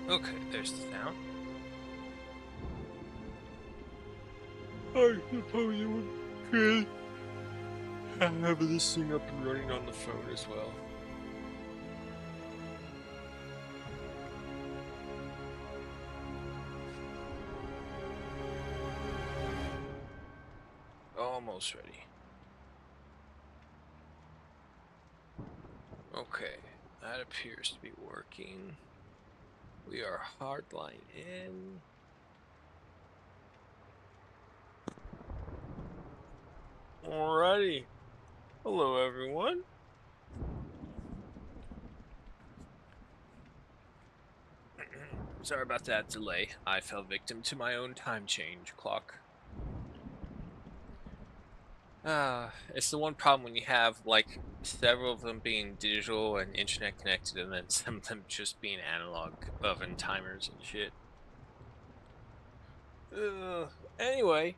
Okay, there's the sound. I suppose it would be good have this thing up and running on the phone as well. Almost ready. Okay, that appears to be working. We are hardline in. Alrighty. Hello, everyone. Sorry about that delay. I fell victim to my own time change clock. It's the one problem when you have like several of them being digital and internet connected, and then some of them just being analog oven timers and shit. Anyway,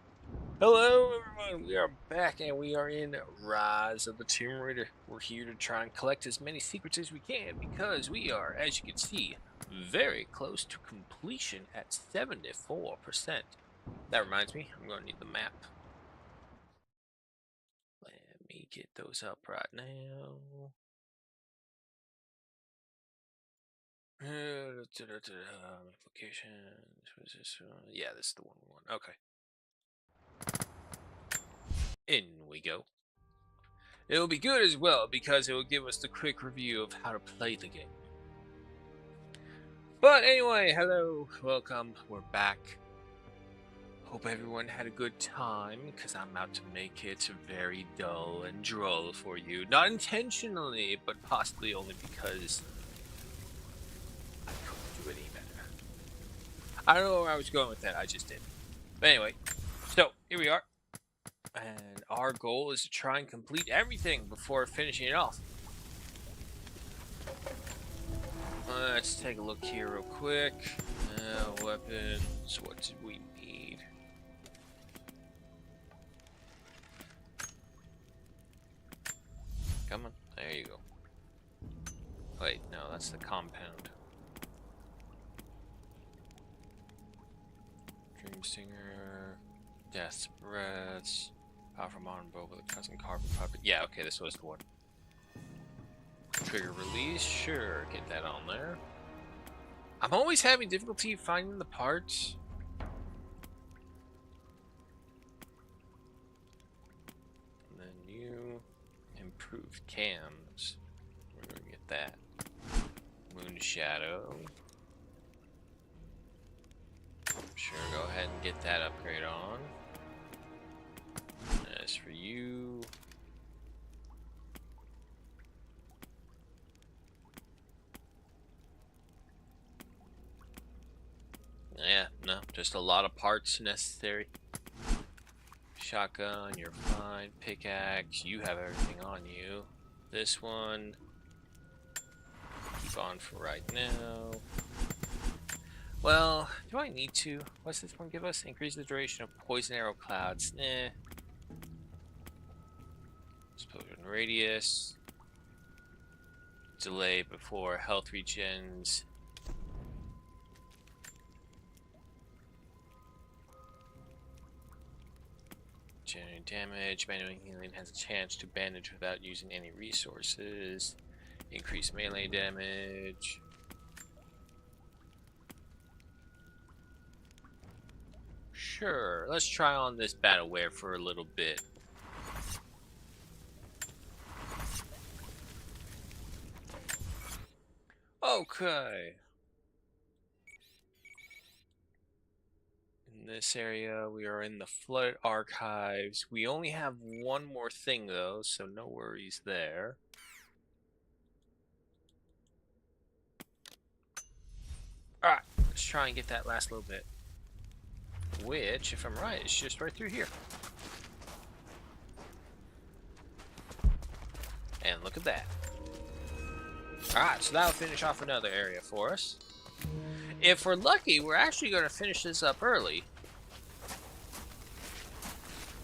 hello everyone. We are back and we are in Rise of the Tomb Raider. We're here to try and collect as many secrets as we can because we are, as you can see, very close to completion at 74%. That reminds me, I'm going to need the map. Let me get those up right now. Applications. What is this? Yeah, this is the one we want. Okay. In we go. It will be good as well because it will give us the quick review of how to play the game. But anyway, hello, welcome, we're back. Hope everyone had a good time because I'm about to make it very dull and droll for you. Not intentionally, but possibly only because I couldn't do any better. I don't know where I was going with that, I just did. But anyway, so here we are. And our goal is to try and complete everything before finishing it off. Let's take a look here real quick. Weapons, what did we need? Come on, there you go. Wait, no, that's the compound. Dream Singer, Death's Breaths, Powerful Modern Bow with a Cousin Carbon Puppet. Yeah, okay, this was the one. Trigger release, sure, get that on there. I'm always having difficulty finding the parts. And then new improved cams. We're gonna get that. Moon Shadow. Sure, go ahead and get that upgrade on. As for you, yeah, no, just a lot of parts necessary. Shotgun, you're fine. Pickaxe, you have everything on you. This one, keep on for right now. Well, do I need to? What's this one give us? Increase the duration of poison arrow clouds. Explosion radius. Delay before health regens. Generating damage. Manual healing has a chance to bandage without using any resources. Increase melee damage. Sure, let's try on this battleware for a little bit. Okay. In this area, we are in the Flood Archives. We only have one more thing, though, so no worries there. Alright, let's try and get that last little bit. Which, if I'm right, is just right through here. And look at that. Alright, so that'll finish off another area for us. If we're lucky, we're actually going to finish this up early.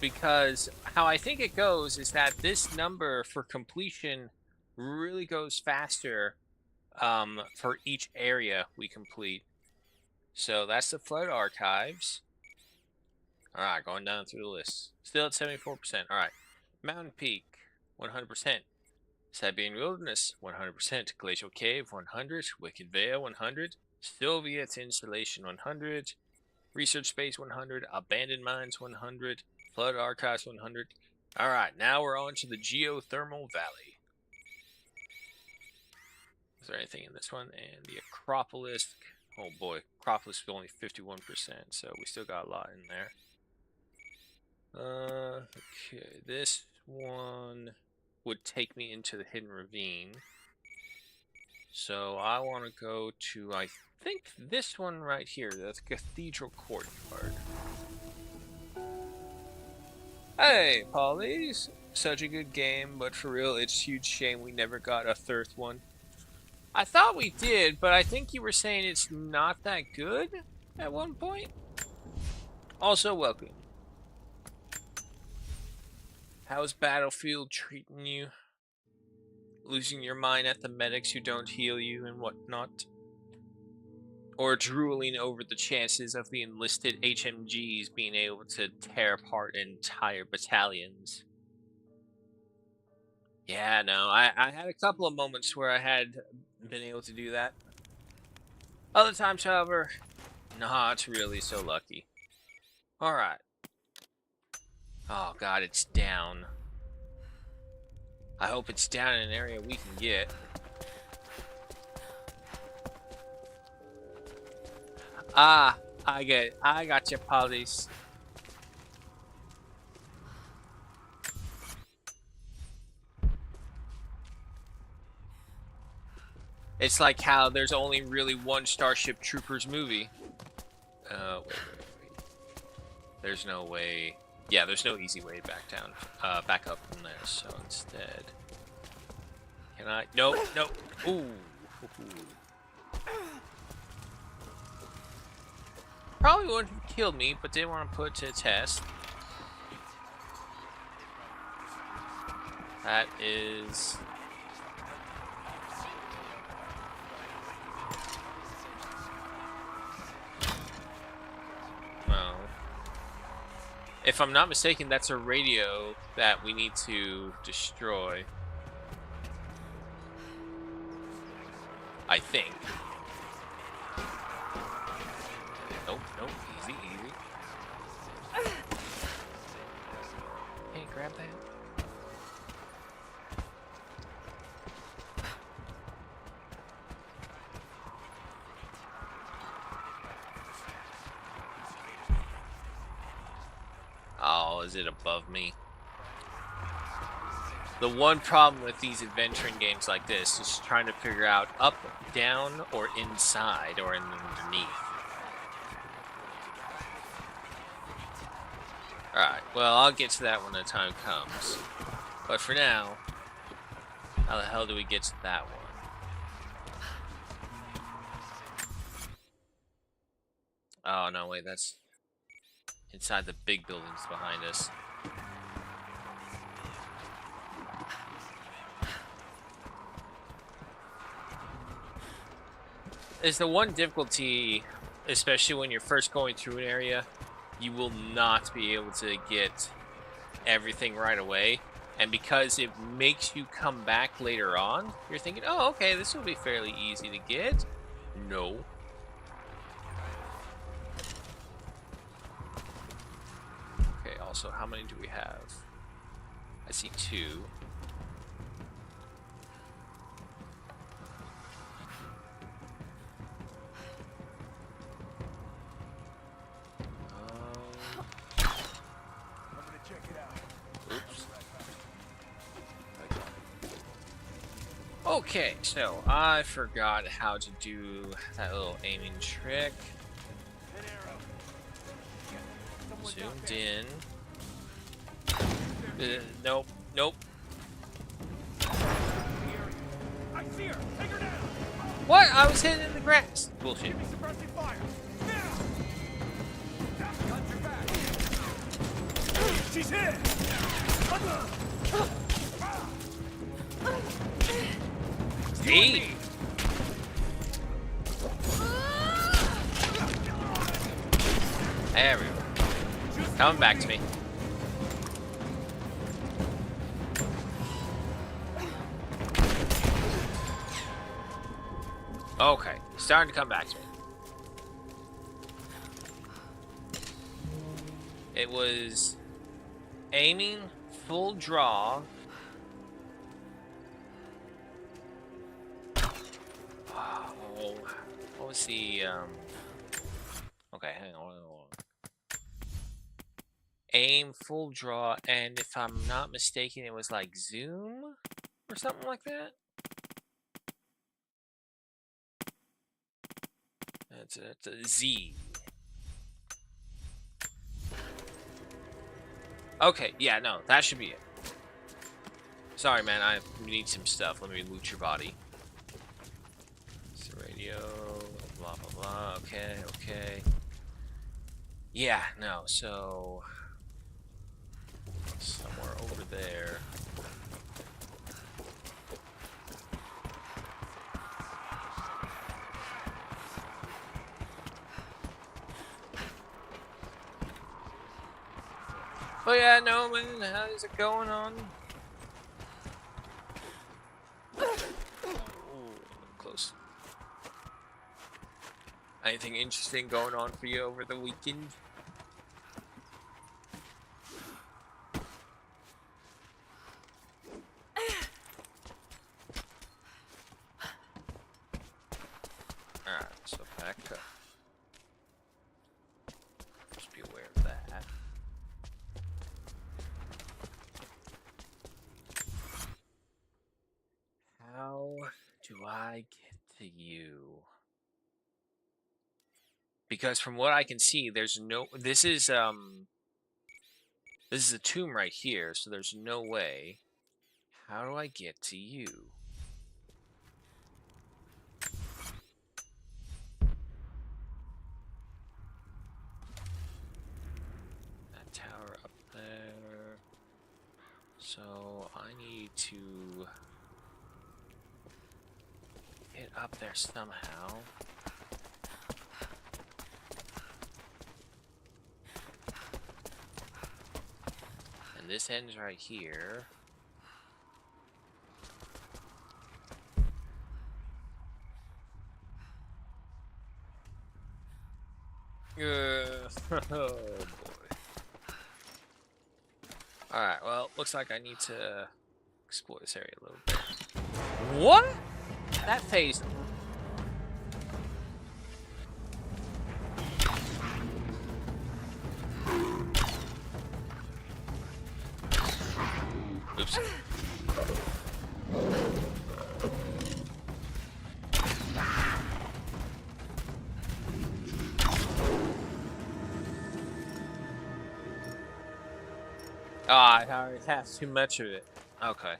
Because how I think it goes is that this number for completion really goes faster for each area we complete. So that's the Flood Archives. Alright, going down through the list. Still at 74%. Alright. Mountain Peak, 100%. Siberian Wilderness, 100%. Glacial Cave, 100. Wicked Vale, 100. Soviet Installation, 100. Research Space, 100. Abandoned Mines, 100. Flood Archives, 100. Alright, now we're on to the Geothermal Valley. Is there anything in this one? And the Acropolis. Oh boy, Acropolis is only 51%, so we still got a lot in there. Okay, this one would take me into the Hidden Ravine. So I want to go to, I think, this one right here, the Cathedral Courtyard. Hey, Polly's! Such a good game, but for real, it's a huge shame we never got a third one. I thought we did, but I think you were saying it's not that good at one point. Also, welcome. How's Battlefield treating you? Losing your mind at the medics who don't heal you and whatnot? Or drooling over the chances of the enlisted HMGs being able to tear apart entire battalions? Yeah, no, I had a couple of moments where I had been able to do that. Other times, however, not really so lucky. Alright. Oh god, it's down. I hope it's down in an area we can get. Ah, I get it. I got you, Polly's. It's like how there's only really one Starship Troopers movie. Wait. There's no way. Yeah, there's no easy way back down, back up from there. So instead, can I? Nope. Ooh. Probably would have killed me, but didn't want to put it to a test. That is. Well, if I'm not mistaken, that's a radio that we need to destroy. I think. Nope, easy. Hey, grab that. Oh, is it above me? The one problem with these adventuring games like this is trying to figure out up, down, or inside, or underneath. Alright, well, I'll get to that when the time comes. But for now, how the hell do we get to that one? Oh, no, wait, that's inside the big buildings behind us. Is the one difficulty, especially when you're first going through an area, you will not be able to get everything right away. And because it makes you come back later on, you're thinking, oh, okay, this will be fairly easy to get. No. Okay, also, how many do we have? I see 2. Okay, so I forgot how to do that little aiming trick. Zoomed in. Nope. What? I was hitting in the grass. Bullshit. She's hit. Hey. There we go. Coming back to me. Okay, starting to come back to me. It was aiming, full draw. Oh, what was the, okay, hang on. Aim, full draw, and if I'm not mistaken, it was like zoom or something like that. That's a Z. Okay, yeah, no, that should be it. Sorry, man, I need some stuff. Let me loot your body. It's a radio, blah, blah, blah. Okay, okay. Yeah, no, so... somewhere over there. But yeah, no, man, how's it going on? Ooh, close. Anything interesting going on for you over the weekend? Alright, so back up. Just be aware of that. How do I get to you? Because from what I can see, there's no... This is a tomb right here, so there's no way. How do I get to you? That tower up there. So I need to get up there somehow. And this ends right here. Oh boy. Alright, well, looks like I need to explore this area a little bit. What? That phased him. Oops. Ah, I already have too much of it. Okay.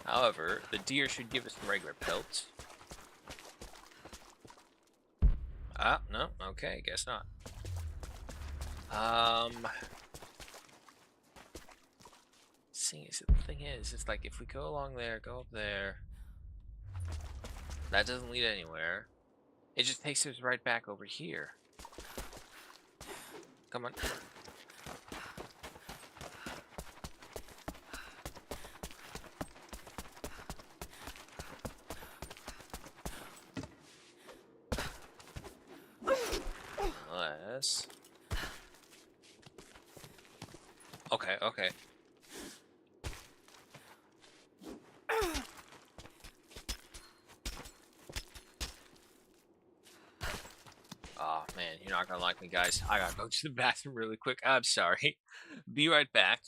However, the deer should give us some regular pelts. Ah, no, okay, guess not. See, the thing is, it's like if we go along there, go up there, that doesn't lead anywhere. It just takes us right back over here. Come on. Unless... Okay, okay. Oh man, you're not gonna like me, guys. I gotta go to the bathroom really quick. I'm sorry. Be right back.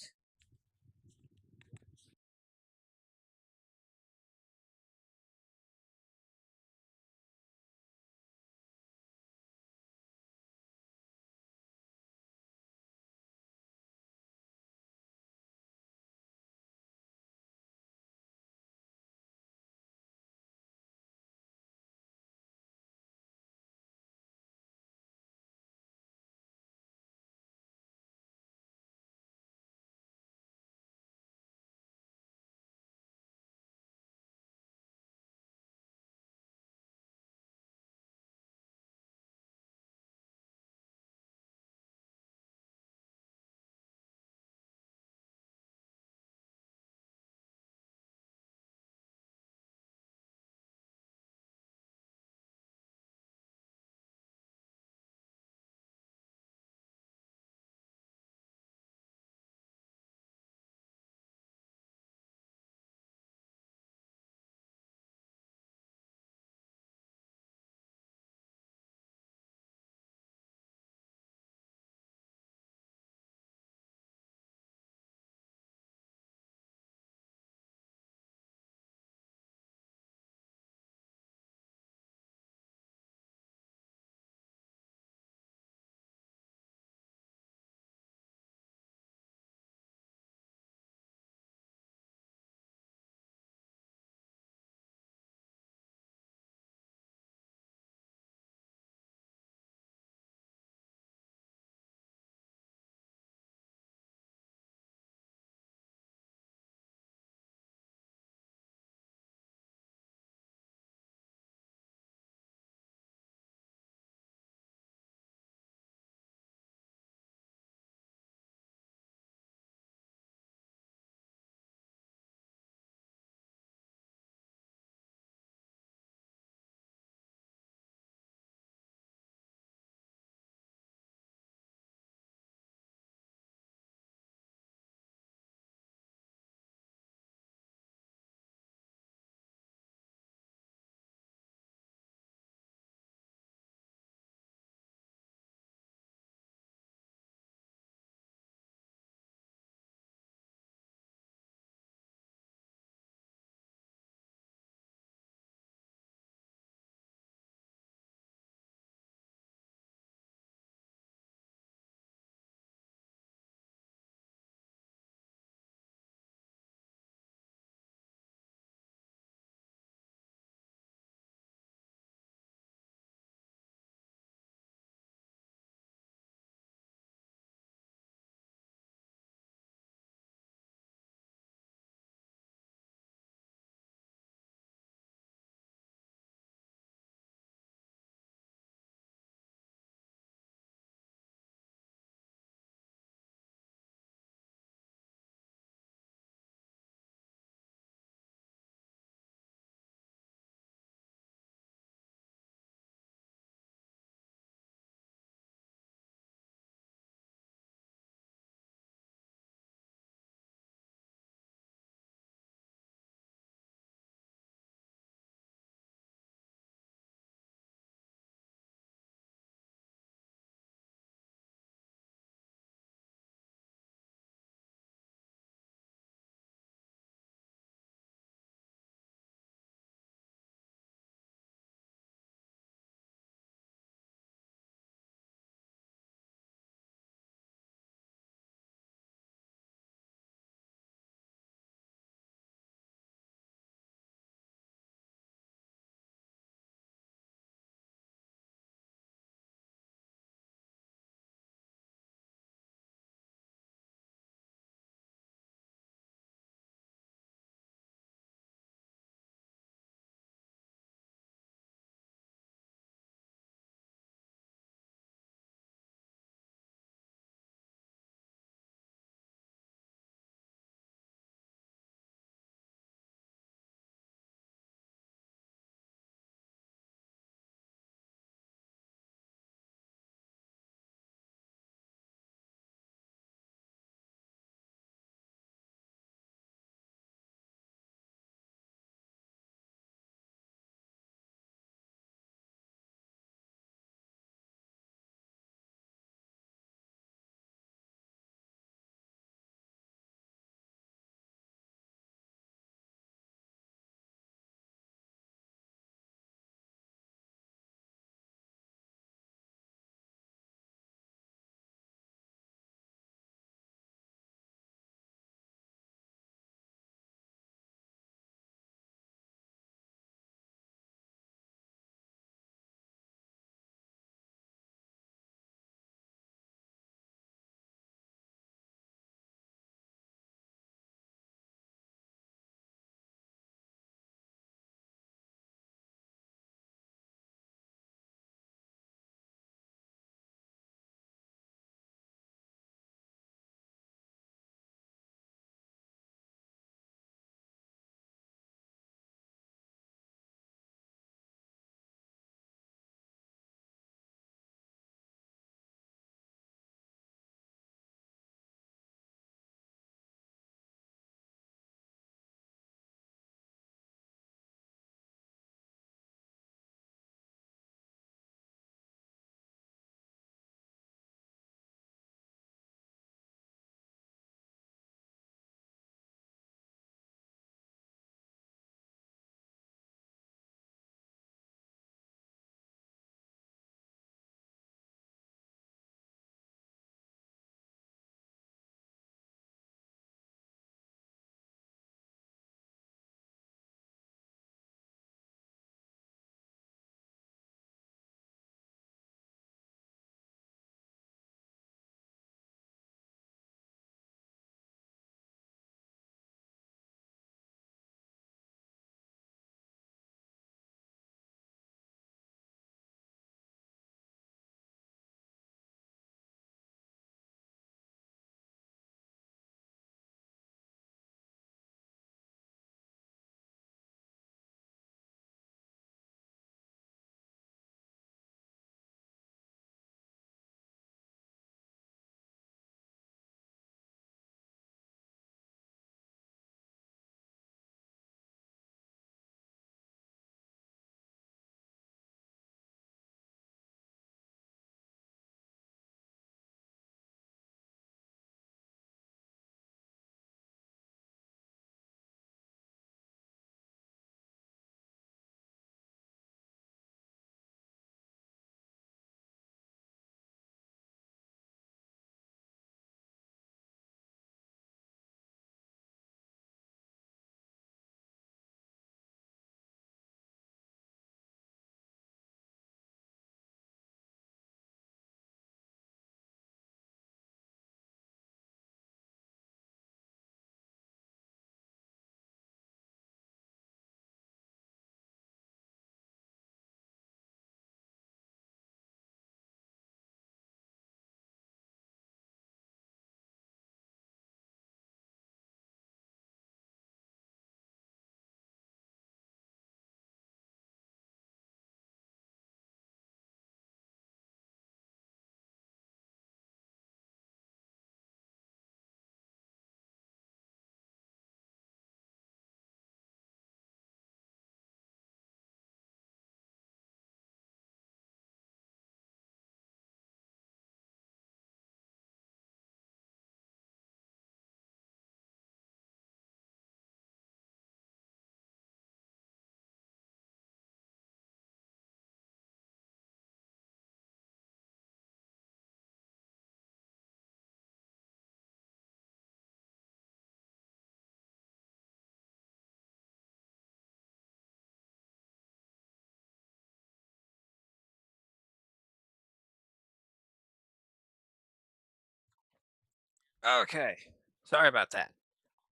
Okay. Sorry about that.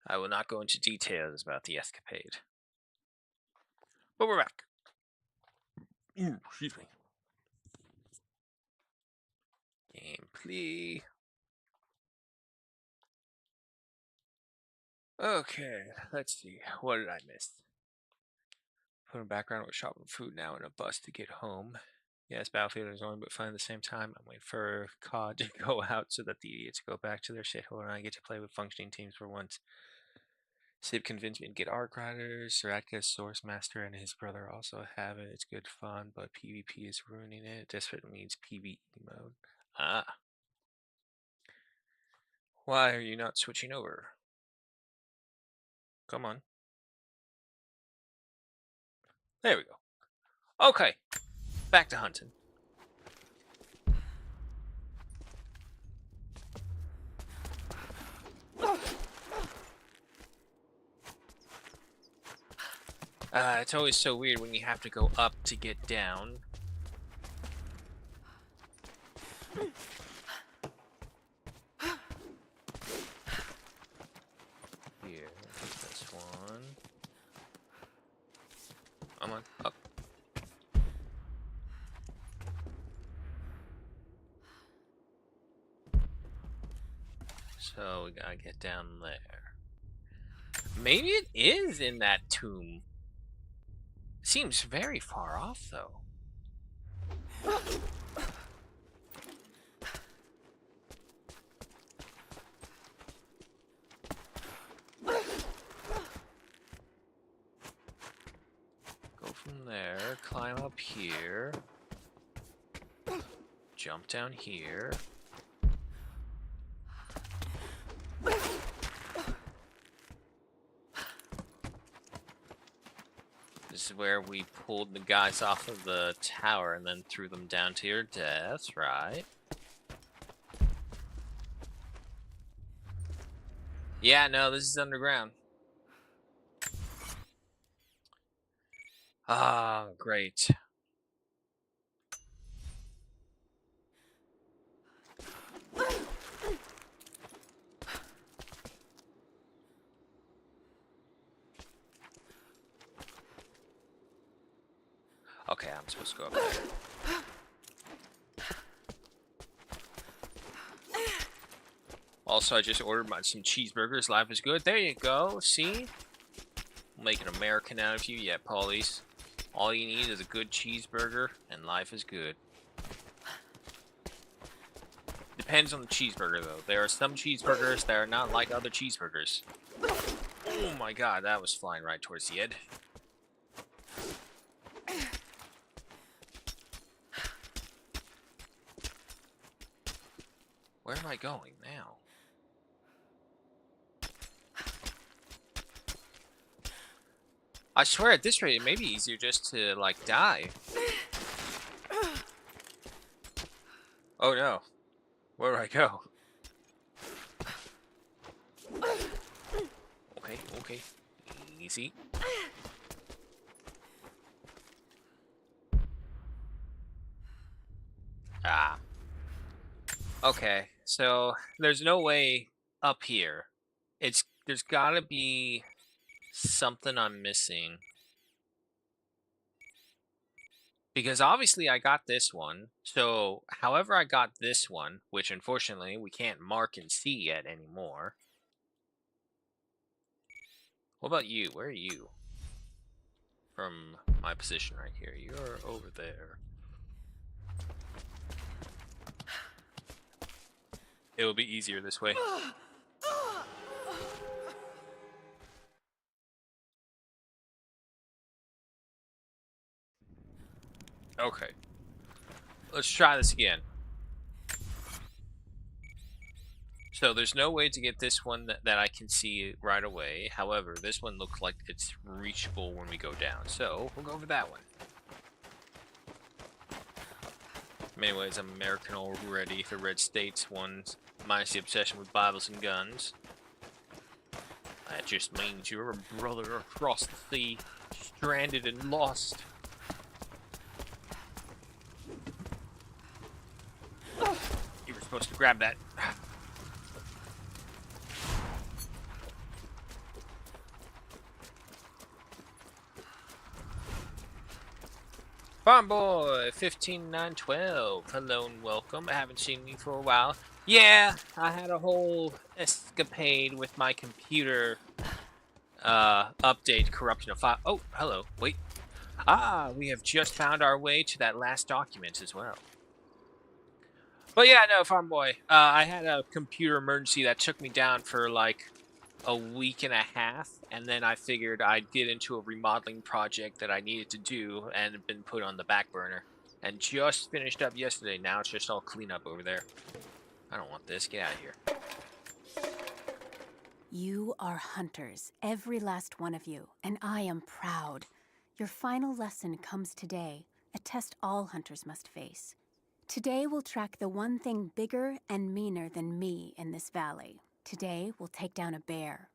I will not go into details about the escapade. But we're back. Ooh, excuse me. Gameplay. Okay, let's see. What did I miss? Put in background with shopping food now in a bus to get home. Yes, Battlefield is on, but fun at the same time. I'm waiting for COD to go out so that the idiots go back to their shithole and I get to play with functioning teams for once. Sib convinced me to get Arc Riders. Saratka, Source Master, and his brother also have it. It's good fun, but PvP is ruining it. Desperate needs PvE mode. Ah. Why are you not switching over? Come on. There we go. Okay. Back to hunting. It's always so weird when you have to go up to get down. Here, this one. Come on, up. So we gotta get down there. Maybe it is in that tomb. Seems very far off, though. Go from there, climb up here. Jump down here. This is where we pulled the guys off of the tower and then threw them down to your deaths, right? Yeah, no, this is underground. Ah, great. Okay, I'm supposed to go up there. Also, I just ordered some cheeseburgers. Life is good. There you go. See? Make an American out of you. Yeah, Paulies. All you need is a good cheeseburger, and life is good. Depends on the cheeseburger, though. There are some cheeseburgers that are not like other cheeseburgers. Oh my god, that was flying right towards the head. Where am I going now? I swear at this rate it may be easier just to, like, die. Oh no. Where do I go? Okay, okay. Easy. Ah. Okay, so there's no way up here. There's gotta be something I'm missing. Because obviously I got this one. So however I got this one, which unfortunately we can't mark and see yet anymore. What about you? Where are you? From my position right here. You're over there. It will be easier this way. Okay. Let's try this again. So there's no way to get this one that I can see right away. However, this one looks like it's reachable when we go down. So we'll go for that one. In many ways, I'm American already. The Red States ones, minus the obsession with Bibles and guns. That just means you're a brother across the sea, stranded and lost. You were supposed to grab that. Farm Boy 15912. Hello and welcome. I haven't seen you for a while. Yeah, I had a whole escapade with my computer update corruption of file. Oh, hello. Wait. Ah, we have just found our way to that last document as well. But yeah, no, Farm Boy. I had a computer emergency that took me down for like a week and a half, and then I figured I'd get into a remodeling project that I needed to do and had been put on the back burner. And just finished up yesterday. Now it's just all cleanup over there. I don't want this. Get out of here. You are hunters, every last one of you, and I am proud. Your final lesson comes today, a test all hunters must face. Today we'll track the one thing bigger and meaner than me in this valley. Today we'll take down a bear.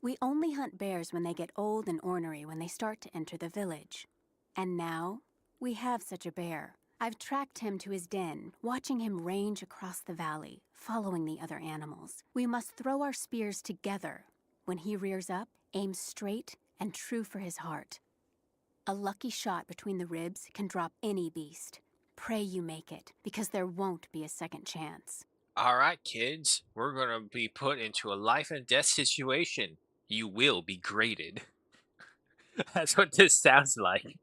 We only hunt bears when they get old and ornery when they start to enter the village. And now, we have such a bear. I've tracked him to his den, watching him range across the valley, following the other animals. We must throw our spears together. When he rears up, aim straight and true for his heart. A lucky shot between the ribs can drop any beast. Pray you make it, because there won't be a second chance. All right, kids. We're going to be put into a life and death situation. You will be graded. That's what this sounds like.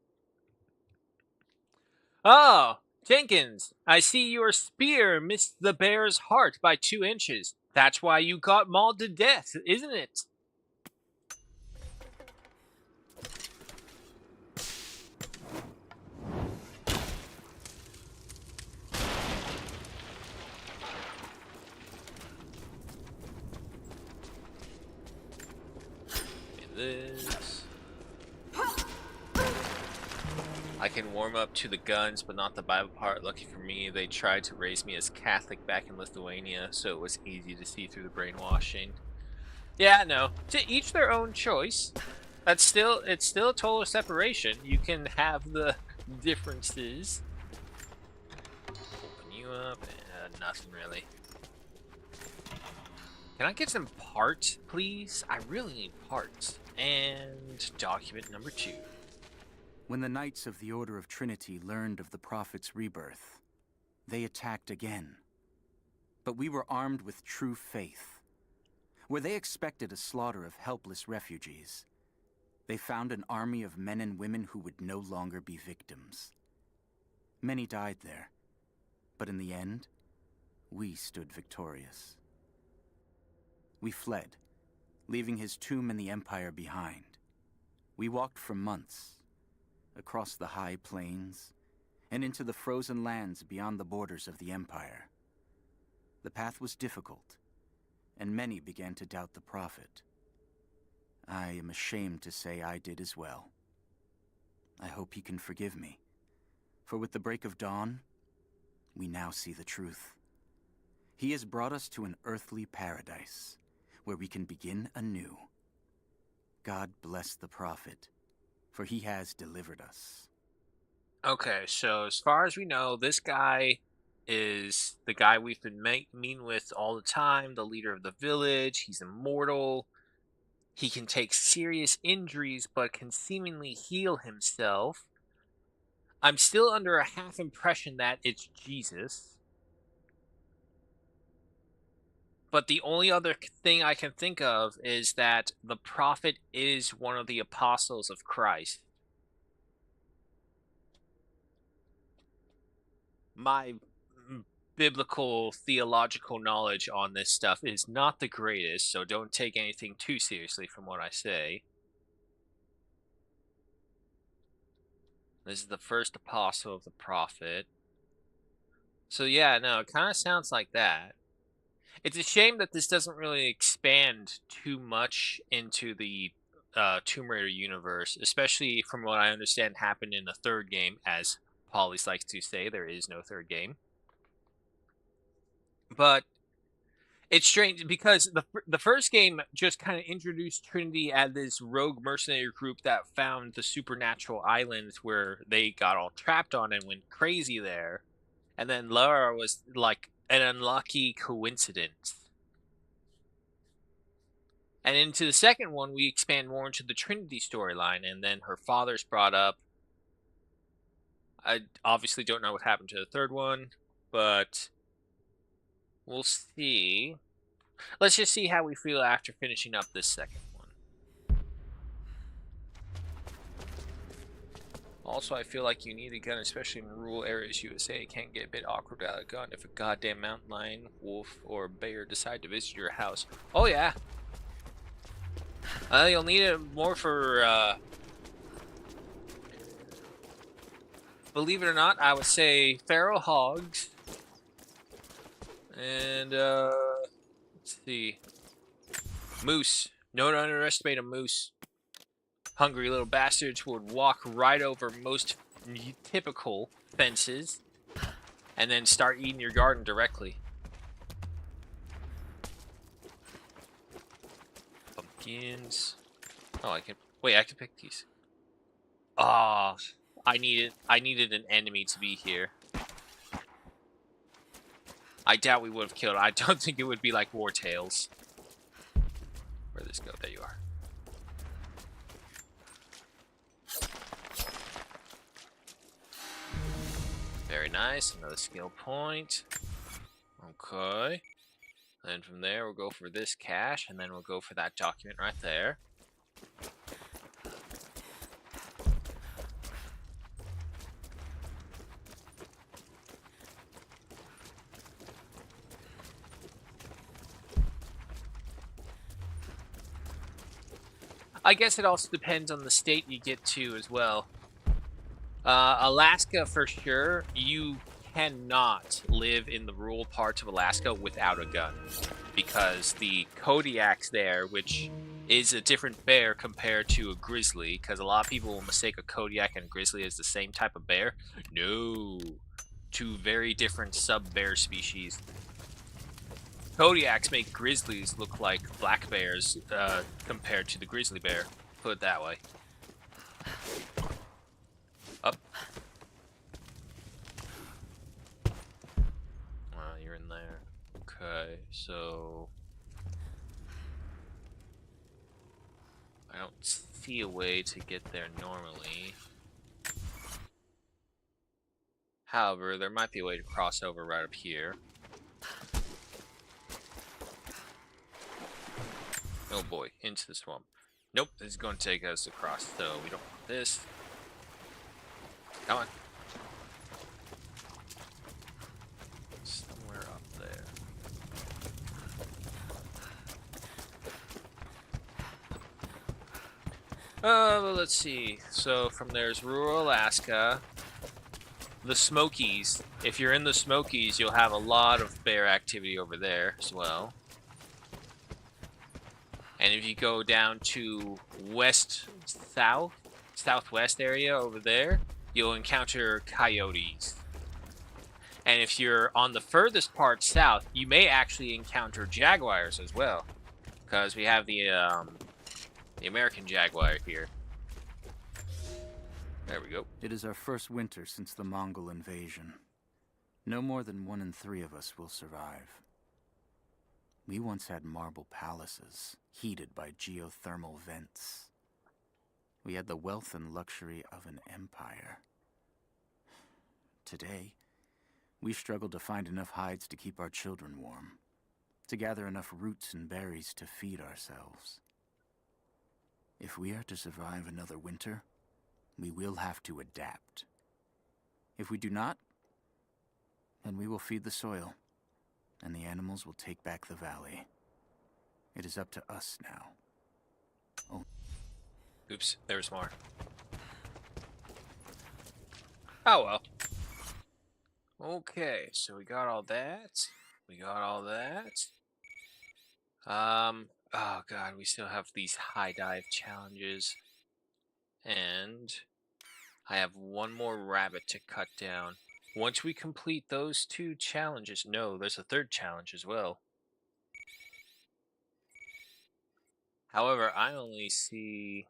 Oh, Jenkins, I see your spear missed the bear's heart by 2 inches. That's why you got mauled to death, isn't it? This. I can warm up to the guns, but not the Bible part. Lucky for me, they tried to raise me as Catholic back in Lithuania, so it was easy to see through the brainwashing. Yeah, no. To each their own choice. It's still a total separation. You can have the differences. Open you up. Nothing really. Can I get some parts, please? I really need parts. And document number 2. When the Knights of the Order of Trinity learned of the Prophet's rebirth, they attacked again. But we were armed with true faith. Where they expected a slaughter of helpless refugees, they found an army of men and women who would no longer be victims. Many died there, but in the end, we stood victorious. We fled, leaving his tomb and the Empire behind. We walked for months, across the high plains, and into the frozen lands beyond the borders of the Empire. The path was difficult, and many began to doubt the Prophet. I am ashamed to say I did as well. I hope he can forgive me, for with the break of dawn, we now see the truth. He has brought us to an earthly paradise, where we can begin anew. God bless the Prophet, for he has delivered us. Okay, so as far as we know, this guy is the guy we've been meeting with all the time, the leader of the village. He's immortal. He can take serious injuries, but can seemingly heal himself. I'm still under a half impression that it's Jesus. But the only other thing I can think of is that the prophet is one of the apostles of Christ. My biblical theological knowledge on this stuff is not the greatest, so don't take anything too seriously from what I say. This is the first apostle of the prophet. So yeah, no, it kind of sounds like that. It's a shame that this doesn't really expand too much into the Tomb Raider universe, especially from what I understand happened in the third game. As Polys likes to say, there is no third game. But it's strange because the first game just kind of introduced Trinity as this rogue mercenary group that found the supernatural islands where they got all trapped on and went crazy there. And then Lara was like an unlucky coincidence. And into the second one, we expand more into the Trinity storyline, and then her father's brought up. I obviously don't know what happened to the third one, but we'll see. Let's just see how we feel after finishing up this second one. Also, I feel like you need a gun, especially in rural areas. USA it can get a bit awkward without a gun if a goddamn mountain lion, wolf, or bear decide to visit your house. Oh yeah. You'll need it more for, believe it or not, I would say feral hogs. And, let's see. Moose. Don't underestimate a moose. Hungry little bastards would walk right over most typical fences and then start eating your garden directly. Pumpkins. Oh, I can. Wait, I can pick these. Ah, I needed an enemy to be here. I doubt we would have killed it. I don't think it would be like Wartails. Where'd this go? There you are. Very nice. Another skill point. Okay. Then from there, we'll go for this cache, and then we'll go for that document right there. I guess it also depends on the state you get to as well. Alaska, for sure, you cannot live in the rural parts of Alaska without a gun. Because the Kodiaks there, which is a different bear compared to a grizzly, because a lot of people will mistake a Kodiak and a grizzly as the same type of bear. No. Two very different sub-bear species. Kodiaks make grizzlies look like black bears compared to the grizzly bear. Put it that way. Up. You're in there. Okay, so I don't see a way to get there normally. However, there might be a way to cross over right up here. Oh boy, into the swamp. Nope, this is going to take us across, so we don't want this. Come on. Somewhere up there. Let's see. So from there's rural Alaska. The Smokies. If you're in the Smokies, you'll have a lot of bear activity over there as well. And if you go down to southwest area over there, you'll encounter coyotes. And if you're on the furthest part south, you may actually encounter jaguars as well. Because we have the American jaguar here. There we go. It is our first winter since the Mongol invasion. No more than 1 in 3 of us will survive. We once had marble palaces, heated by geothermal vents. We had the wealth and luxury of an empire. Today, we struggle to find enough hides to keep our children warm, to gather enough roots and berries to feed ourselves. If we are to survive another winter, we will have to adapt. If we do not, then we will feed the soil, and the animals will take back the valley. It is up to us now. Oh. Oops, there's more. Oh well. Okay, so we got all that. Oh god, we still have these high dive challenges. And I have one more rabbit to cut down. Once we complete those 2 challenges, no, there's a 3rd challenge as well. However, I only see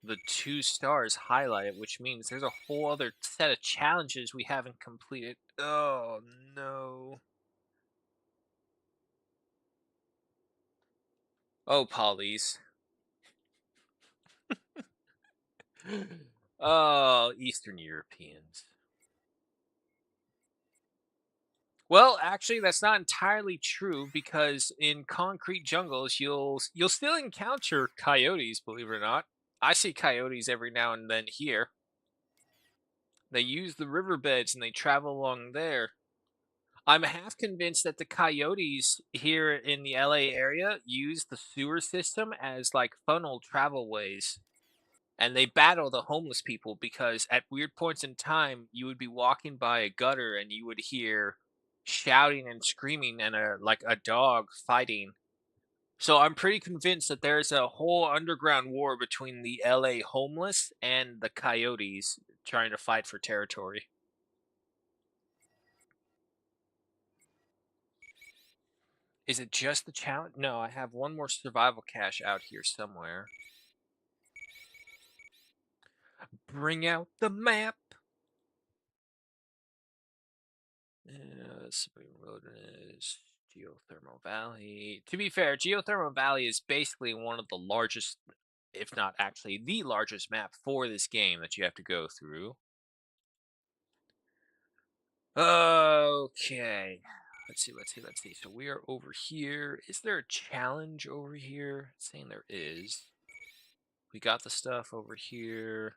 the 2 stars highlighted, which means there's a whole other set of challenges we haven't completed. Oh no. Oh, Pollies. Oh, Eastern Europeans. Well, actually, that's not entirely true because in concrete jungles, you'll still encounter coyotes. Believe it or not, I see coyotes every now and then here. They use the riverbeds and they travel along there. I'm half convinced that the coyotes here in the LA area use the sewer system as like funnel travel ways. And they battle the homeless people because at weird points in time you would be walking by a gutter and you would hear shouting and screaming and a dog fighting. So I'm pretty convinced that there's a whole underground war between the LA homeless and the coyotes trying to fight for territory. Is it just the challenge? No, I have one more survival cache out here somewhere. Bring out the map. Spring Wilderness, Geothermal Valley. To be fair, Geothermal Valley is basically one of the largest, if not actually the largest map for this game that you have to go through. Okay. Let's see. So we are over here. Is there a challenge over here? It's saying there is. We got the stuff over here.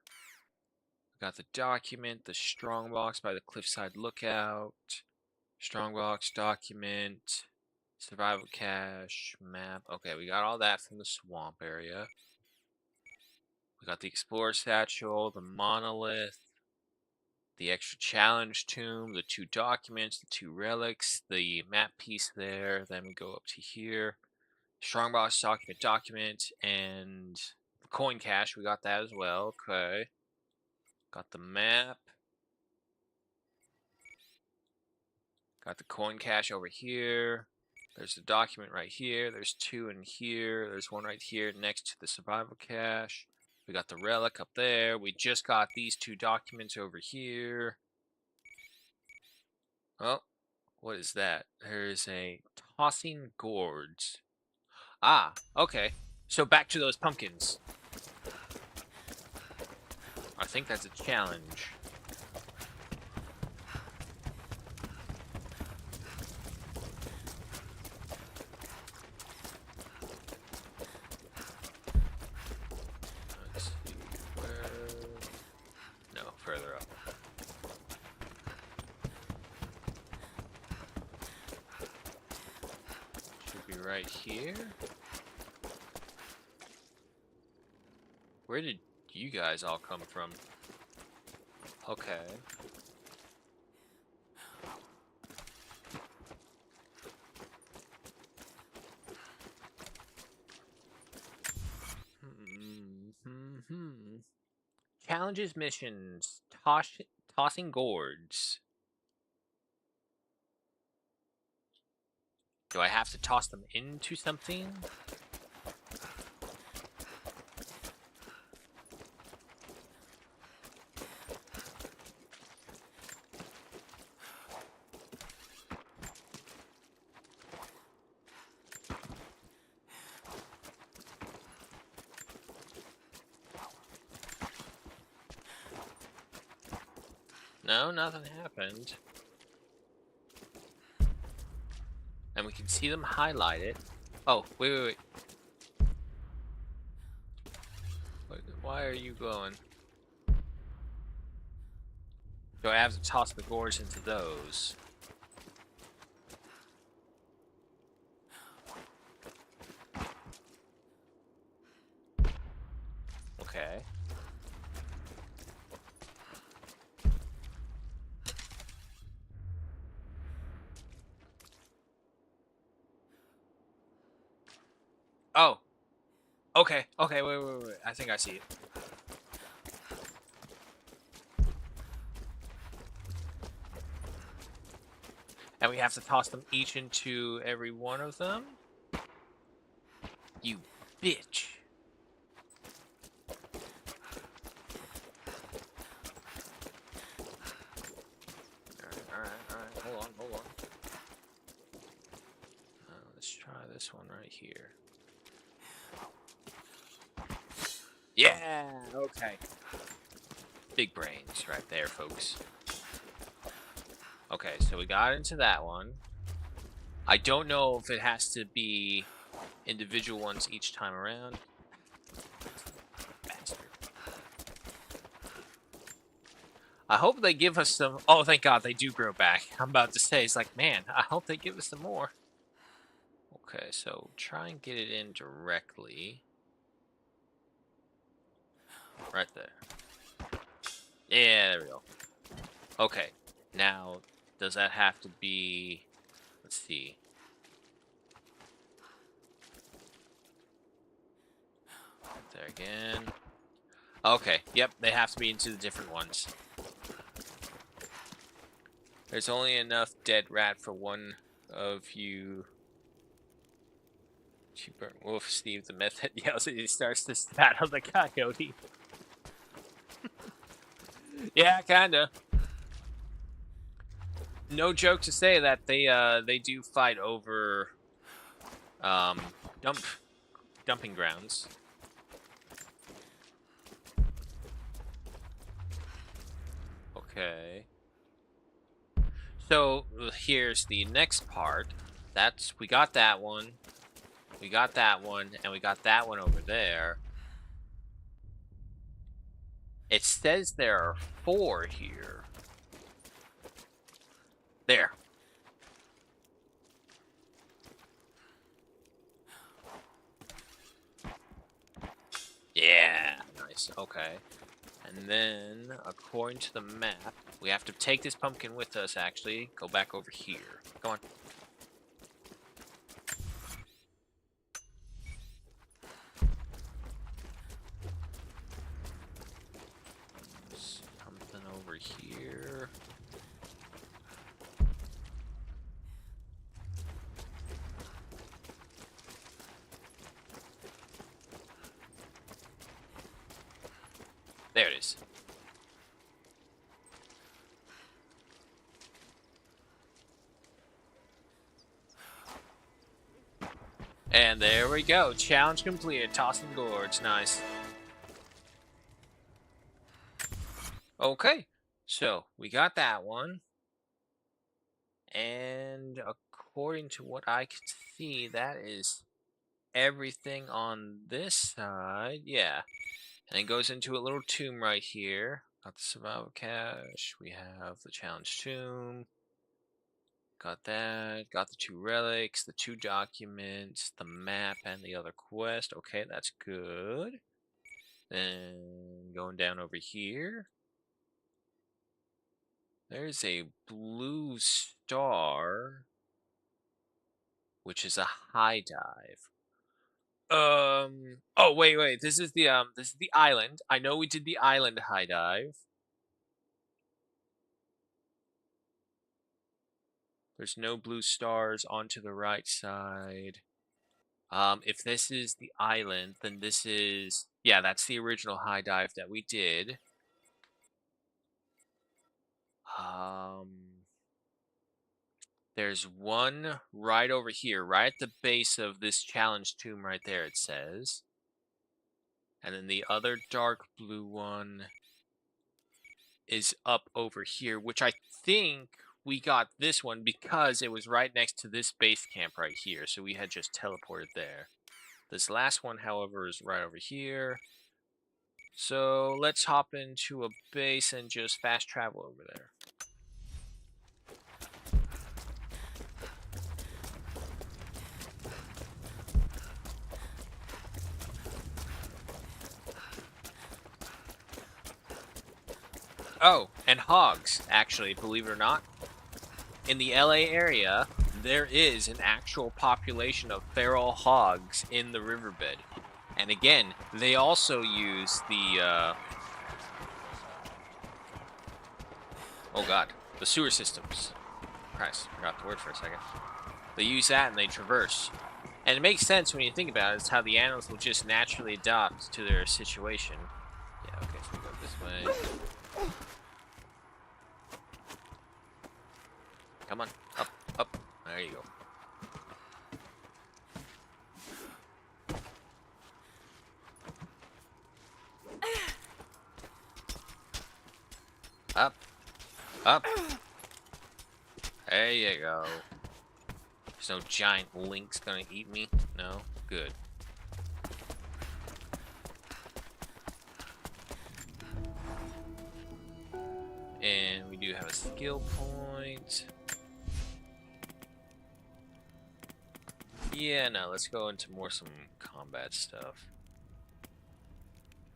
We got the document, the strongbox by the Cliffside Lookout. Strongbox, document, survival cache, map. Okay, we got all that from the swamp area. We got the Explorer Satchel, the Monolith, the extra challenge tomb, the 2 documents, the 2 relics, the map piece there. Then we go up to here. Strongbox, document, and the coin cache. We got that as well. Okay. Got the map. Got the coin cache over here. There's a document right here. There's 2 in here. There's 1 right here next to the survival cache. We got the relic up there. We just got these 2 documents over here. Oh, what is that? There's a tossing gourds. Ah, okay. So back to those pumpkins. I think that's a challenge. Let's see where. No, further up. Should be right here. Where did you guys all come from? Okay. Challenges, missions, tossing gourds. Do I have to toss them into something? No, nothing happened. And we can see them highlighted. Oh, wait. Why are you glowing? Do I have to toss the gourds into those? Okay. Oh. Okay, wait. I think I see it. And we have to toss them each into every one of them? You bitch. Alright. Hold on. Let's try this one right here. Yeah, okay. Big brains right there, folks. Okay, so we got into that one. I don't know if it has to be individual ones each time around. Bastard. I hope they give us some... Oh, thank God, they do grow back. I'm about to say, it's like, man, I hope they give us some more. Okay, so try and get it in directly. Right there. Yeah, there we go. Okay, now, does that have to be... Let's see. There again. Okay, yep, they have to be into the different ones. There's only enough dead rat for one of you. She burnt wolf, Steve the method yells as he starts to spat on the coyote. Yeah, kinda. No joke to say that they do fight over dumping grounds. Okay. So here's the next part. We got that one. We got that one, and we got that one over there. It says there are 4 here. There. Yeah, nice. Okay. And then, according to the map, we have to take this pumpkin with us, actually. Go back over here. Go on. Something over here. There it is. And there we go. Challenge completed. Tossing gourds. Nice. Okay. So, we got that one. And according to what I can see, that is everything on this side. Yeah. And it goes into a little tomb right here. Got the survival cache. We have the challenge tomb. Got that. Got the 2 relics, the 2 documents, the map, and the other quest. Okay, that's good. Then going down over here. There's a blue star, which is a high dive. Oh, wait. This is the island. I know we did the island high dive. There's no blue stars onto the right side. If this is the island, then this is... Yeah, that's the original high dive that we did. There's one right over here, right at the base of this challenge tomb right there, it says. And then the other dark blue one is up over here, which I think we got this one because it was right next to this base camp right here, so we had just teleported there. This last one, however, is right over here. So let's hop into a base and just fast travel over there. Oh, and hogs, actually, believe it or not. In the LA area, there is an actual population of feral hogs in the riverbed. And again, they also use the, oh god, the sewer systems. Christ, forgot the word for a second. They use that and they traverse. And it makes sense when you think about it. It's how the animals will just naturally adapt to their situation. Yeah, okay, so we go this way. Come on, up. There you go. Up. Up. There you go. There's no giant lynx gonna eat me. No? Good. And we do have a skill point. Yeah, no, let's go into some combat stuff.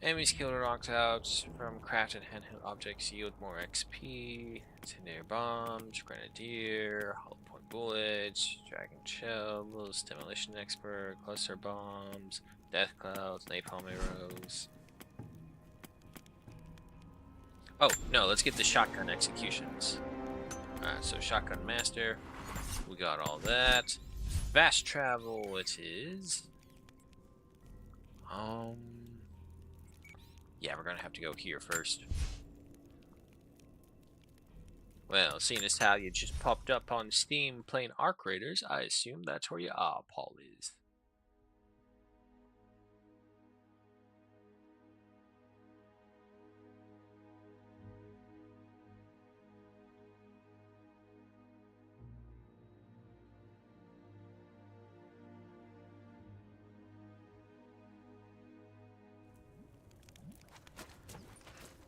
Enemies killed or knocked out from crafted handheld objects yield more XP. Incendiary bombs, grenadier, hollow point bullets, dragon shells, demolition expert, cluster bombs, death clouds, napalm arrows. Oh, no, let's get the shotgun executions. Alright, so shotgun master. We got all that. Fast travel it is. Yeah, we're gonna have to go here first. Well, seeing as how you just popped up on Steam playing Arc Raiders, I assume that's where your Paul is.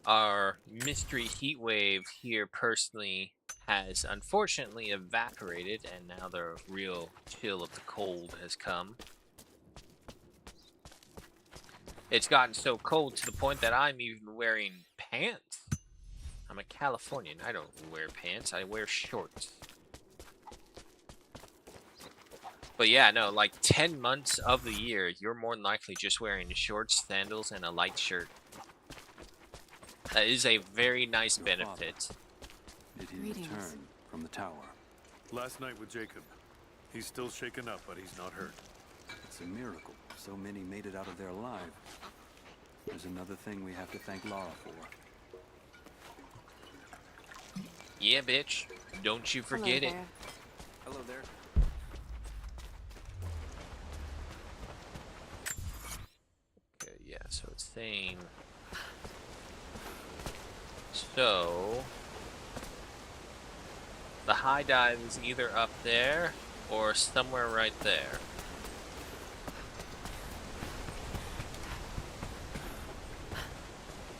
Our mystery heat wave here personally has unfortunately evaporated, and now the real chill of the cold has come. It's gotten so cold to the point that I'm even wearing pants. I'm a Californian. I don't wear pants. I wear shorts. But yeah, no, like 10 months of the year, you're more than likely just wearing shorts, sandals, and a light shirt. That is a very nice benefit. Did he return from the tower? Last night with Jacob. He's still shaken up, but he's not hurt. It's a miracle so many made it out of there alive. There's another thing we have to thank Lara for. Yeah, bitch. Don't you forget it. Hello there. Okay, yeah, so it's saying... So, the high dive is either up there or somewhere right there.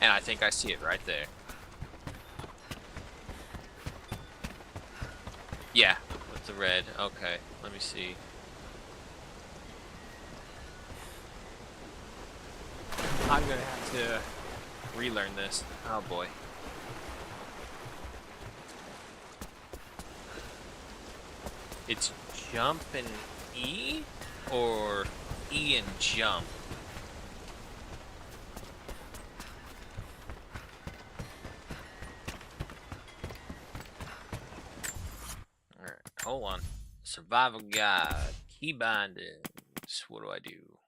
And I think I see it right there. Yeah, with the red. Okay, let me see. I'm gonna have to relearn this. Oh boy. It's jump and E, or E and jump? Alright, hold on. Survival guide, key bindings. What do I do?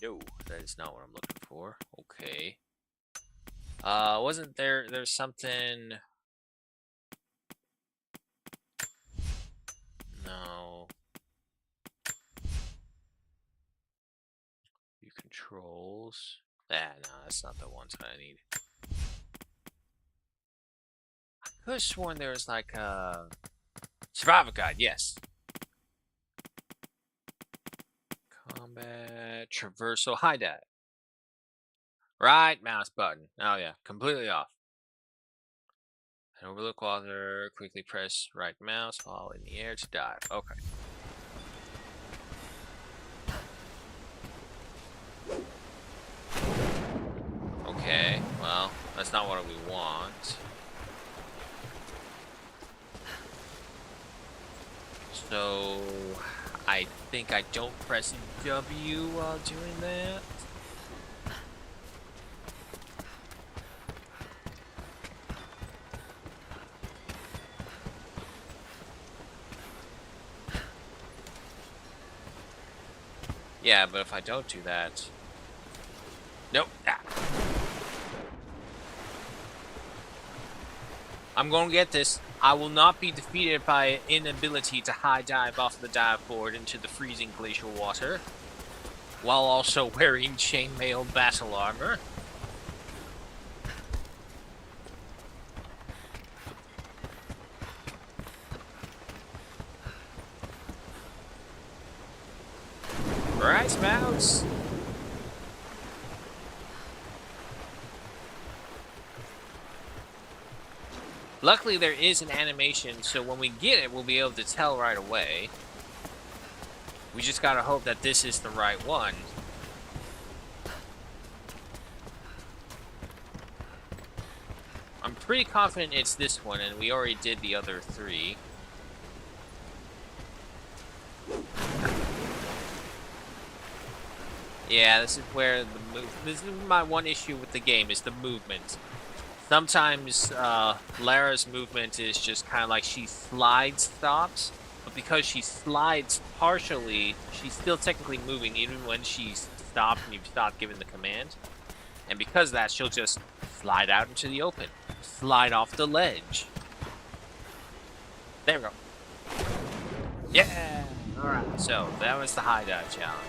No, that is not what I'm looking for. Okay. Wasn't there's something... No. View controls. No, that's not the ones that I need. I could have sworn there was like a... Survival guide, yes. Combat, traversal, high dive. Right mouse button. Oh yeah, completely off. And overlook water, quickly press right mouse while in the air to dive. Okay. Okay, well, that's not what we want. So, I think I don't press W while doing that. Yeah, but if I don't do that... Nope. Ah. I'm gonna get this. I will not be defeated by inability to high dive off the dive board into the freezing glacial water. while also wearing chainmail battle armor. Right, Mouse? Luckily, there is an animation, so when we get it, we'll be able to tell right away. We just gotta hope that this is the right one. I'm pretty confident it's this one, and we already did the other 3. Yeah, this is where the this is my one issue with the game, is the movement. Sometimes Lara's movement is just kind of like she stops, but because she slides partially, she's still technically moving even when she's stopped and you've stopped giving the command. And because of that, she'll just slide out into the open, slide off the ledge. There we go. Yeah! Alright, so that was the high dive challenge.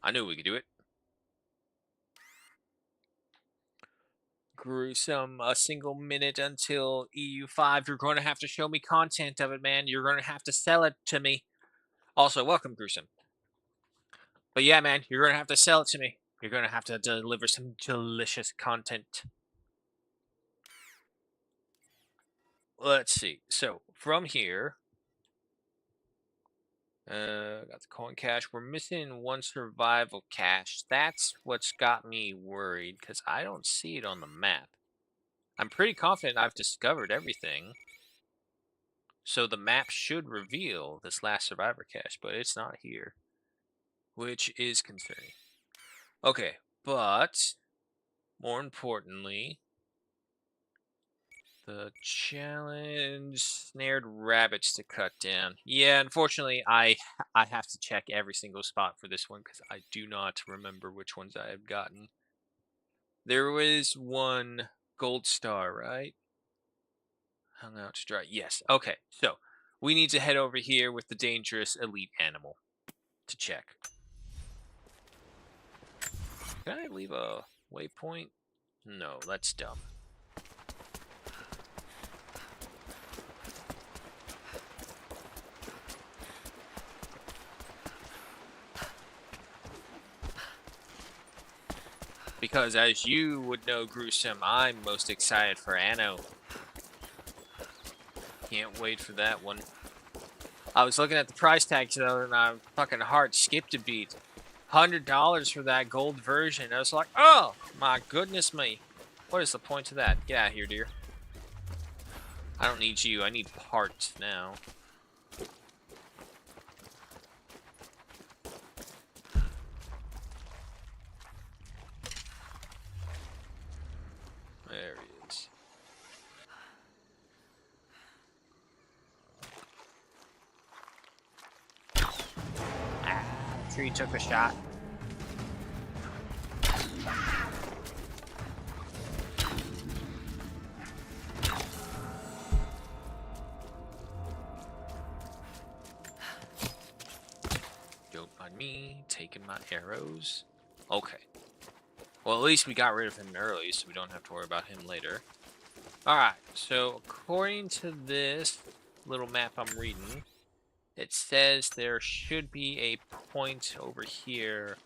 I knew we could do it. Gruesome, a single minute until EU5. You're going to have to show me content of it, man. You're going to have to sell it to me. Also, welcome, Gruesome. But yeah, man, you're going to have to sell it to me. You're going to have to deliver some delicious content. Let's see. So, from here, got the coin cache. We're missing one survival cache. That's what's got me worried, because I don't see it on the map. I'm pretty confident I've discovered everything. So the map should reveal this last survivor cache, but it's not here, which is concerning. Okay, but more importantly, the challenge snared rabbits to cut down. Yeah, unfortunately, I have to check every single spot for this one because I do not remember which ones I have gotten. There was one gold star, right? Hung out to dry. Yes. Okay. So we need to head over here with the dangerous elite animal to check. Can I leave a waypoint? No, that's dumb. Because as you would know, Gruesome, I'm most excited for Anno. Can't wait for that one. I was looking at the price tag today and my fucking heart skipped a beat. $100 for that gold version. I was like, oh my goodness me. What is the point of that? Get out of here, dear. I don't need you. I need parts now. There he is. Ah, tree took a shot. Don't mind me taking my arrows. Okay. Well, at least we got rid of him early, so we don't have to worry about him later. Alright, so according to this little map I'm reading, it says there should be a point over here.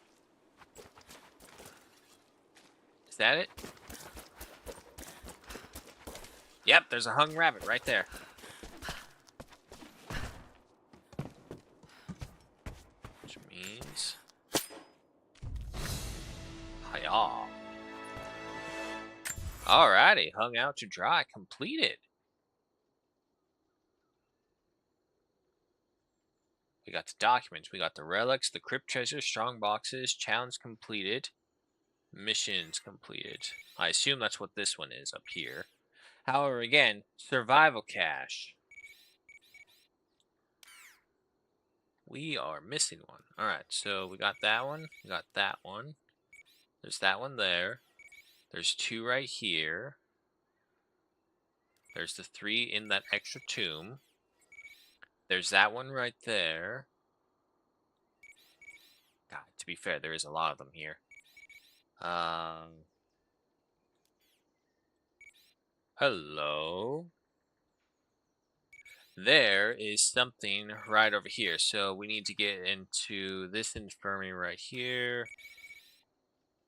Is that it? Yep, there's a hung rabbit right there. Which means... Hiya. Alrighty, hung out to dry, completed. We got the documents, we got the relics, the crypt treasure, strong boxes, challenge completed, missions completed. I assume that's what this one is up here. However, again, survival cache. We are missing one. Alright, so we got that one, we got that one. There's that one there. There's 2 right here. There's the 3 in that extra tomb. There's that one right there. God, to be fair, there is a lot of them here. Hello. There is something right over here. So we need to get into this infirmary right here.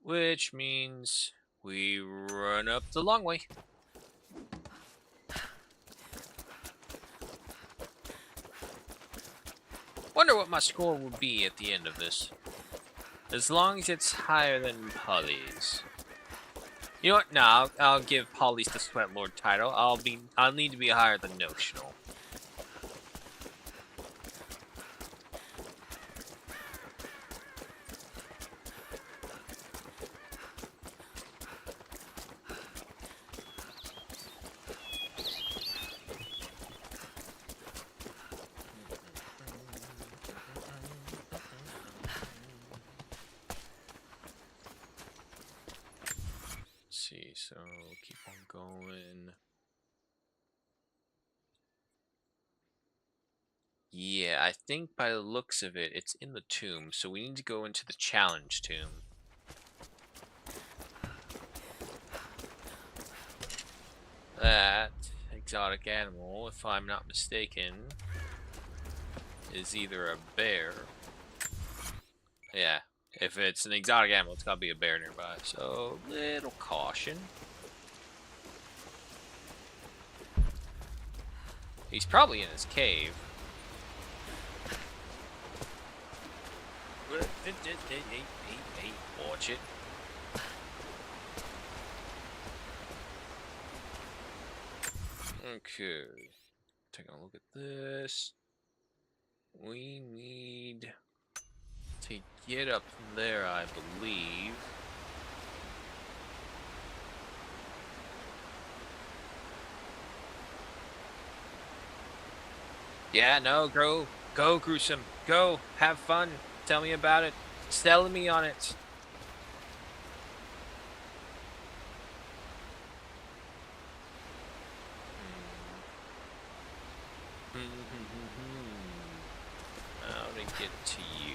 Which means we run up the long way. Wonder what my score will be at the end of this. As long as it's higher than Polly's. You know what? No, I'll give Polly's the Sweat Lord title. I'll need to be higher than Notional. See, so keep on going. Yeah, I think by the looks of it, it's in the tomb, so we need to go into the challenge tomb. That exotic animal, if I'm not mistaken, is either a bear. Yeah, if it's an exotic animal, it's gotta be a bear nearby, so little caution. He's probably in his cave. Watch it. Okay. Taking a look at this. We need to get up there, I believe. Yeah, no, go, Gruesome. Go, have fun. Tell me about it. Sell me on it. How to get to you?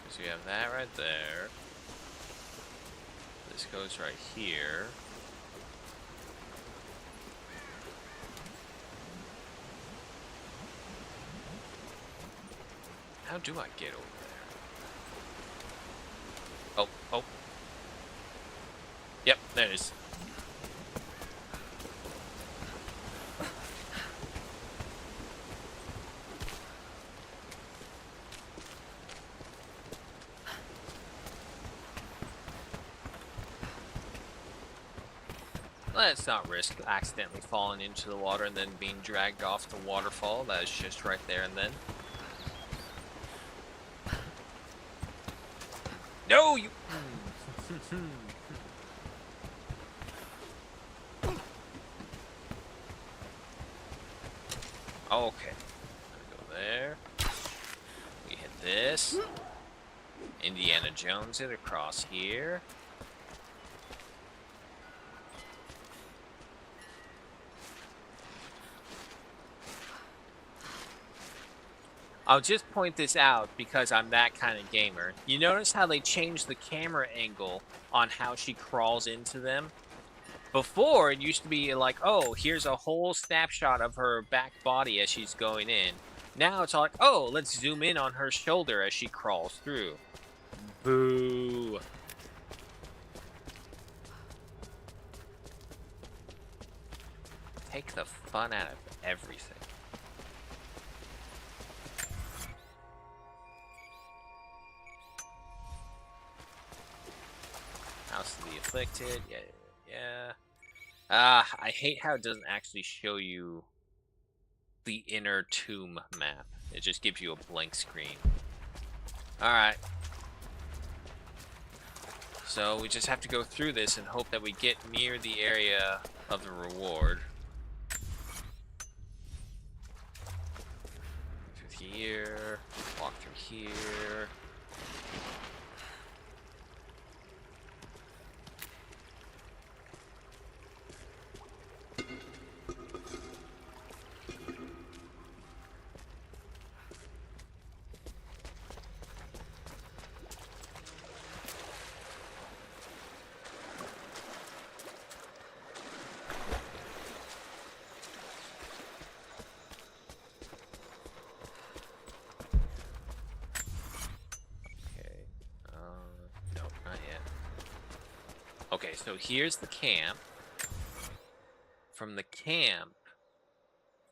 So we have that right there. This goes right here. How do I get over there? Oh. Yep, there it is. Let's not risk accidentally falling into the water and then being dragged off the waterfall. That is just right there and then. No, you. Okay. Go there. We hit this. Indiana Jones it across here. I'll just point this out because I'm that kind of gamer. You notice how they changed the camera angle on how she crawls into them? Before, it used to be like, oh, here's a whole snapshot of her back body as she's going in. Now it's all like, oh, let's zoom in on her shoulder as she crawls through. Boo. Take the fun out of everything. House of the Afflicted, yeah. I hate how it doesn't actually show you the inner tomb map. It just gives you a blank screen. Alright. So we just have to go through this and hope that we get near the area of the reward. Through here, walk through here. Okay, so here's the camp. From the camp,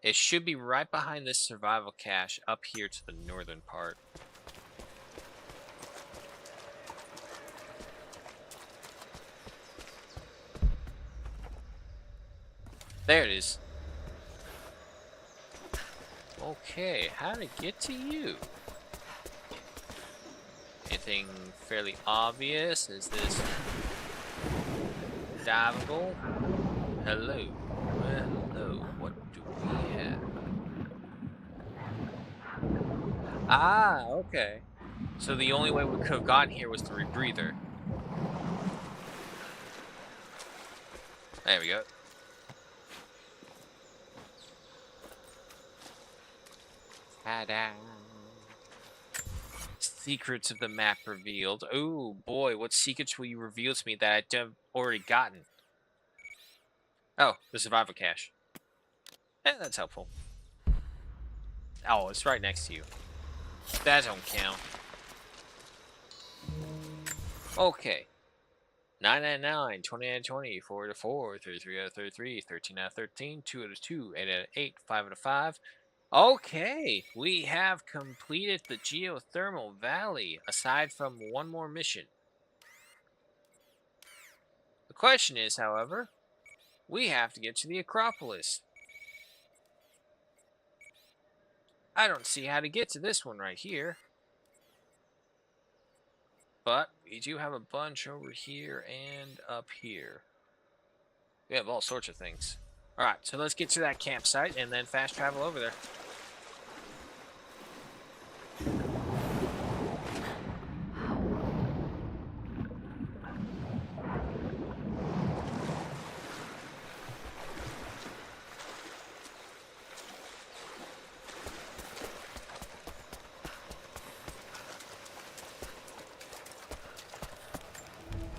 it should be right behind this survival cache up here to the northern part. There it is. Okay, how to get to you? Anything fairly obvious? Is this diveable? Hello. Hello. What do we have? Ah, okay. So the only way we could have gotten here was the rebreather. There we go. Ta-da. Secrets of the map revealed. Oh boy, what secrets will you reveal to me that I've already gotten? Oh, the survival cache. That's helpful. Oh, it's right next to you. That don't count. Okay. 999, 20 out of 20, 4 out of 4, 33 out of 33, 13 out of 13, 2 out of 2, 8 out of 8, 5 out of 5. Okay, we have completed the geothermal valley, aside from one more mission. The question is, however, we have to get to the Acropolis. I don't see how to get to this one right here. But we do have a bunch over here and up here. We have all sorts of things. Alright, so let's get to that campsite and then fast travel over there.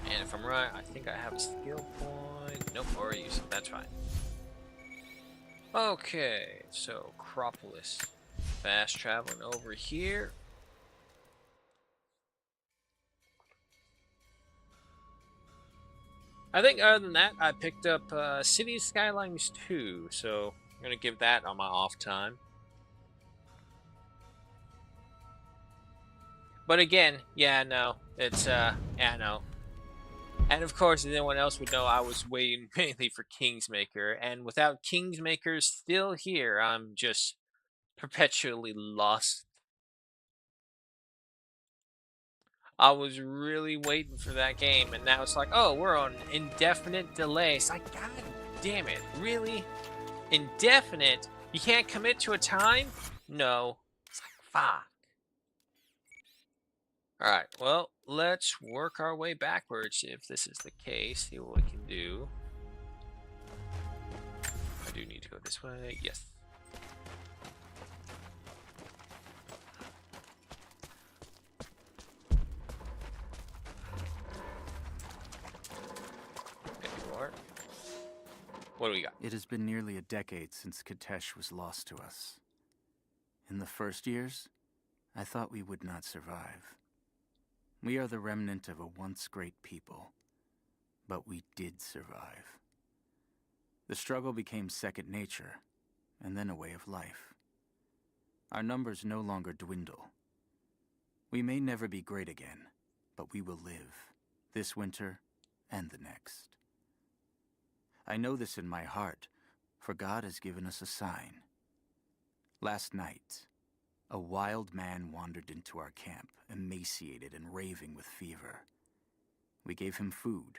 And if I'm right, I think I have a skill point. Nope, already used it. That's fine. Okay, so Acropolis. Fast traveling over here. I think other than that, I picked up City Skylines 2, so I'm going to give that on my off time. But again, yeah, no, it's, yeah, no. And of course, as anyone else would know, I was waiting mainly for Kingsmaker, and without Kingsmaker still here, I'm just perpetually lost. I was really waiting for that game, and now it's like, oh, we're on indefinite delay. It's like, god damn it, really? Indefinite? You can't commit to a time? No. It's like, fuck. Alright, well, let's work our way backwards if this is the case. See what we can do. I do need to go this way. Yes. Maybe more. What do we got? It has been nearly a decade since Kitezh was lost to us. In the first years, I thought we would not survive. We are the remnant of a once great people, but we did survive. The struggle became second nature, and then a way of life. Our numbers no longer dwindle. We may never be great again, but we will live, this winter and the next. I know this in my heart, for God has given us a sign. Last night, a wild man wandered into our camp, emaciated and raving with fever. We gave him food,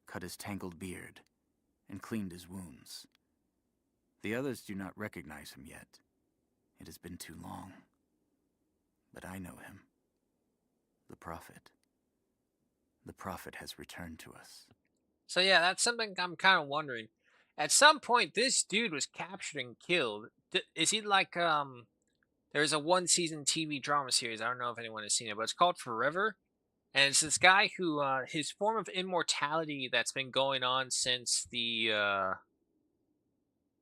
cut his tangled beard, and cleaned his wounds. The others do not recognize him yet. It has been too long. But I know him. The Prophet. The Prophet has returned to us. So yeah, that's something I'm kind of wondering. At some point, this dude was captured and killed. Is he like, there's a one-season TV drama series, I don't know if anyone has seen it, but it's called Forever. And it's this guy who, his form of immortality that's been going on since the,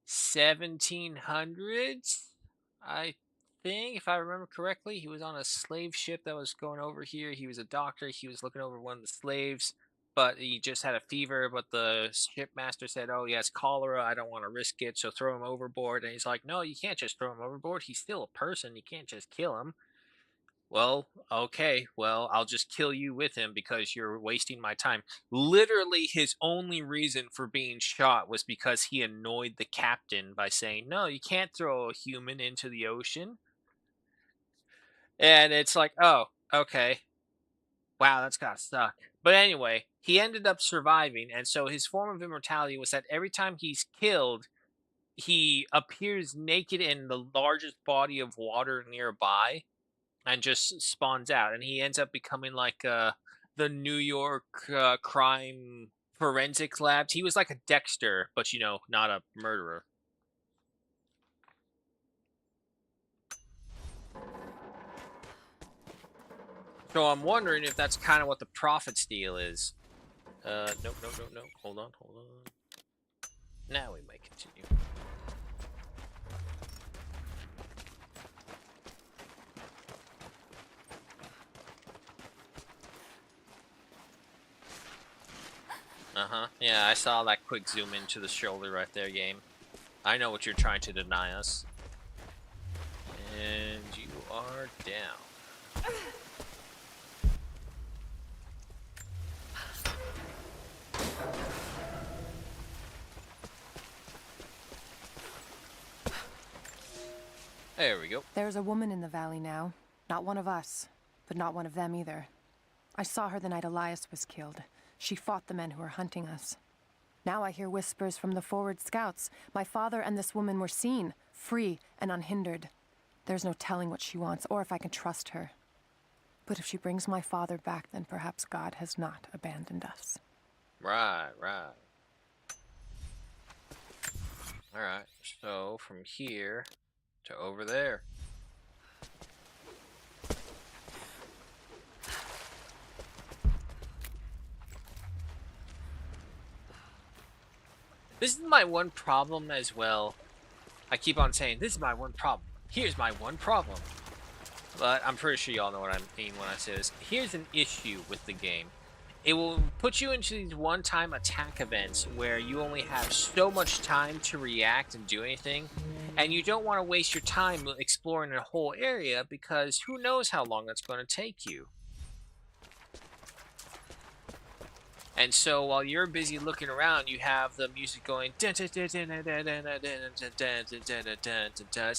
1700s, I think, if I remember correctly. He was on a slave ship that was going over here. He was a doctor. He was looking over one of the slaves. but he just had a fever. But the shipmaster said, "Oh, he has cholera. I don't want to risk it, so throw him overboard." And he's like, "No, you can't just throw him overboard. He's still a person. You can't just kill him." Well, okay, well, I'll just kill you with him because you're wasting my time. Literally, his only reason for being shot was because he annoyed the captain by saying, "No, you can't throw a human into the ocean." And it's like, oh, okay. Wow, that's gotta suck. But anyway, he ended up surviving, and so his form of immortality was that every time he's killed, he appears naked in the largest body of water nearby and just spawns out, and he ends up becoming like the New York crime forensics labs. He was like a Dexter, but not a murderer. So I'm wondering if that's kind of what the Prophet's deal is. Nope, nope, nope, nope. Hold on, hold on. Now we might continue. Uh-huh. Yeah, I saw that quick zoom into the shoulder right there, game. I know what you're trying to deny us. And you are down. There we go. There's a woman in the valley now. Not one of us, but not one of them either. I saw her the night Elias was killed. She fought the men who were hunting us. Now I hear whispers from the forward scouts. My father and this woman were seen, free and unhindered. There's no telling what she wants, or if I can trust her. But if she brings my father back, then perhaps God has not abandoned us. Right, right. Alright, so from here to over there. This is my one problem as well. I keep on saying, this is my one problem. Here's my one problem. But I'm pretty sure y'all know what I mean when I say this. Here's an issue with the game. It will put you into these one-time attack events where you only have so much time to react and do anything. And you don't want to waste your time exploring a whole area because who knows how long that's going to take you. And so while you're busy looking around, you have the music going. It's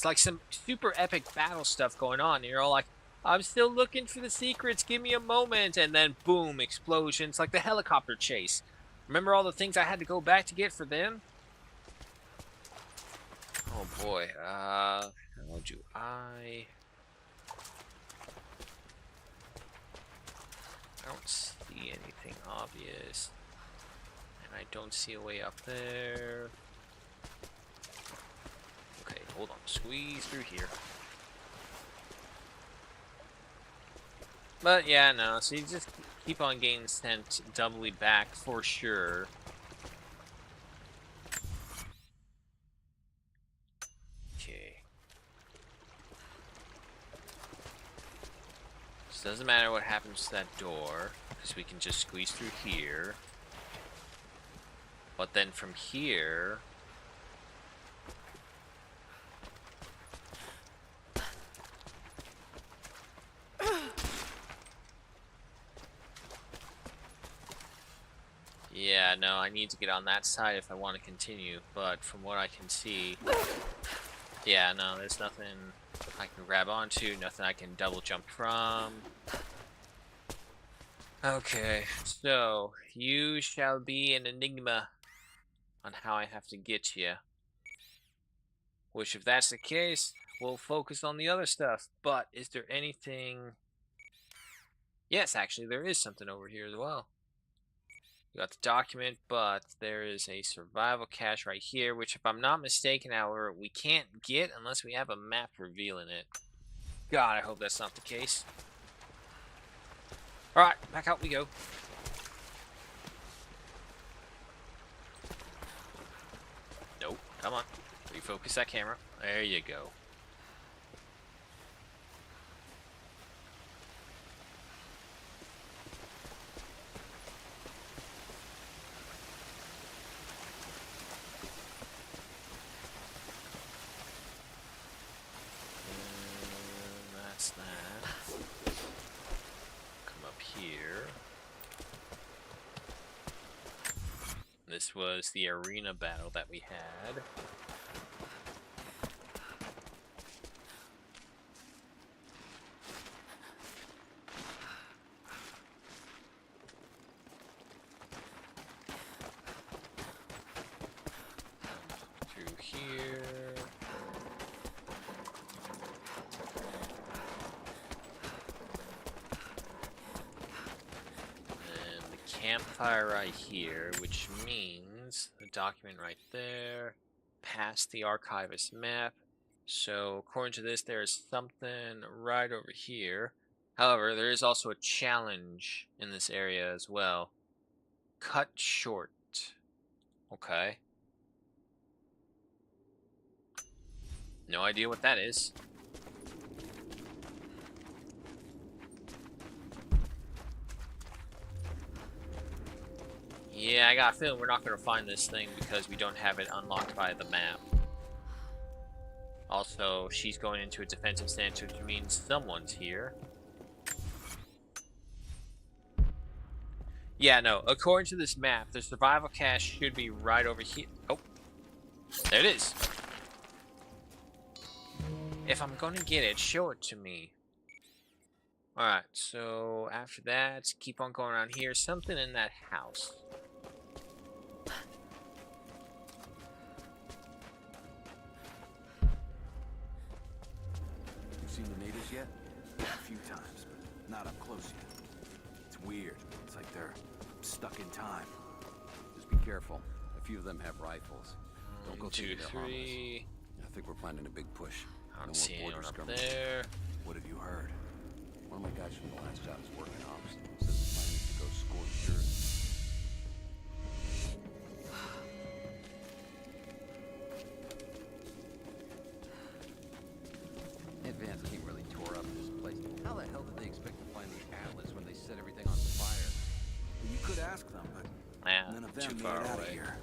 like some super epic battle stuff going on. And you're all like, I'm still looking for the secrets. Give me a moment. And then boom, explosions like the helicopter chase. Remember all the things I had to go back to get for them? Oh boy. How do I don't see anything obvious. And I don't see a way up there. Okay, hold on. Squeeze through here. But yeah, no. So you just keep on getting sent doubly back for sure. Okay. So it doesn't matter what happens to that door, because we can just squeeze through here. But then from here... Yeah, no, I need to get on that side if I want to continue, but from what I can see... Yeah, no, there's nothing I can grab onto, nothing I can double jump from. Okay, so you shall be an enigma on how I have to get to you. Which, if that's the case, we'll focus on the other stuff. But is there anything... Yes, actually, there is something over here as well. We got the document, but there is a survival cache right here, which, if I'm not mistaken, however, we can't get unless we have a map revealing it. God, I hope that's not the case. Alright, back out we go. Nope, come on. Refocus that camera. There you go. This was the arena battle that we had. Through here. Campfire right here, which means the document right there, past the archivist map. So according to this, there is something right over here. However, there is also a challenge in this area as well. Cut short. Okay. No idea what that is. Yeah, I got a feeling we're not going to find this thing because we don't have it unlocked by the map. Also, she's going into a defensive stance, which means someone's here. Yeah, no, according to this map, the survival cache should be right over here. Oh, there it is. If I'm going to get it, show it to me. Alright, so after that, keep on going around here. Something in that house. Seen the natives yet? A few times, but not up close yet. It's weird. It's like they're stuck in time. Just be careful. A few of them have rifles. Don't go 2, thinking they're harmless. 3. I think we're planning a big push. I don't No see more anyone border up skirmish. there. What have you heard? One of my guys from the last job is working ops. Says the plan is to go score yours. Advance team really tore up this place. How the hell did they expect to find the Atlas when they set everything on fire? Well, you could ask them, but Nah, none of too them made far it out of away. here.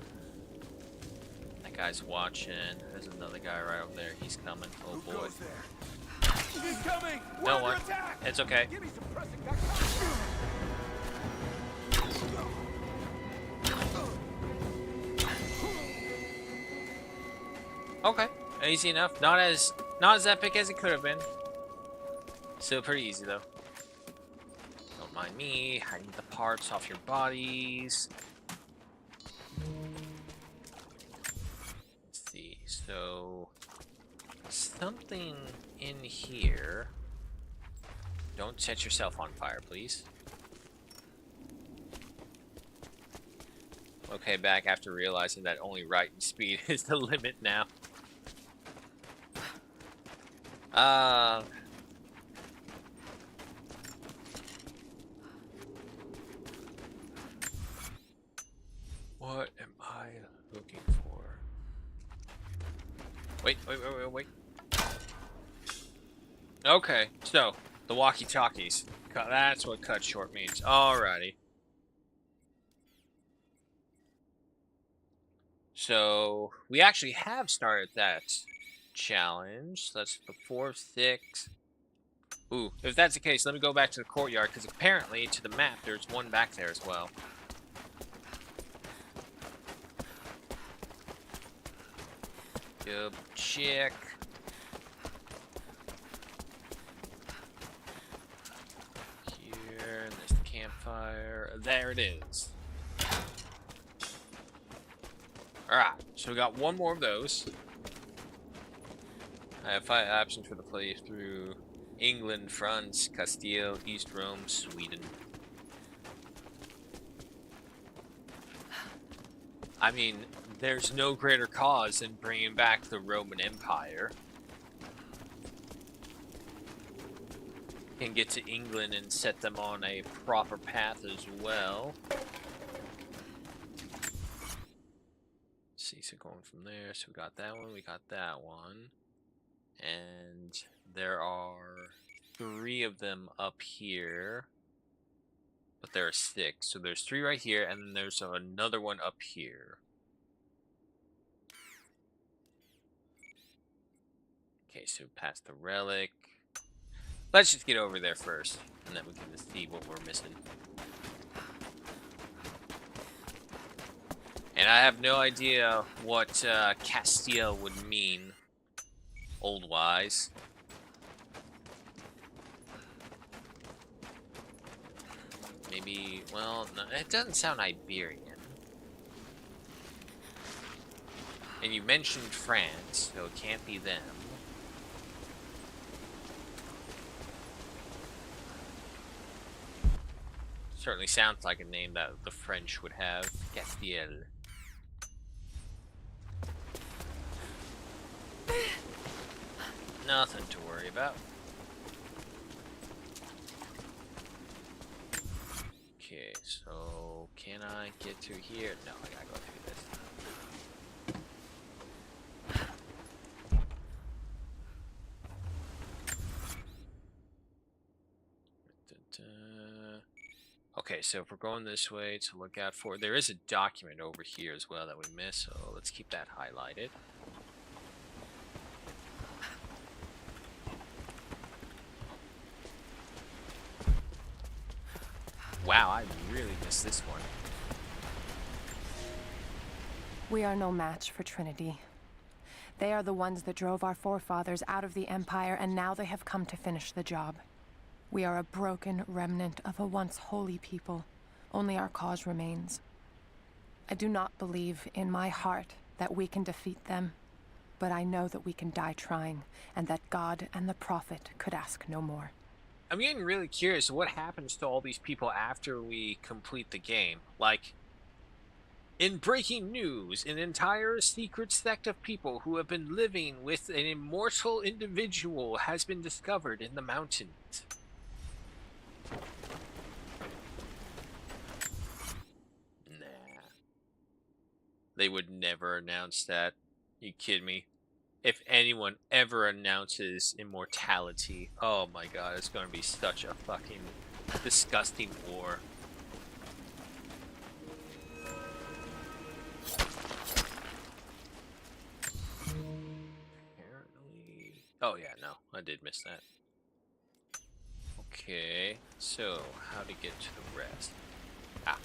That guy's watching. There's another guy right over there. He's coming. Oh Who boy. goes there? He's coming! We're No under one. attack! It's okay. Give me some pressing back. Okay. Easy enough. Not as epic as it could have been. Still pretty easy though. Don't mind me hiding the parts off your bodies. Let's see. So something in here. Don't set yourself on fire, please. Okay, back after realizing that only right and speed is the limit now. What am I looking for? Wait. Okay, so the walkie-talkies. That's what cut short means. Alrighty. So we actually have started that challenge. That's the 4th, 6th. Ooh, if that's the case, let me go back to the courtyard, because apparently to the map there's one back there as well. Double check. Here, and there's the campfire. There it is. Alright, so we got one more of those. I have 5 options for the playthrough. England, France, Castile, East Rome, Sweden. I mean, there's no greater cause than bringing back the Roman Empire. Can get to England and set them on a proper path as well. See, so going from there, so we got that one, we got that one. And there are 3 of them up here. But there are 6. So there's 3 right here, and then there's another one up here. Okay, so past the relic. Let's just get over there first, and then we can just see what we're missing. And I have no idea what Castiel would mean, old-wise. Maybe, well, no, it doesn't sound Iberian. And you mentioned France, so it can't be them. Certainly sounds like a name that the French would have. Castiel. Nothing to worry about. Okay, so can I get through here? No, I gotta go through this. Okay, so if we're going this way to look out for, there is a document over here as well that we missed, so let's keep that highlighted. Wow, I really missed this one. We are no match for Trinity. They are the ones that drove our forefathers out of the Empire, and now they have come to finish the job. We are a broken remnant of a once holy people. Only our cause remains. I do not believe in my heart that we can defeat them, but I know that we can die trying, and that God and the Prophet could ask no more. I'm getting really curious what happens to all these people after we complete the game. Like, in breaking news, an entire secret sect of people who have been living with an immortal individual has been discovered in the mountains. Nah. They would never announce that. You kidding me? If anyone ever announces immortality, oh my god, it's gonna be such a fucking disgusting war. Apparently... Oh yeah, no, I did miss that. Okay, so how to get to the rest? Ah,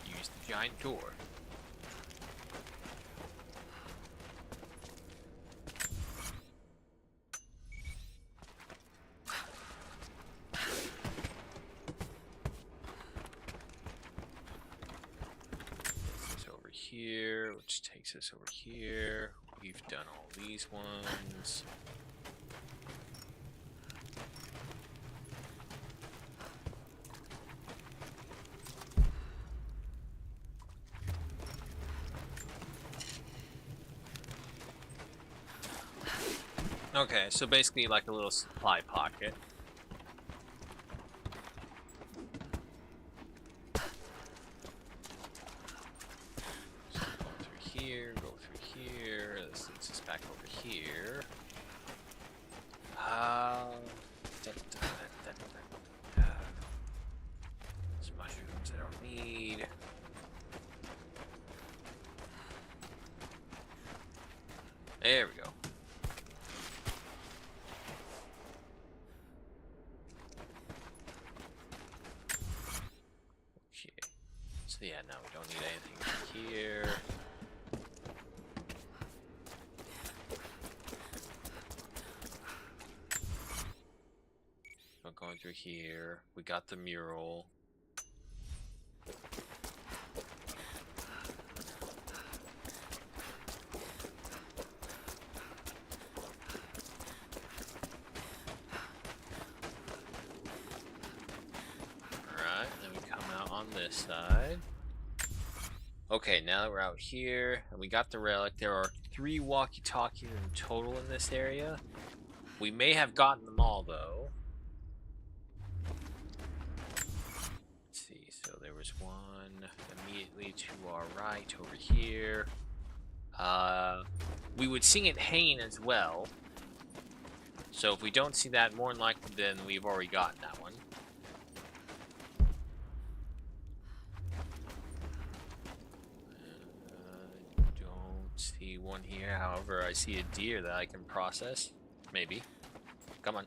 use the giant door. Here, which takes us over here. We've done all these ones. Okay, so basically like a little supply pocket. Go through here. This takes us back over here. Some mushrooms I don't need. There we go. Okay. So yeah, now we don't need anything here. Going through here, we got the mural. Alright, then we come out on this side. Okay, now that we're out here, and we got the relic, there are 3 walkie-talkies in total in this area. We may have gotten them all, though. There's one immediately to our right over here. We would sing it Hain as well. So if we don't see that, more than likely then we've already gotten that one. Don't see one here. However, I see a deer that I can process. Maybe. Come on.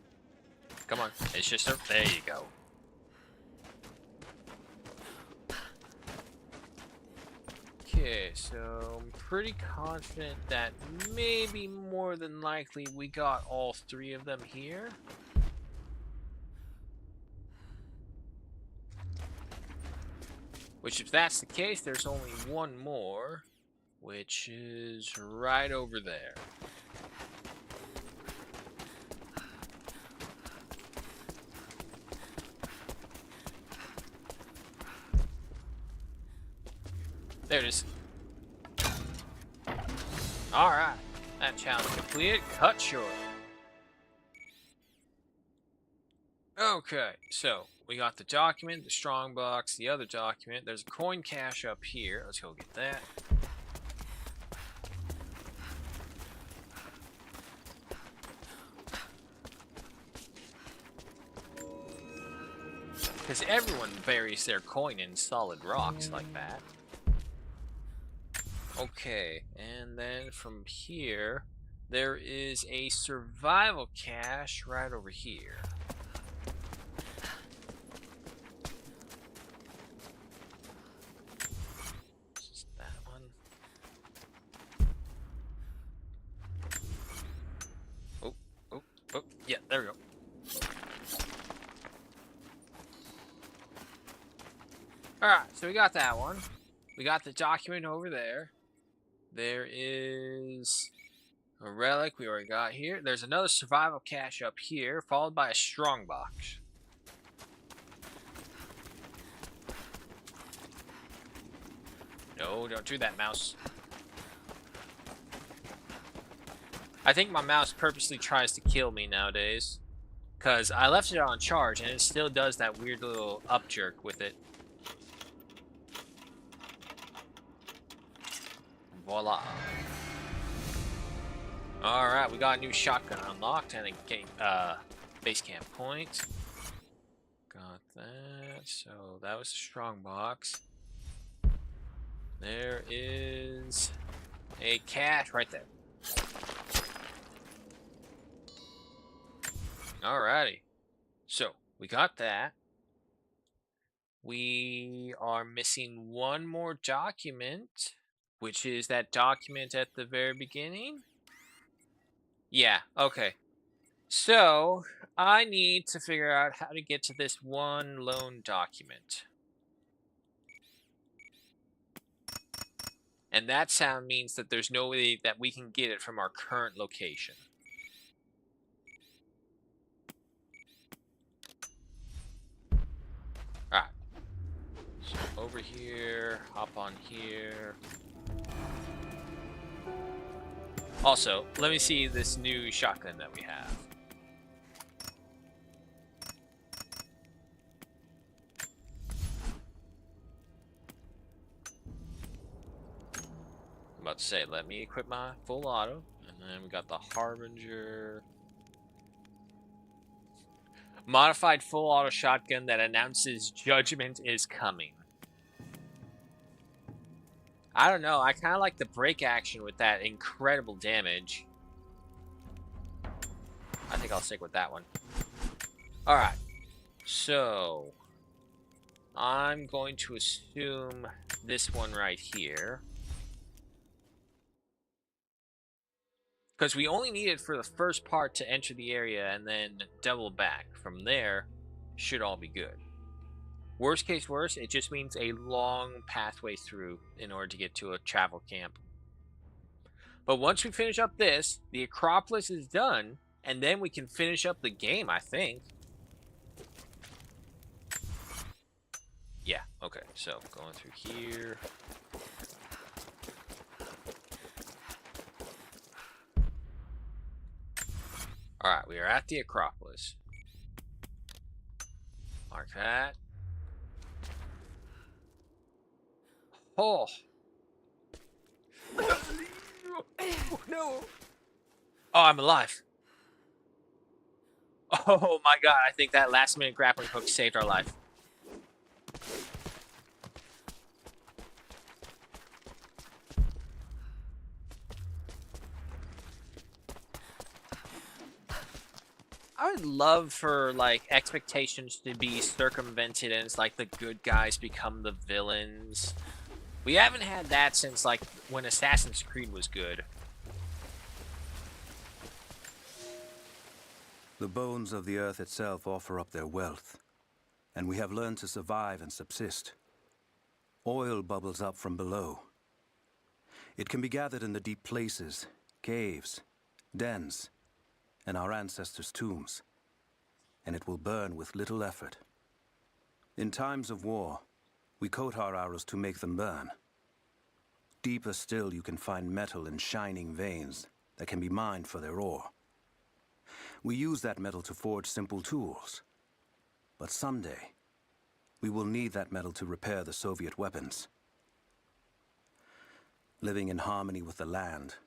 Come on. It's just a... There you go. Okay, so I'm pretty confident that maybe more than likely we got all 3 of them here. Which, if that's the case, there's only one more, which is right over there. There it is. Alright, that challenge completed. Cut short. Okay, so we got the document, the strongbox, the other document. There's a coin cache up here. Let's go get that. Because everyone buries their coin in solid rocks like that. Okay, and then from here, there is a survival cache right over here. Just that one. Oh, yeah, there we go. Alright, so we got that one. We got the document over there. There is a relic we already got here. There's another survival cache up here, followed by a strongbox. No, don't do that, mouse. I think my mouse purposely tries to kill me nowadays. Because I left it on charge, and it still does that weird little up jerk with it. Voila. Alright, we got a new shotgun unlocked and a base camp point. Got that. So that was a strong box. There is a cache right there. Alrighty. So we got that. We are missing one more document. Which is that document at the very beginning? Yeah, okay. So, I need to figure out how to get to this one lone document. And that sound means that there's no way that we can get it from our current location. Alright. So, over here, hop on here. Also, let me see this new shotgun that we have. I'm about to say, let me equip my full auto. And then we got the Harbinger. Modified full auto shotgun that announces judgment is coming. I don't know, I kind of like the break action with that incredible damage. I think I'll stick with that one. Alright, so I'm going to assume this one right here. Because we only need it for the first part to enter the area and then double back. From there, should all be good. Worst case worst, it just means a long pathway through in order to get to a travel camp. But once we finish up this, the Acropolis is done, and then we can finish up the game, I think. Yeah, okay, so going through here. Alright, we are at the Acropolis. Mark that. Oh. No. Oh, I'm alive. Oh my god, I think that last minute grappling hook saved our life. I would love for, like, expectations to be circumvented and it's like the good guys become the villains. We haven't had that since, like, when Assassin's Creed was good. The bones of the earth itself offer up their wealth, and we have learned to survive and subsist. Oil bubbles up from below. It can be gathered in the deep places, caves, dens, and our ancestors' tombs, and it will burn with little effort. In times of war, we coat our arrows to make them burn. Deeper still, you can find metal in shining veins that can be mined for their ore. We use that metal to forge simple tools. But someday, we will need that metal to repair the Soviet weapons. Living in harmony with the land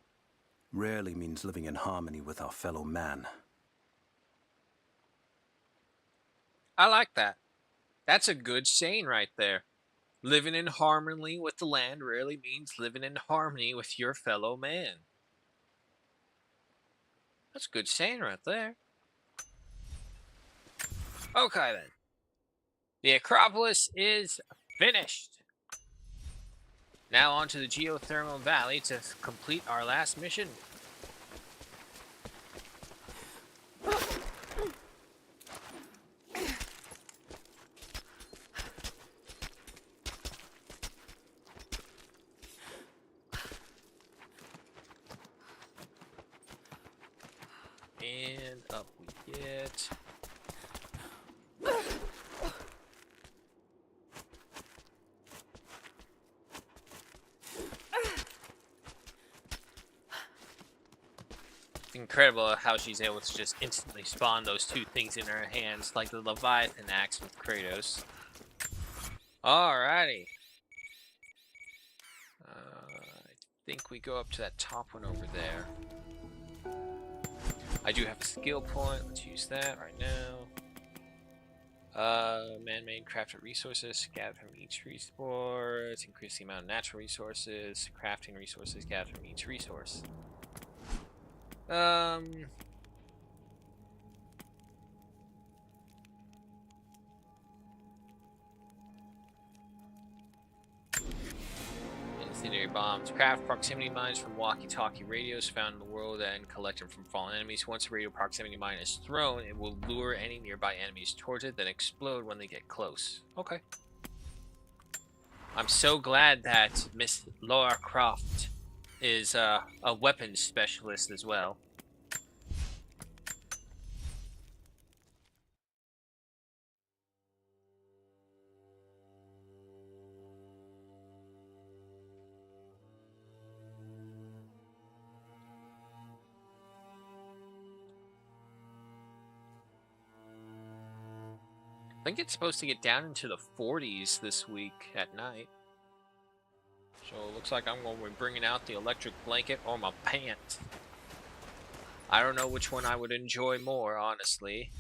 rarely means living in harmony with our fellow man. I like that. That's a good saying right there. Living in harmony with the land rarely means living in harmony with your fellow man. That's a good saying right there. Okay then. The Acropolis is finished. Now on to the Geothermal Valley to complete our last mission. And up we get. Incredible how she's able to just instantly spawn those two things in her hands, like the Leviathan axe with Kratos. Alrighty. I think we go up to that top one over there. I do have a skill point. Let's use that right now. Man-made crafted resources. Gather from each resource. Increase the amount of natural resources. Crafting resources gathered from each resource. Incendiary bombs. Craft proximity mines from walkie-talkie radios found in the world and collect them from fallen enemies. Once a radio proximity mine is thrown, it will lure any nearby enemies towards it, then explode when they get close. Okay. I'm so glad that Miss Lara Croft is a weapons specialist as well. I think it's supposed to get down into the 40s this week at night. So it looks like I'm going to be bringing out the electric blanket or my pants. I don't know which one I would enjoy more, honestly.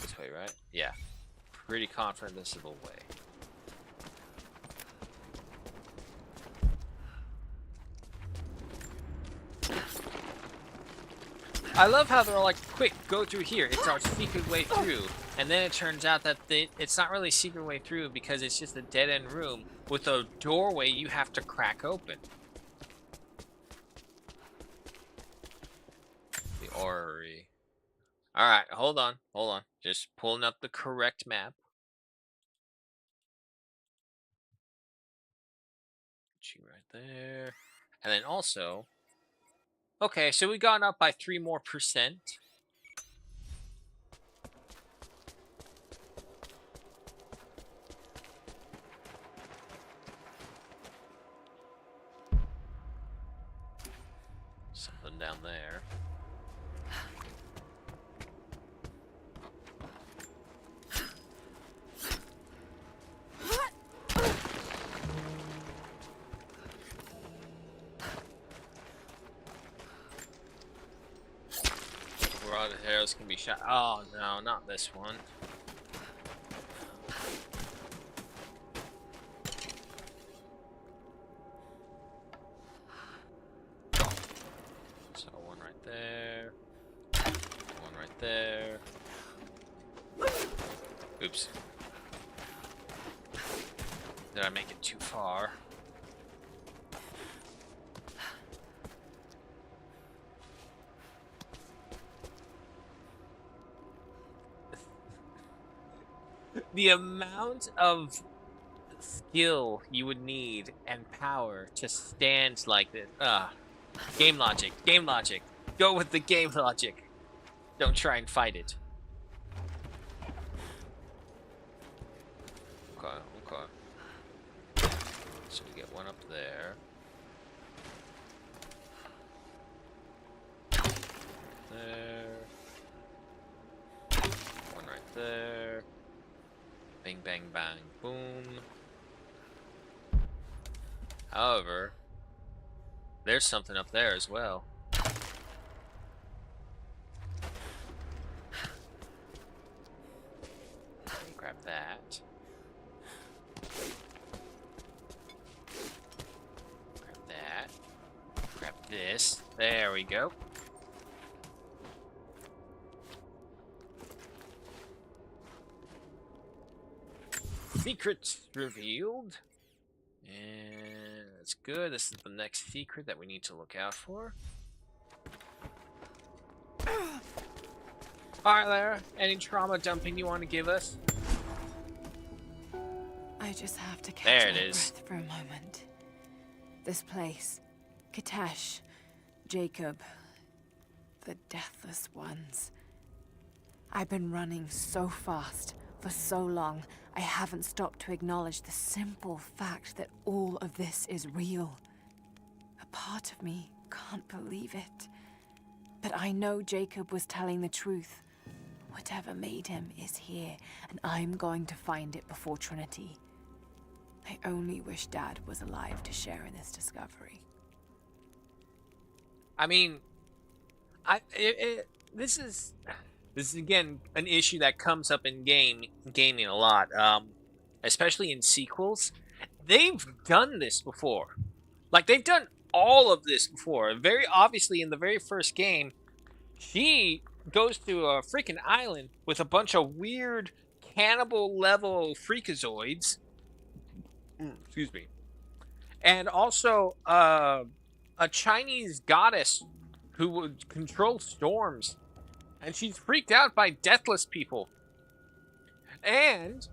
This way, right? Yeah. Pretty confident this is the way. I love how they're like, quick, go through here. It's our secret way through. And then it turns out that it's not really a secret way through because it's just a dead-end room with a doorway you have to crack open. The orrery. Alright, hold on. Just pulling up the correct map. Put you right there. And then also... Okay, so we've gone up by 3% more. Something down there. Arrows can be shot. Oh no, not this one. So one right there. One right there. Oops. Did I make it too far? The amount of skill you would need and power to stand like this. Game logic. Game logic. Go with the game logic. Don't try and fight it. Okay, okay. So we get one up there. There. One right there. Bang, bang, bang, boom. However, there's something up there as well. Grab that. Grab that. Grab this. There we go. Secrets revealed. And that's good. This is the next secret that we need to look out for. Alright, Lara. Any trauma dumping you want to give us? I just have to catch There it my is. breath for a moment. This place, Kitesh, Jacob, the Deathless Ones. I've been running so fast for so long, I haven't stopped to acknowledge the simple fact that all of this is real. A part of me can't believe it. But I know Jacob was telling the truth. Whatever made him is here, and I'm going to find it before Trinity. I only wish Dad was alive to share in this discovery. I mean, this is again an issue that comes up in gaming a lot, especially in sequels. They've done this before. Like, they've done all of this before. Very obviously, in the very first game, she goes to a freaking island with a bunch of weird cannibal-level freakazoids. Excuse me. And also, a Chinese goddess who would control storms. And she's freaked out by deathless people. And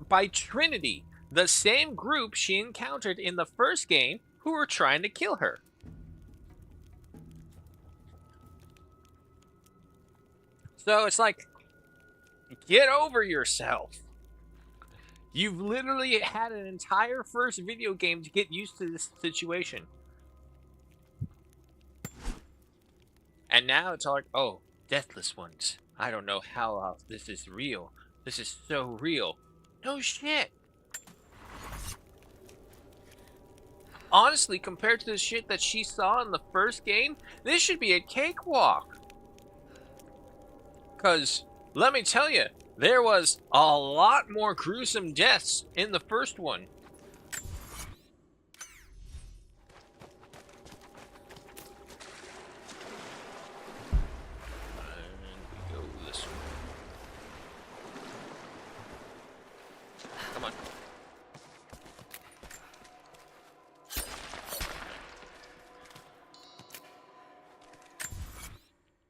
by Trinity, the same group she encountered in the first game who were trying to kill her. So it's like, get over yourself. You've literally had an entire first video game to get used to this situation. And now it's all like, oh, Deathless Ones. I don't know how this is real. This is so real. No shit. Honestly, compared to the shit that she saw in the first game, this should be a cakewalk. Because, let me tell you, there was a lot more gruesome deaths in the first one. And we go this way. Come on.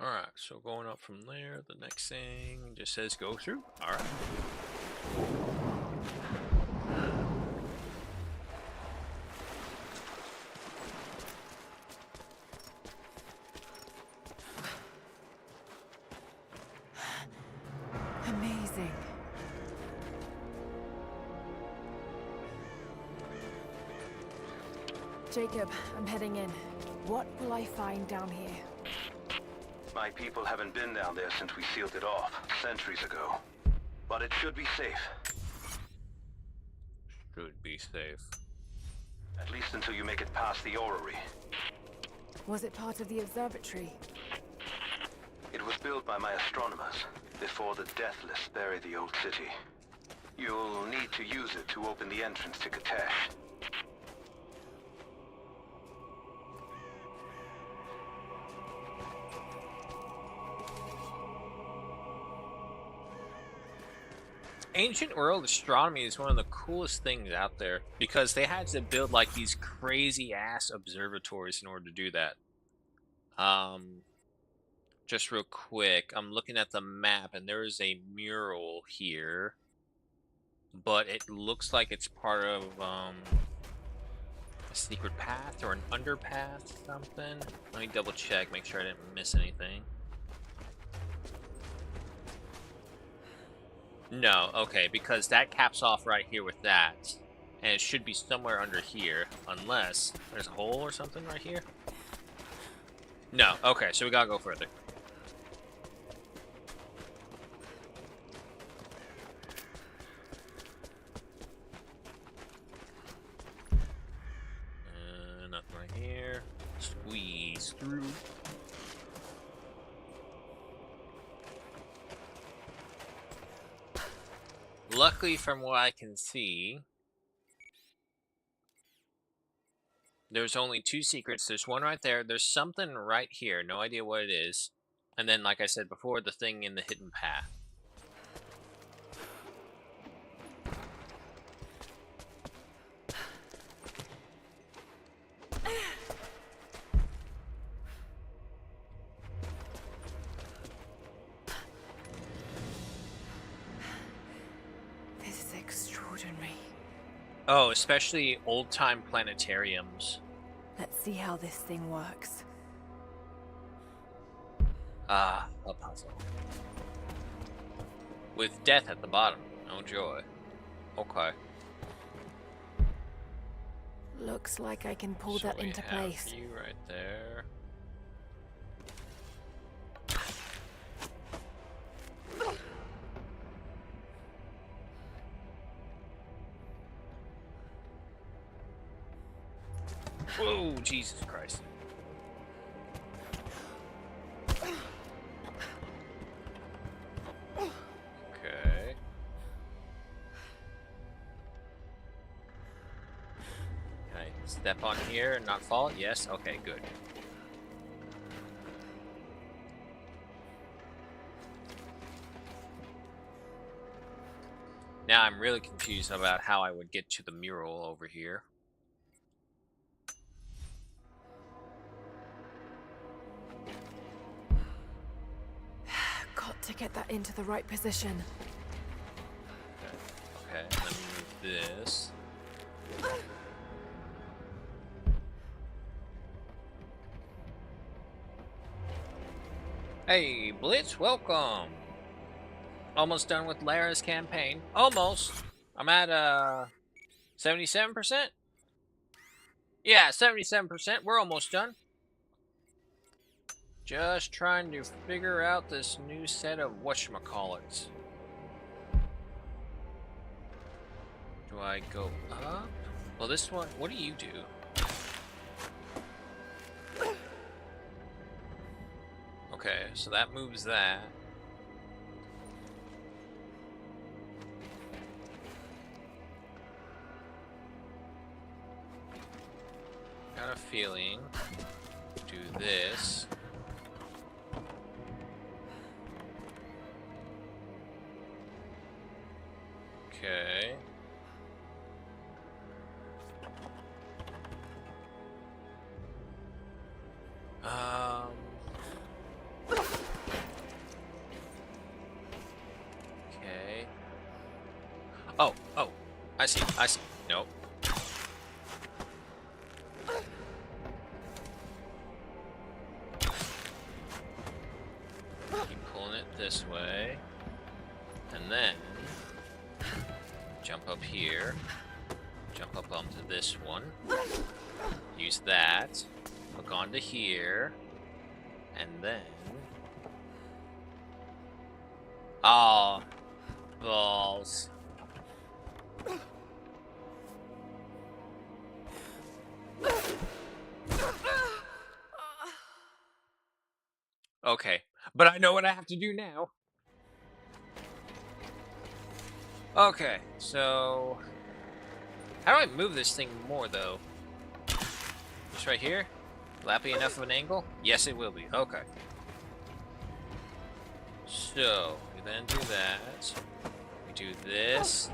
Alright, so going up from there, the next thing just says go through. Alright. Amazing. Jacob, I'm heading in. What will I find down here? My people haven't been down there since we sealed it off, centuries ago. But it should be safe. Should be safe. At least until you make it past the orrery. Was it part of the observatory? It was built by my astronomers, before the Deathless buried the old city. You'll need to use it to open the entrance to Kitesh. Ancient world astronomy is one of the coolest things out there because they had to build like these crazy ass observatories in order to do that. Just real quick, I'm looking at the map and there is a mural here, but it looks like it's part of a secret path or an underpath, something. Let me double check, make sure I didn't miss anything. No, okay, because that caps off right here with that. And it should be somewhere under here, unless there's a hole or something right here. No, okay, so we gotta go further. Nothing right here. Squeeze through. Luckily, from what I can see, there's only 2 secrets. There's one right there. There's something right here. No idea what it is. And then, like I said before, the thing in the hidden path. Oh, especially old-time planetariums. Let's see how this thing works. Ah, a puzzle. With death at the bottom. No joy. Okay. Looks like I can pull So that we into have place. you right there. Whoa, Jesus Christ. Okay. Can I step on here and not fall? Yes? Okay, good. Now I'm really confused about how I would get to the mural over here. Got to get that into the right position. Okay, let me move this. Hey, Blitz, welcome! Almost done with Lara's campaign. Almost! I'm at, 77%? Yeah, 77%. We're almost done. Just trying to figure out this new set of whatchamacallits. Do I go up? Well, this one, what do you do? Okay, so that moves that. Got a feeling. Do this. Okay. Okay. Oh, I see. Nope. Keep pulling it this way. And then jump up here. Jump up onto this one. Use that. Hook onto here. And then... oh, balls. Okay, but I know what I have to do now. Okay, so... how do I move this thing more, though? Just right here? Will that be enough of an angle? Yes, it will be. Okay. So, we then do that. We do this.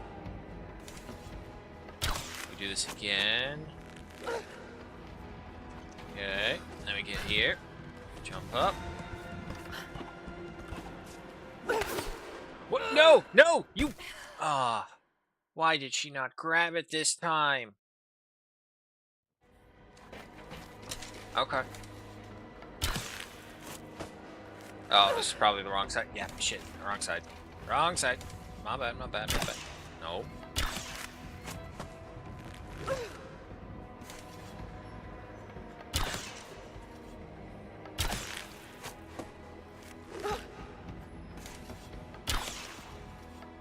We do this again. Okay, then we get here. Jump up. What? No! No! You... Ah. Why did she not grab it this time? Okay. Oh, this is probably the wrong side. Yeah, shit. Wrong side. Wrong side. My bad, my bad, my bad. No.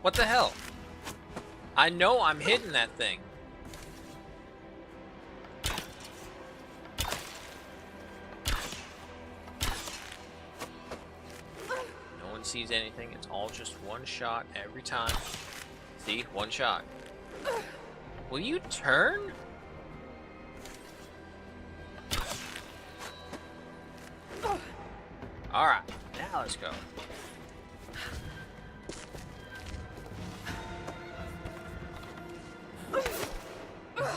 What the hell? I know I'm hitting that thing. No one sees anything. It's all just one shot every time. See? One shot. Will you turn? Alright. Now let's go.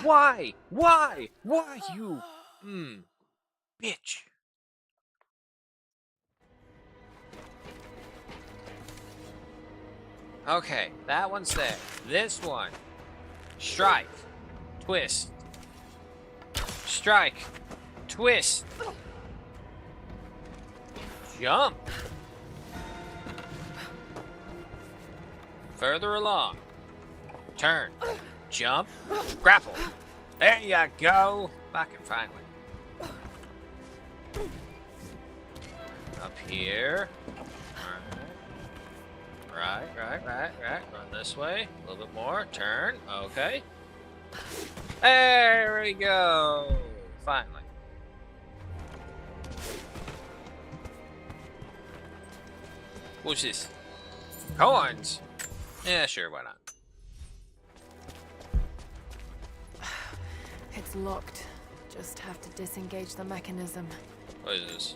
Why? Why? Why you? Bitch. Okay, that one's there. This one. Strike. Twist. Strike. Twist. Jump. Further along. Turn. Jump. Grapple. There you go. Fucking finally. Up here. Right. Run this way. A little bit more. Turn. Okay. There we go. Finally. What's this? Coins. Yeah, sure. Why not? It's locked. Just have to disengage the mechanism. What is this?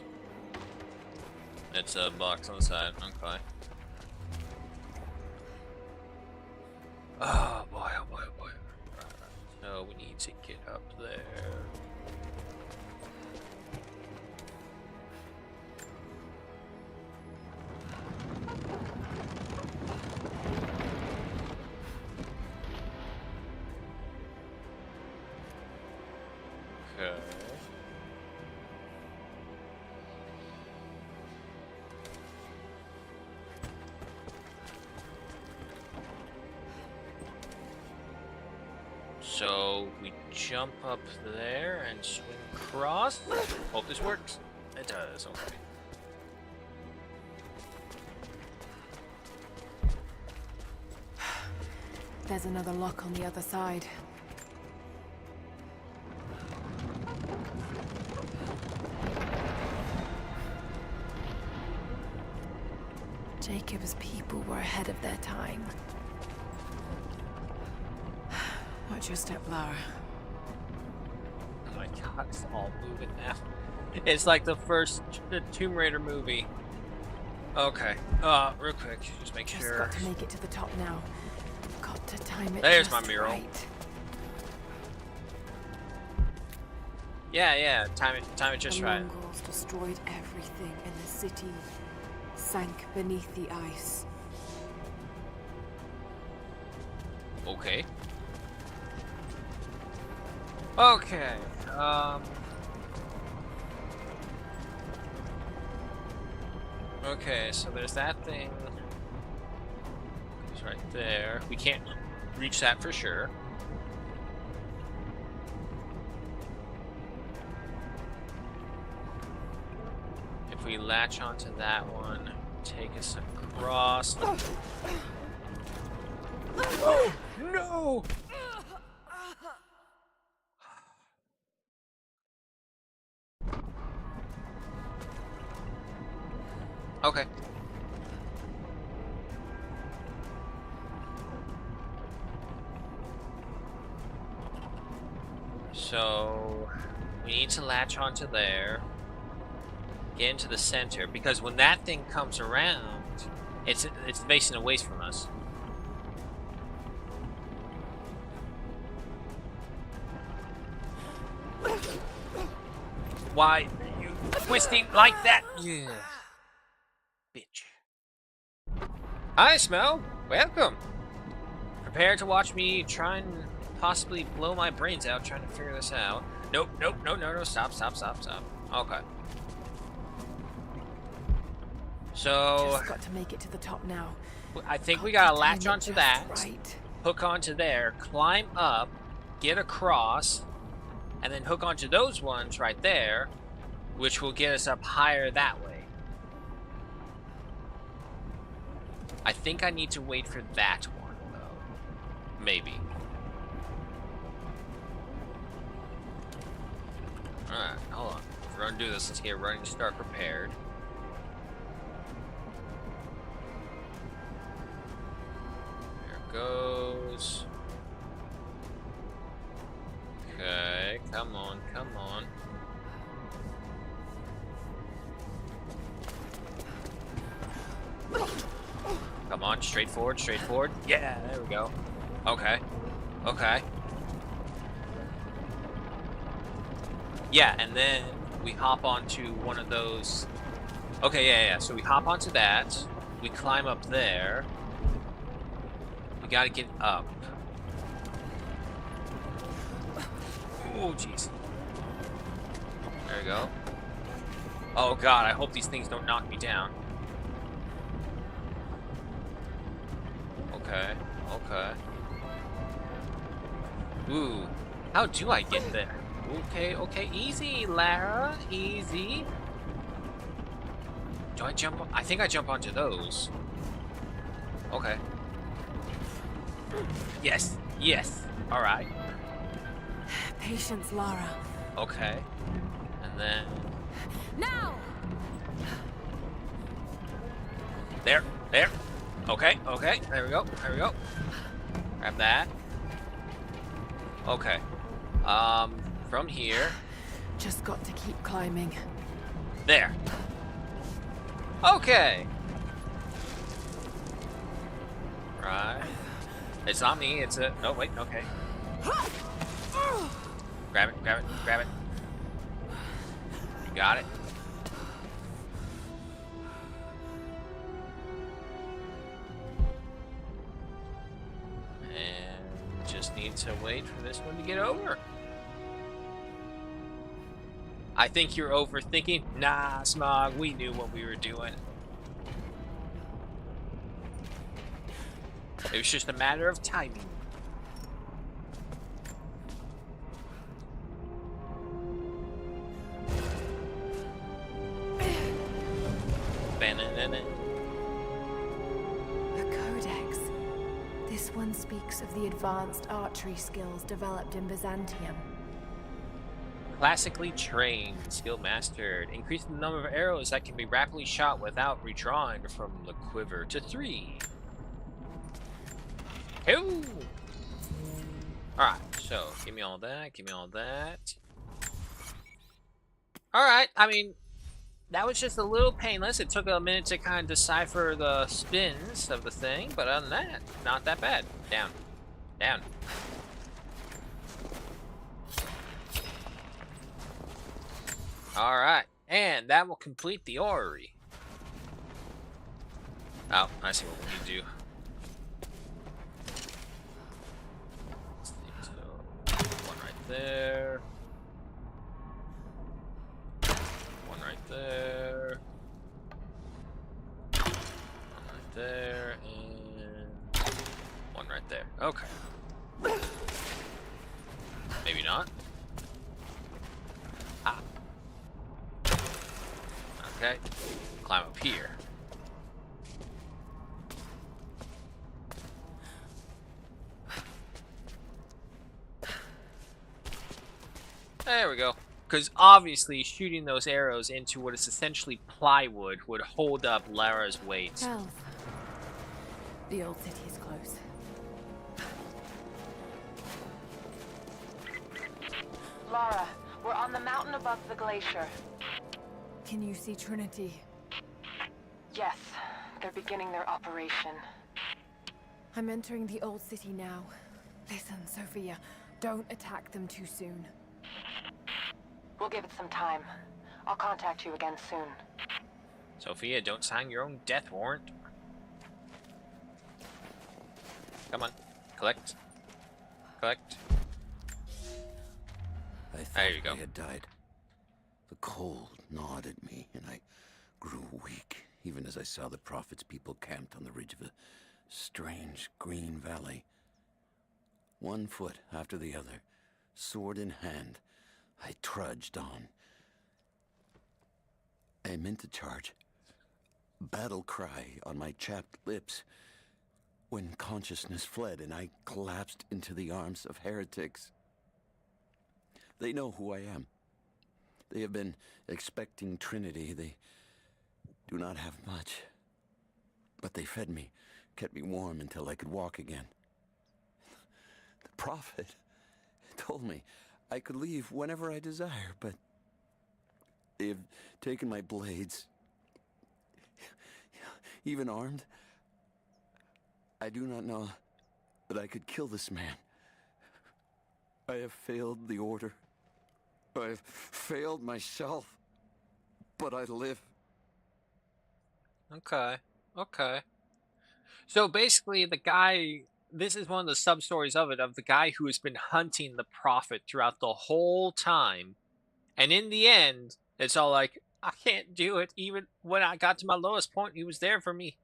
It's a box on the side. Okay. Oh boy, oh boy, oh boy. Right. So we need to get up there. Okay. So we jump up there and swing across. Hope this works. It does, okay. There's another lock on the other side. Jacob's people were ahead of their time. Watch your step, Lara. Oh my god, it's all moving now. It's like the first Tomb Raider movie. Okay, real quick, just make sure. Got to make it to the top now. Got to time it. There's just my mural. right. Yeah, time it just The right. Mongols destroyed everything, and the city sank beneath the ice. Okay. Okay. Okay, so there's that thing. It's right there. We can't reach that for sure. If we latch onto that one, take us across. Oh, no! Okay. So we need to latch onto there. Get into the center, because when that thing comes around, it's facing away from us. Why are you twisting like that? Yeah. Bitch. Hi, Smell. Welcome. Prepare to watch me try and possibly blow my brains out trying to figure this out. Nope, nope, no, no, no, stop. Okay. So... Just got to make it to the top now. I think we gotta latch Time it onto just that, right. hook onto there, climb up, get across, and then hook onto those ones right there, which will get us up higher that way. I think I need to wait for that one, though. Maybe. Alright, hold on. If we're gonna do this, let's get running start prepared. There it goes. Okay, come on, come on. Come on, straight forward, straight forward. Yeah, there we go. Okay. Okay. Yeah, and then we hop onto one of those. Okay, yeah. So we hop onto that. We climb up there. We gotta get up. Oh, jeez. There we go. Oh, God, I hope these things don't knock me down. Okay, okay. Ooh, how do I get there? Okay, okay, easy, Lara, easy. Do I jump? I think I jump onto those. Okay. Yes, yes, alright. Patience, Lara. Okay. And then... Now! There. Okay, okay, there we go. Grab that. Okay. From here. Just got to keep climbing. There. Okay. Right. It's not me, it's a... Oh, wait, okay. Grab it. You got it. And just need to wait for this one to get over. I think you're overthinking. Nah, Smog, we knew what we were doing. It was just a matter of timing. A codex. This one speaks of the advanced archery skills developed in Byzantium. Classically trained, skill mastered. Increase the number of arrows that can be rapidly shot without redrawing from the quiver to 3. Ooh. Alright, so give me all that. Alright, I mean, that was just a little painless. It took a minute to kind of decipher the spins of the thing, but other than that, not that bad. Down. Alright, and that will complete the orrery. Oh, I see what we need to do. So, one right there. One right there. One right there, and one right there. Okay. Maybe not. Ah. Okay. Climb up here. There we go. Because obviously shooting those arrows into what is essentially plywood would hold up Lara's weight. 12. The old city is close. Lara, we're on the mountain above the glacier. Can you see Trinity? Yes, they're beginning their operation. I'm entering the old city now. Listen, Sophia, don't attack them too soon. We'll give it some time. I'll contact you again soon. Sophia, don't sign your own death warrant. Come on. Collect. Collect. I thought There you go. I had died. The cold gnawed at me, and I grew weak, even as I saw the Prophet's people camped on the ridge of a strange green valley. One foot after the other, sword in hand, I trudged on. I meant to charge, battle cry on my chapped lips, when consciousness fled and I collapsed into the arms of heretics. They know who I am. They have been expecting Trinity. They do not have much. But they fed me, kept me warm until I could walk again. The Prophet told me I could leave whenever I desire, but they have taken my blades. Even armed, I do not know that I could kill this man. I have failed the Order. I have failed myself, but I live. Okay. Okay. So basically, the guy, this is one of the sub-stories of it, of the guy who has been hunting the Prophet throughout the whole time. And in the end, it's all like, I can't do it. Even when I got to my lowest point, he was there for me.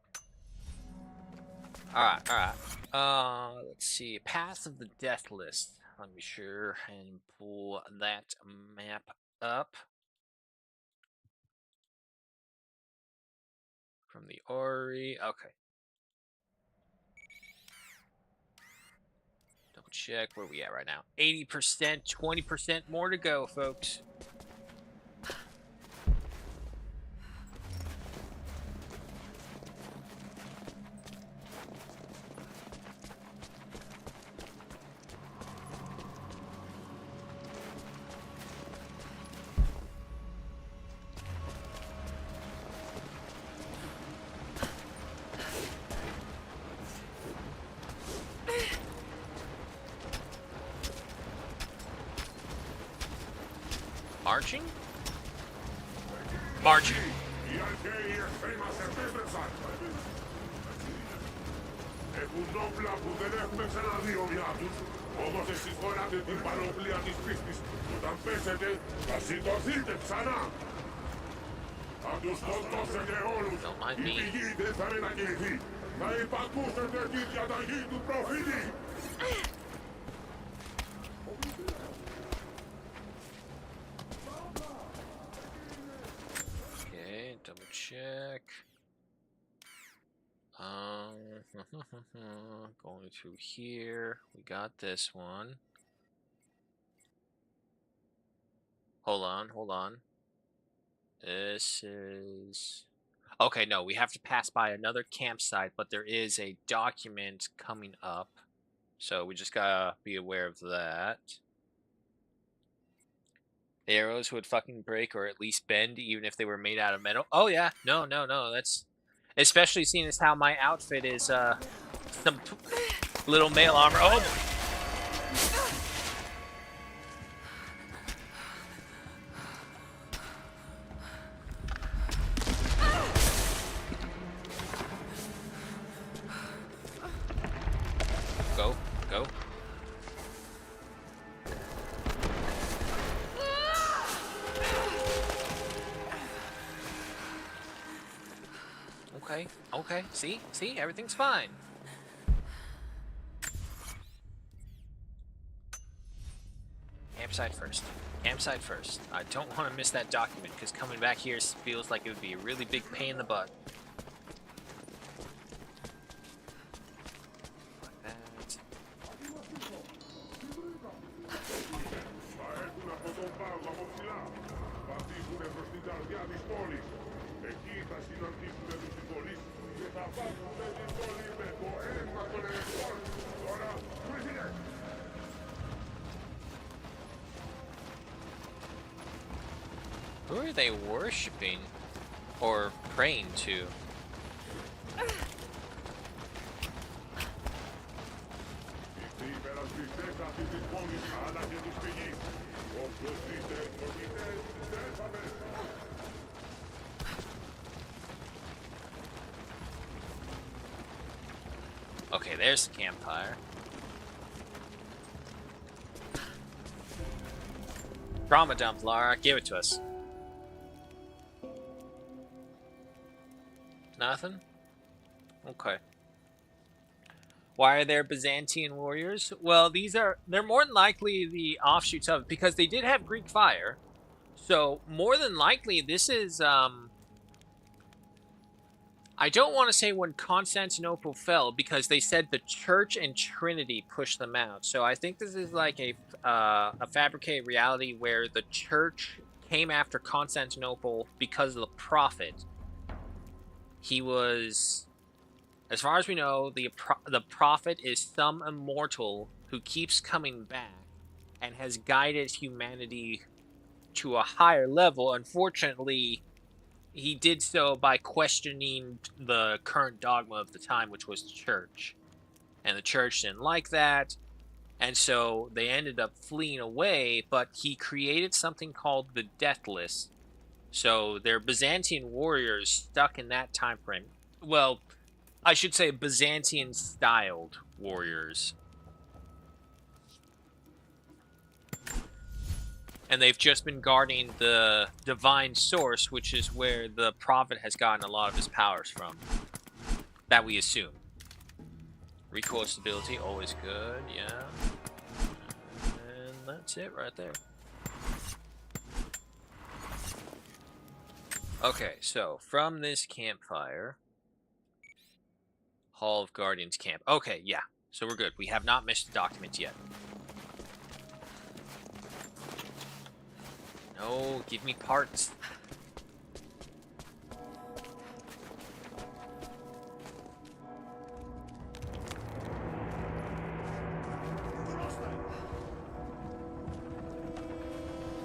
Alright, alright. Let's see. Path of the Death List. Let me sure and pull that map up. From the Ori. Okay. Double check where we at right now. 80%, 20% more to go, folks. Marching? Marching. Έχουν όπλα που δεν έχουμε ξαναδεί ομοιά τους, όμως εσείς φοράτε την πανοπλία της πίστης. Όταν πέσετε, θα σηκωθείτε ξανά. Θα τους σκοτώσετε όλους. Η πηγή δεν θα μετακινηθεί. Θα υπακούσετε τη διαταγή του προφήτη. Okay, double check. Going through here. We got this one. Hold on, hold on. This is... Okay, no, we have to pass by another campsite, but there is a document coming up. So we just gotta be aware of that. The arrows would fucking break or at least bend, even if they were made out of metal. Oh yeah, no, that's... Especially seeing as how my outfit is, some little mail armor. Oh! Go, go. Okay, okay, see, everything's fine. Campsite first. Campsite first. I don't want to miss that document, because coming back here feels like it would be a really big pain in the butt. Who are they worshipping or praying to? πιστές αυτής της πόλης αλλά και της πηγής. Όποιος δείτε, εννοείται, δεν θα πέσει. Okay, there's the campfire. Trauma dump, Lara. Give it to us. Nothing? Okay. Why are there Byzantine warriors? Well, they're more than likely the offshoots of, because they did have Greek fire. So, more than likely, this is, I don't want to say when Constantinople fell, because they said the Church and Trinity pushed them out. So I think this is like a fabricated reality where the Church came after Constantinople because of the Prophet. He was, as far as we know, the Prophet is some immortal who keeps coming back and has guided humanity to a higher level. Unfortunately, he did so by questioning the current dogma of the time, which was the Church. And the Church didn't like that, and so they ended up fleeing away, but he created something called the Deathless. So they're Byzantine warriors stuck in that time frame. Well, I should say Byzantine-styled warriors. And they've just been guarding the divine source, which is where the Prophet has gotten a lot of his powers from. That we assume. Recoil stability, always good, yeah. And that's it right there. Okay, so from this campfire, Hall of Guardians camp. Okay, yeah, so we're good. We have not missed the documents yet. No, give me parts.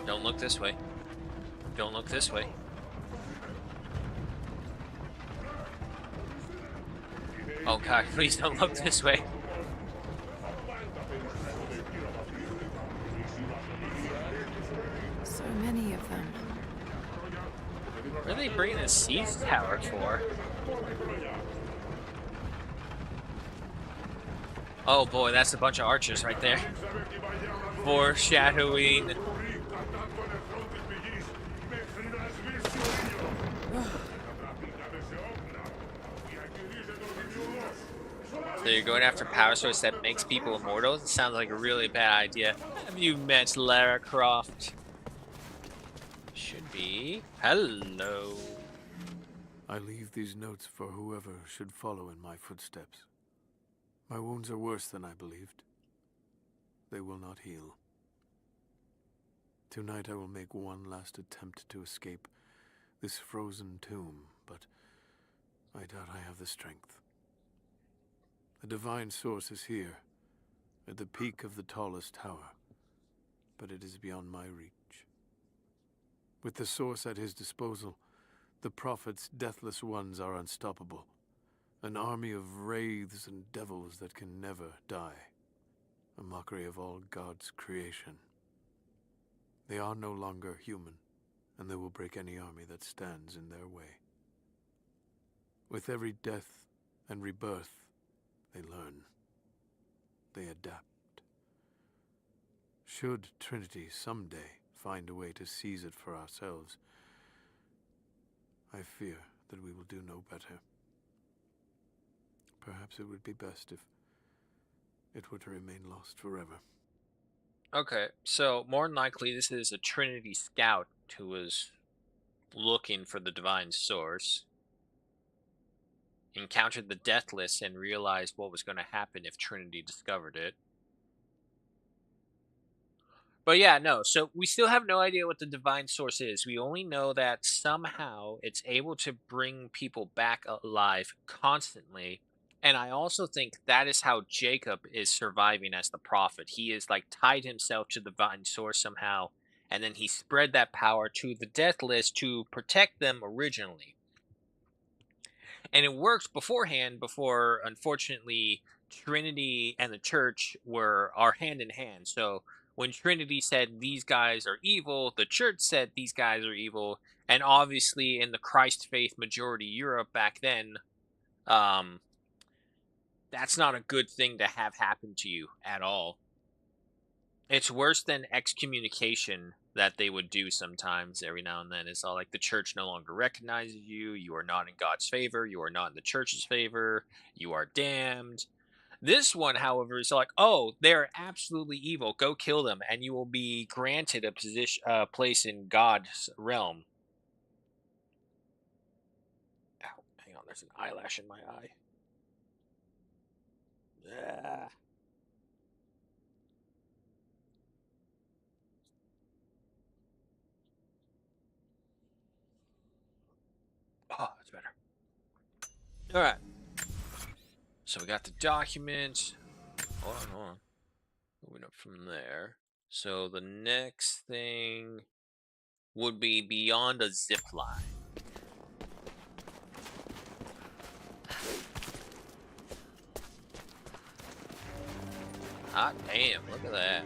Don't look this way. Don't look this way. Oh god, please don't look this way. So many of them. What are they bringing a siege tower for? Oh boy, that's a bunch of archers right there. Foreshadowing. So you're going after power source that makes people immortal? It sounds like a really bad idea. Have you met Lara Croft? Should be. Hello. I leave these notes for whoever should follow in my footsteps. My wounds are worse than I believed. They will not heal. Tonight I will make one last attempt to escape this frozen tomb, but I doubt I have the strength. The divine source is here, at the peak of the tallest tower, but it is beyond my reach. With the source at his disposal, the Prophet's deathless ones are unstoppable, an army of wraiths and devils that can never die, a mockery of all God's creation. They are no longer human, and they will break any army that stands in their way. With every death and rebirth, they learn. They adapt. Should Trinity someday find a way to seize it for ourselves, I fear that we will do no better. Perhaps it would be best if it were to remain lost forever. Okay, so more than likely this is a Trinity scout who was looking for the divine source, encountered the Deathless, and realized what was going to happen if Trinity discovered it. But yeah, no, so we still have no idea what the divine source is. We only know that somehow it's able to bring people back alive constantly. And I also think that is how Jacob is surviving as the Prophet. He is like tied himself to the divine source somehow, and then he spread that power to the Deathless to protect them originally. And it worked beforehand, before, unfortunately, Trinity and the Church are hand in hand. So when Trinity said these guys are evil, the Church said these guys are evil, and obviously in the Christ faith majority Europe back then, that's not a good thing to have happen to you at all. It's worse than excommunication that they would do sometimes every now and then. It's all like the Church no longer recognizes you, you are not in God's favor, you are not in the Church's favor, you are damned. This one, however, is like, oh, they're absolutely evil, go kill them, and you will be granted a place in God's realm. Ow, hang on, there's an eyelash in my eye. Ah. Oh, that's better. All right. So we got the document. Hold on. Moving up from there. So the next thing would be beyond a zip line. Hot damn, look at that.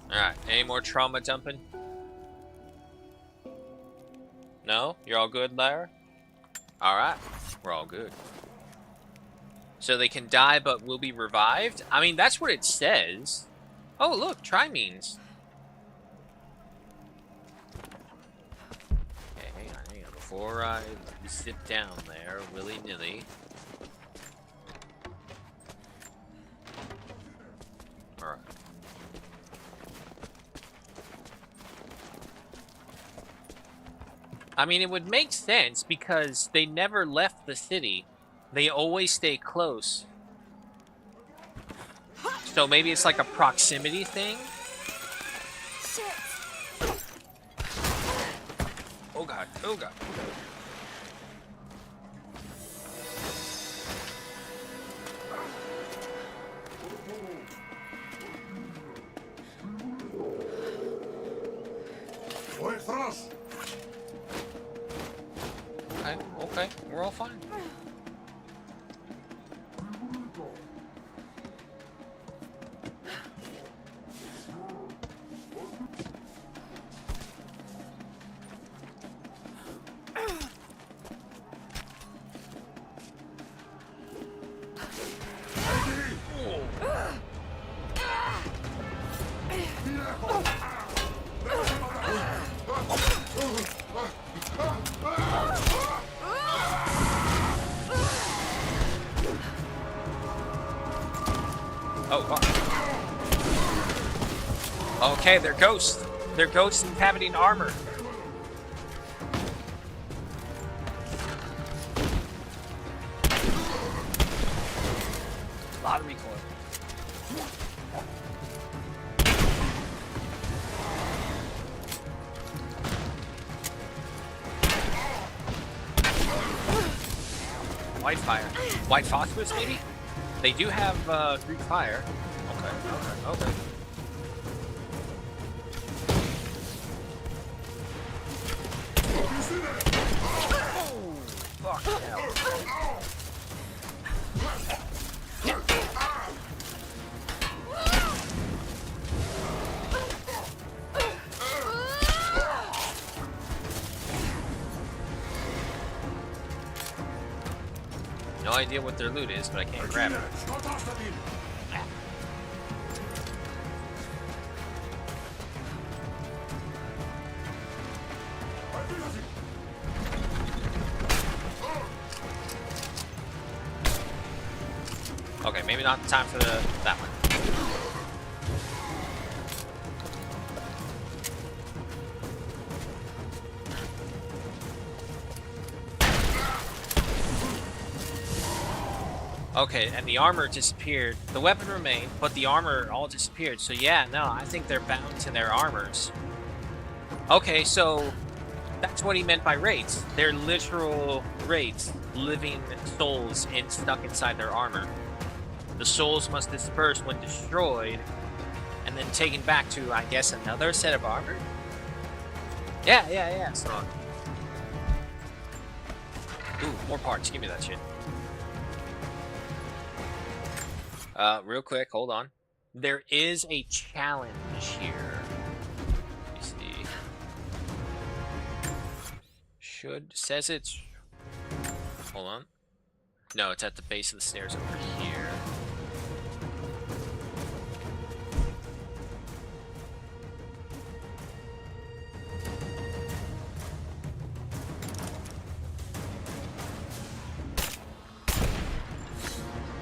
Alright, any more trauma dumping? No? You're all good, Lara? Alright, we're all good. So they can die but will be revived? I mean, that's what it says. Oh, look, trimenes. Okay, hang on. Before I zip down there, willy-nilly. Alright. I mean, it would make sense because they never left the city. They always stay close. So maybe it's like a proximity thing? Oh god, oh god. Okay, we're all fine. Okay, they're ghosts. They're ghosts inhabiting armor. A lot of recoil. White fire. White phosphorus, maybe? They do have Greek fire. Okay. No idea what their loot is, but I can't grab it. Okay, maybe not the time for that one. Okay, and the armor disappeared. The weapon remained, but the armor all disappeared. So yeah, no, I think they're bound to their armors. Okay, so that's what he meant by wraiths. They're literal wraiths, living souls stuck inside their armor. The souls must disperse when destroyed, and then taken back to, I guess, another set of armor? Yeah. So, ooh, more parts. Give me that shit. Real quick, hold on. There is a challenge here. Let me see. Says it's... Hold on. No, it's at the base of the stairs over here.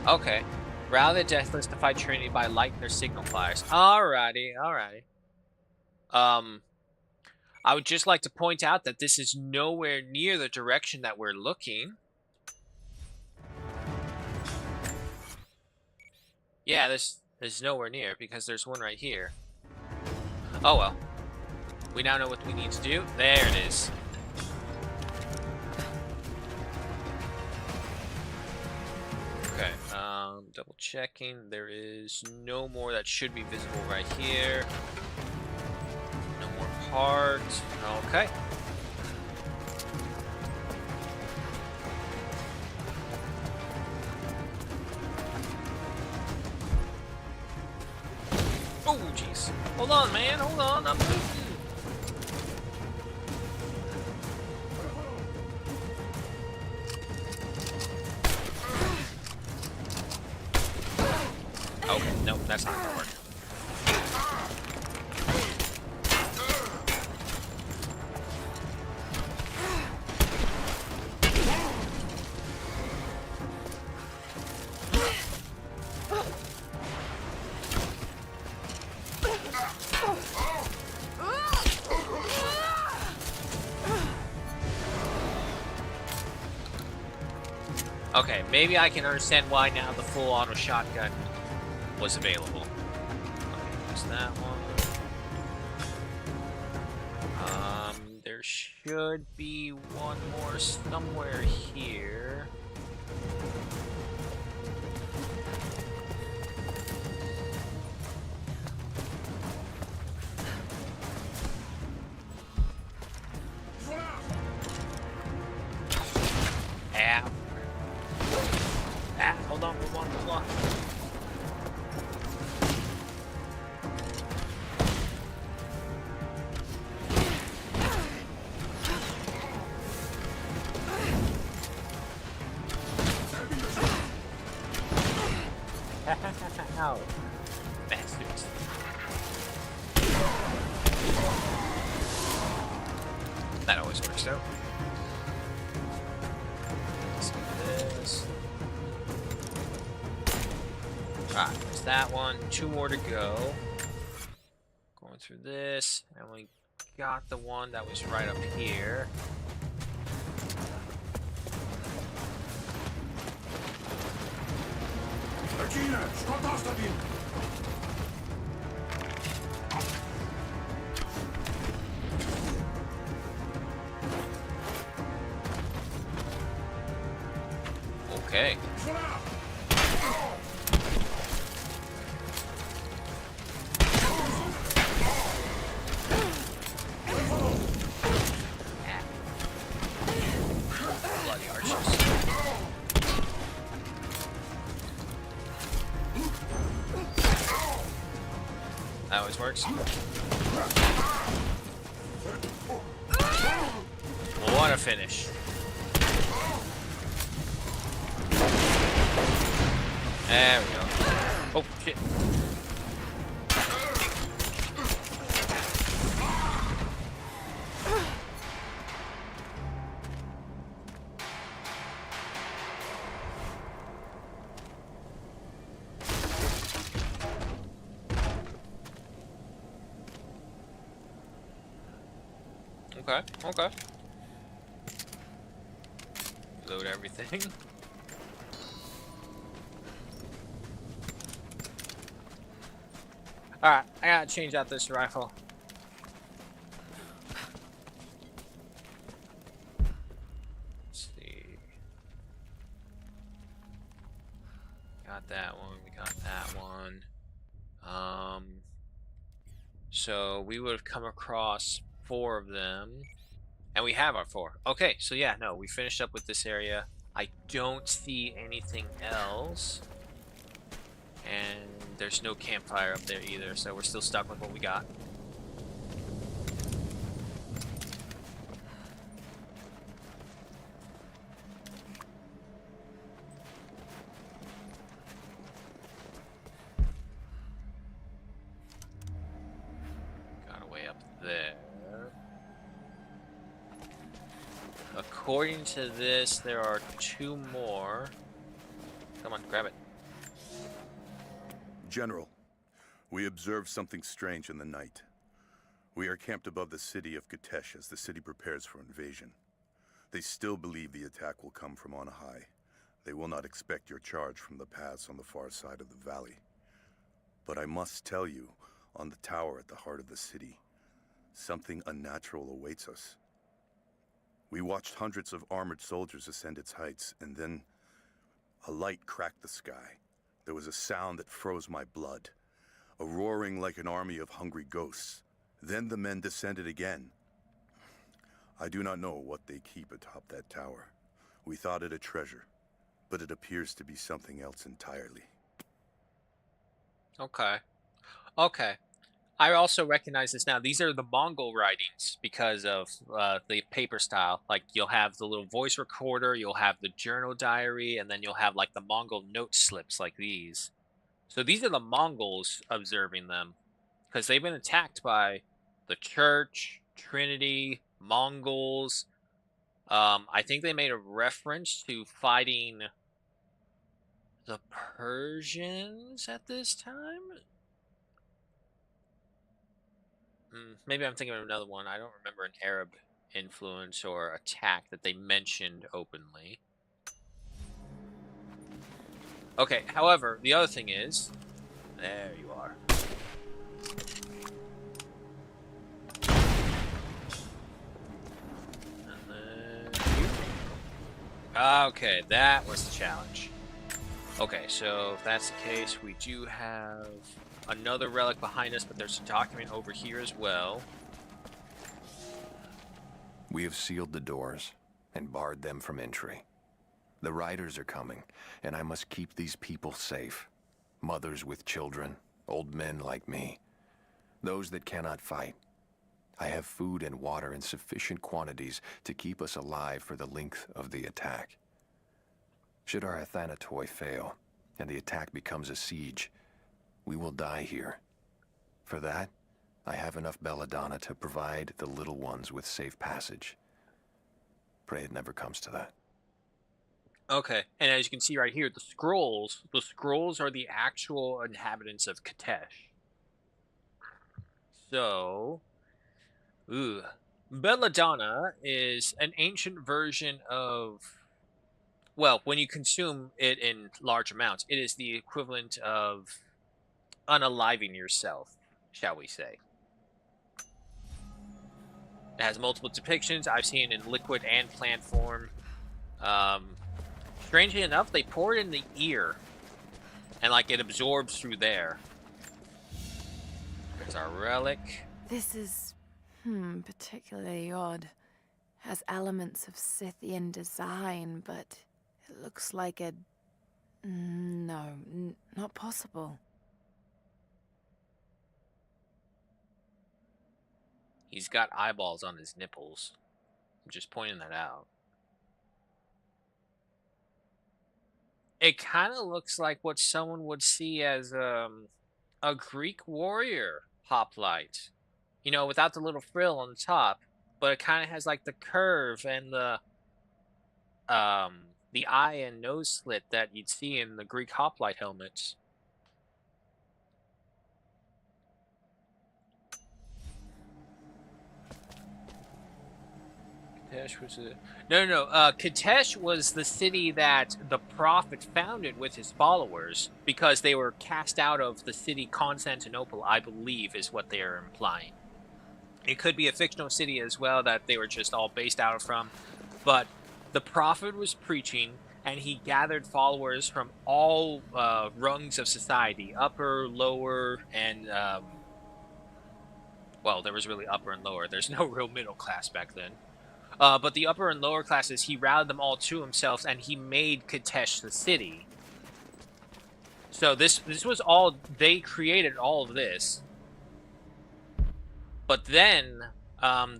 Okay. Rally the Deathless to fight Trinity by lighting their signal fires. Alrighty. I would just like to point out that this is nowhere near the direction that we're looking. Yeah, this is nowhere near, because there's one right here. Oh well. We now know what we need to do. There it is. Okay, double checking. There is no more that should be visible right here. No more parts. Okay. Oh, jeez. Hold on, man. Hold on. I'm moving. Oh, no, that's not gonna work. Okay, maybe I can understand why now the full auto shotgun was available. Okay, there's that one. There should be one more somewhere here. Hold on. Ow. Bastards. That always works out. Let's do this. Alright, there's that one. 2 more to go. Going through this. And we got the one that was right up here. Okay. Bloody arches. That always works. What a finish. There we go. Oh, shit. Okay. Load everything. Alright, I gotta change out this rifle. Let's see. Got that one, we got that one. So we would have come across 4 of them. And we have our 4. Okay, so yeah, no, we finished up with this area. I don't see anything else. And there's no campfire up there either, so we're still stuck with what we got. Got a way up there. According to this, there are 2 more. Come on, grab it. General, we observed something strange in the night. We are camped above the city of Kitezh as the city prepares for invasion. They still believe the attack will come from on high. They will not expect your charge from the paths on the far side of the valley. But I must tell you, on the tower at the heart of the city, something unnatural awaits us. We watched hundreds of armored soldiers ascend its heights, and then a light cracked the sky. There was a sound that froze my blood, a roaring like an army of hungry ghosts. Then the men descended again. I do not know what they keep atop that tower. We thought it a treasure, but it appears to be something else entirely. Okay. Okay. I also recognize this now. These are the Mongol writings because of the paper style. Like, you'll have the little voice recorder, you'll have the journal diary, and then you'll have, like, the Mongol note slips like these. So these are the Mongols observing them, because they've been attacked by the Church, Trinity, Mongols. I think they made a reference to fighting the Persians at this time? Maybe I'm thinking of another one. I don't remember an Arab influence or attack that they mentioned openly. Okay, however, the other thing is... There you are. And then... Okay, that was the challenge. Okay, so if that's the case, we do have another relic behind us, but there's a document over here as well. We have sealed the doors and barred them from entry. The riders are coming, and I must keep these people safe. Mothers with children, old men like me, those that cannot fight. I have food and water in sufficient quantities to keep us alive for the length of the attack. Should our Athanatoi fail, and the attack becomes a siege, we will die here. For that, I have enough belladonna to provide the little ones with safe passage. Pray it never comes to that. Okay, and as you can see right here, the scrolls are the actual inhabitants of Kitezh. So, belladonna is an ancient version of, well, when you consume it in large amounts, it is the equivalent of unaliving yourself, shall we say. It has multiple depictions. I've seen it in liquid and plant form. Strangely enough, they pour it in the ear, and like it absorbs through there. There's our relic. This is, particularly odd. Has elements of Scythian design, but it looks like a... No, not possible. He's got eyeballs on his nipples. I'm just pointing that out. It kind of looks like what someone would see as a Greek warrior hoplite. You know, without the little frill on the top, but it kind of has like the curve and the eye and nose slit that you'd see in the Greek hoplite helmets. Kitezh was no. Kitezh was the city that the Prophet founded with his followers because they were cast out of the city Constantinople, I believe, is what they are implying. It could be a fictional city as well that they were just all based out from, but the Prophet was preaching, and he gathered followers from all rungs of society, upper, lower, and well, there was really upper and lower. There's no real middle class back then. But the upper and lower classes, he rallied them all to himself, and he made Kitezh the city. So this was all, they created all of this. But then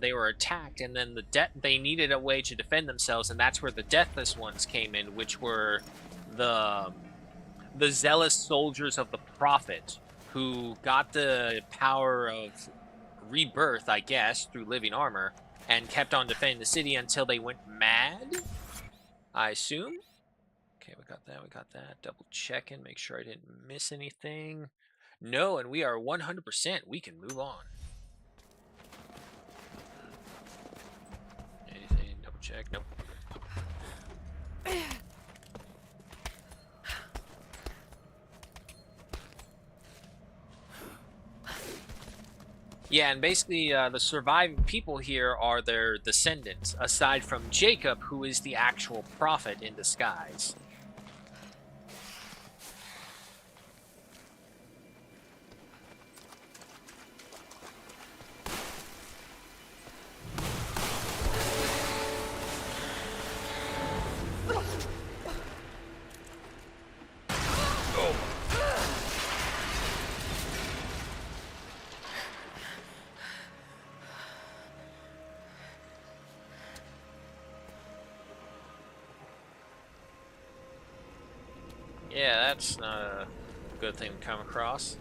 they were attacked, and then they needed a way to defend themselves, and that's where the Deathless Ones came in, which were the zealous soldiers of the Prophet, who got the power of rebirth, I guess, through living armor, and kept on defending the city until they went mad, I assume. Okay, we got that. Double checking, make sure I didn't miss anything. No, and we are 100%. We can move on. Anything? Double check. Nope. Yeah, and basically the surviving people here are their descendants, aside from Jacob, who is the actual prophet in disguise. Yeah, that's not a good thing to come across.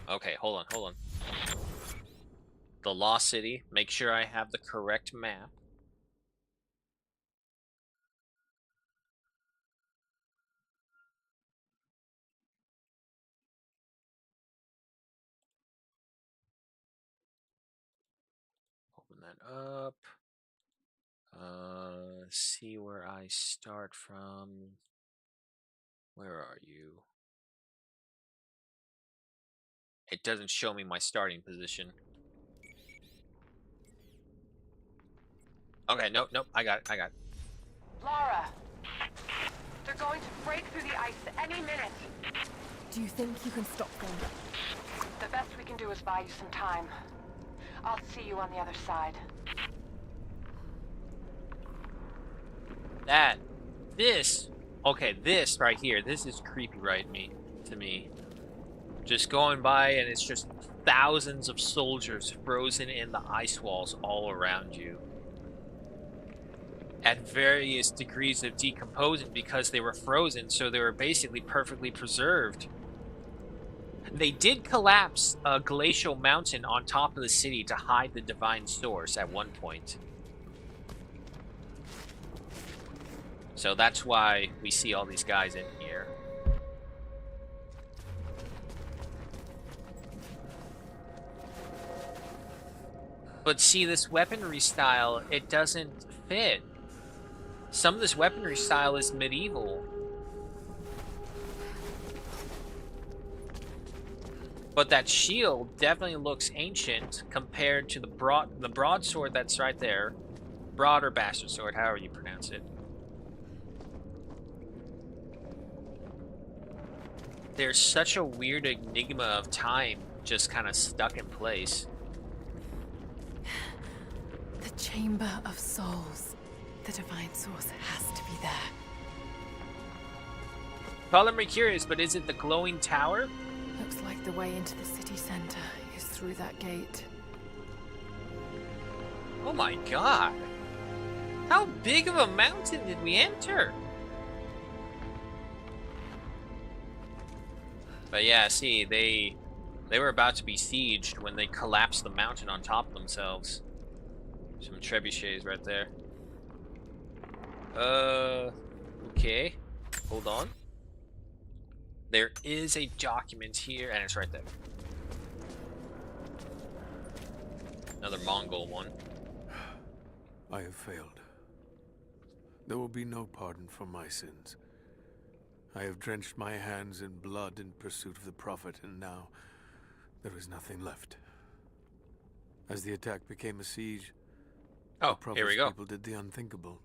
Okay, hold on. The Lost City. Make sure I have the correct map. Open that up. See where I start from. Where are you? It doesn't show me my starting position. Okay, nope, I got it. Lara! They're going to break through the ice any minute. Do you think you can stop them? The best we can do is buy you some time. I'll see you on the other side. This right here, this is creepy to me. Just going by and it's just thousands of soldiers frozen in the ice walls all around you. At various degrees of decomposing because they were frozen, so they were basically perfectly preserved. They did collapse a glacial mountain on top of the city to hide the divine source at one point. So that's why we see all these guys in here. But see, this weaponry style, it doesn't fit. Some of this weaponry style is medieval. But that shield definitely looks ancient compared to the broadsword that's right there. Broad or bastard sword, however you pronounce it. There's such a weird enigma of time just kind of stuck in place. The Chamber of Souls. The Divine Source has to be there. Colin, I'm curious, but is it the glowing tower? Looks like the way into the city center is through that gate. Oh my god. How big of a mountain did we enter? But yeah, see, they were about to be sieged when they collapsed the mountain on top of themselves. Some trebuchets right there. Okay. Hold on. There is a document here, and it's right there. Another Mongol one. I have failed. There will be no pardon for my sins. I have drenched my hands in blood in pursuit of the Prophet, and now there is nothing left. As the attack became a siege, the Prophet's people did the unthinkable.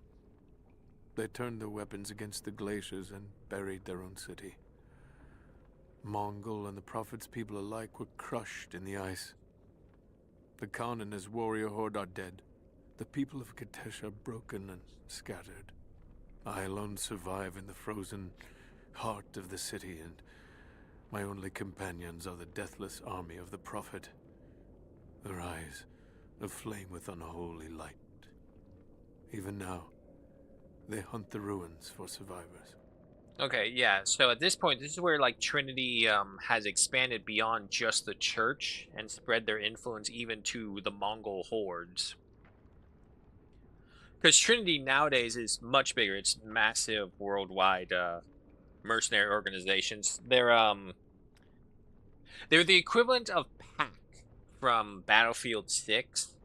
They turned their weapons against the glaciers and buried their own city. Mongol and the Prophet's people alike were crushed in the ice. The Khan and his warrior horde are dead. The people of Kitezh are broken and scattered. I alone survive in the frozen heart of the city, and my only companions are the deathless army of the Prophet, their eyes aflame with unholy light. Even now, they hunt the ruins for survivors. Okay, yeah, so at this point, this is where, like, Trinity has expanded beyond just the church and spread their influence even to the Mongol hordes. Because Trinity nowadays is much bigger. It's massive worldwide mercenary organizations. They're the equivalent of PAC from Battlefield 6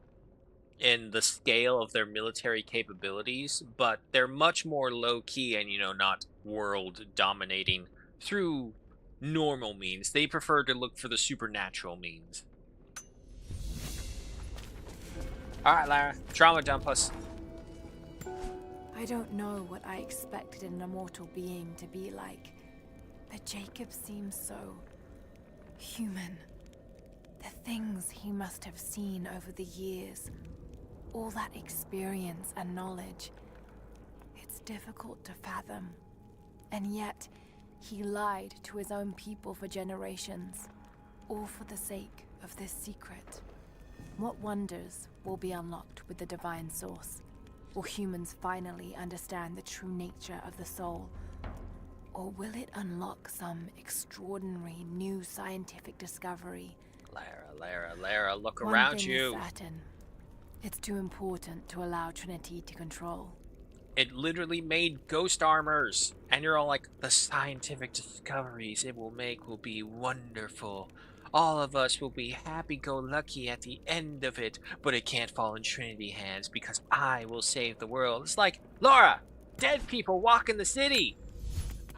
in the scale of their military capabilities, but they're much more low-key and, you know, not world-dominating through normal means. They prefer to look for the supernatural means. Alright, Lara, trauma dump us. I don't know what I expected an immortal being to be like, but Jacob seems so human. The things he must have seen over the years, all that experience and knowledge, it's difficult to fathom. And yet, he lied to his own people for generations, all for the sake of this secret. What wonders will be unlocked with the divine source? Will humans finally understand the true nature of the soul? Or will it unlock some extraordinary new scientific discovery? Lara, look One around thing you. Is certain. It's too important to allow Trinity to control. It literally made ghost armors. And you're all like, the scientific discoveries it will make will be wonderful. All of us will be happy-go-lucky at the end of it, but it can't fall in Trinity hands because I will save the world. It's like, Laura, dead people walk in the city.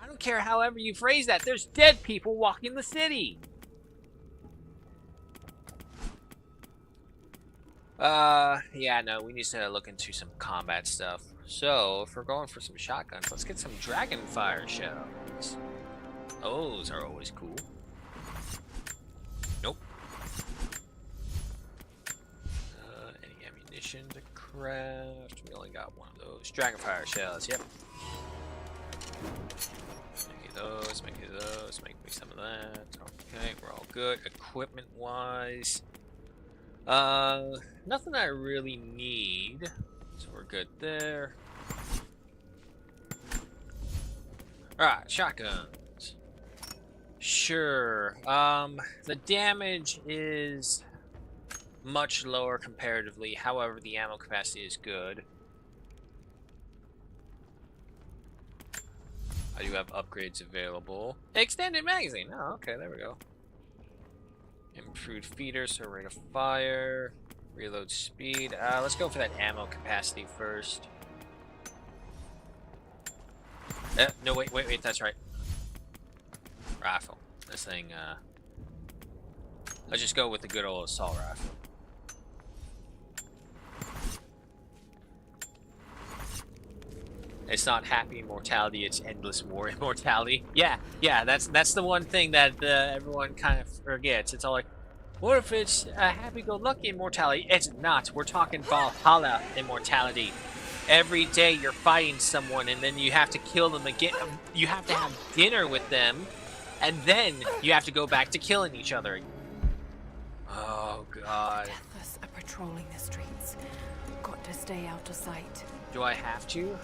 I don't care however you phrase that. There's dead people walking the city. Yeah, no, we need to look into some combat stuff. So, if we're going for some shotguns, let's get some Dragonfire shells. Those are always cool. Nope. Any ammunition to craft? We only got one of those. Dragonfire shells, yep. Make me some of that. Okay, we're all good. Equipment-wise. Nothing I really need. So we're good there. Alright, shotguns. Sure. The damage is much lower comparatively. However, the ammo capacity is good. I do have upgrades available. Extended magazine. Oh, okay, there we go. Improved feeder, so rate of fire. Reload speed. Let's go for that ammo capacity first. No, wait, that's right. Rifle. This thing, let's just go with the good old assault rifle. It's not happy immortality, it's endless war immortality. Yeah, that's the one thing that everyone kind of forgets. It's all like, what if it's a happy-go-lucky immortality? It's not. We're talking Valhalla immortality. Every day you're fighting someone and then you have to kill them again. You have to have dinner with them, and then you have to go back to killing each other. Oh, God. The Deathless are patrolling the streets. Got to stay out of sight. Do I have to?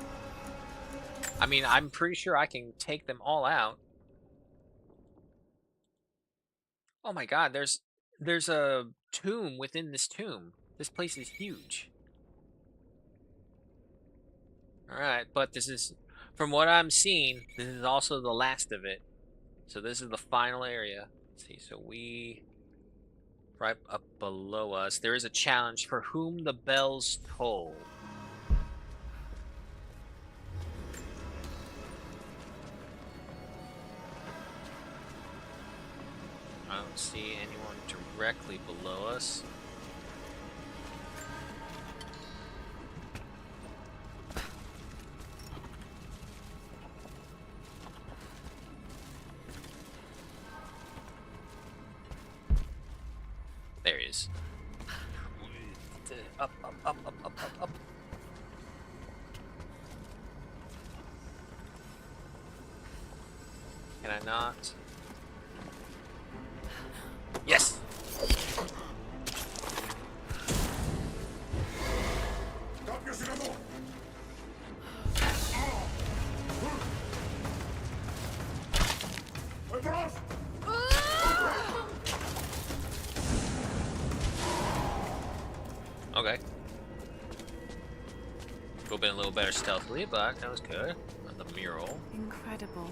I mean, I'm pretty sure I can take them all out. Oh my God, there's a tomb within this tomb. This place is huge. Alright, but this is, from what I'm seeing, this is also the last of it. So this is the final area. Let's see, so right up below us, there is a challenge for whom the bells toll. I don't see anyone directly below us. Anyways. Up, up, up, up, up, up, up. Can I not? Yes! Okay. Could have been a little better stealthily, but that was good. The mural. Incredible.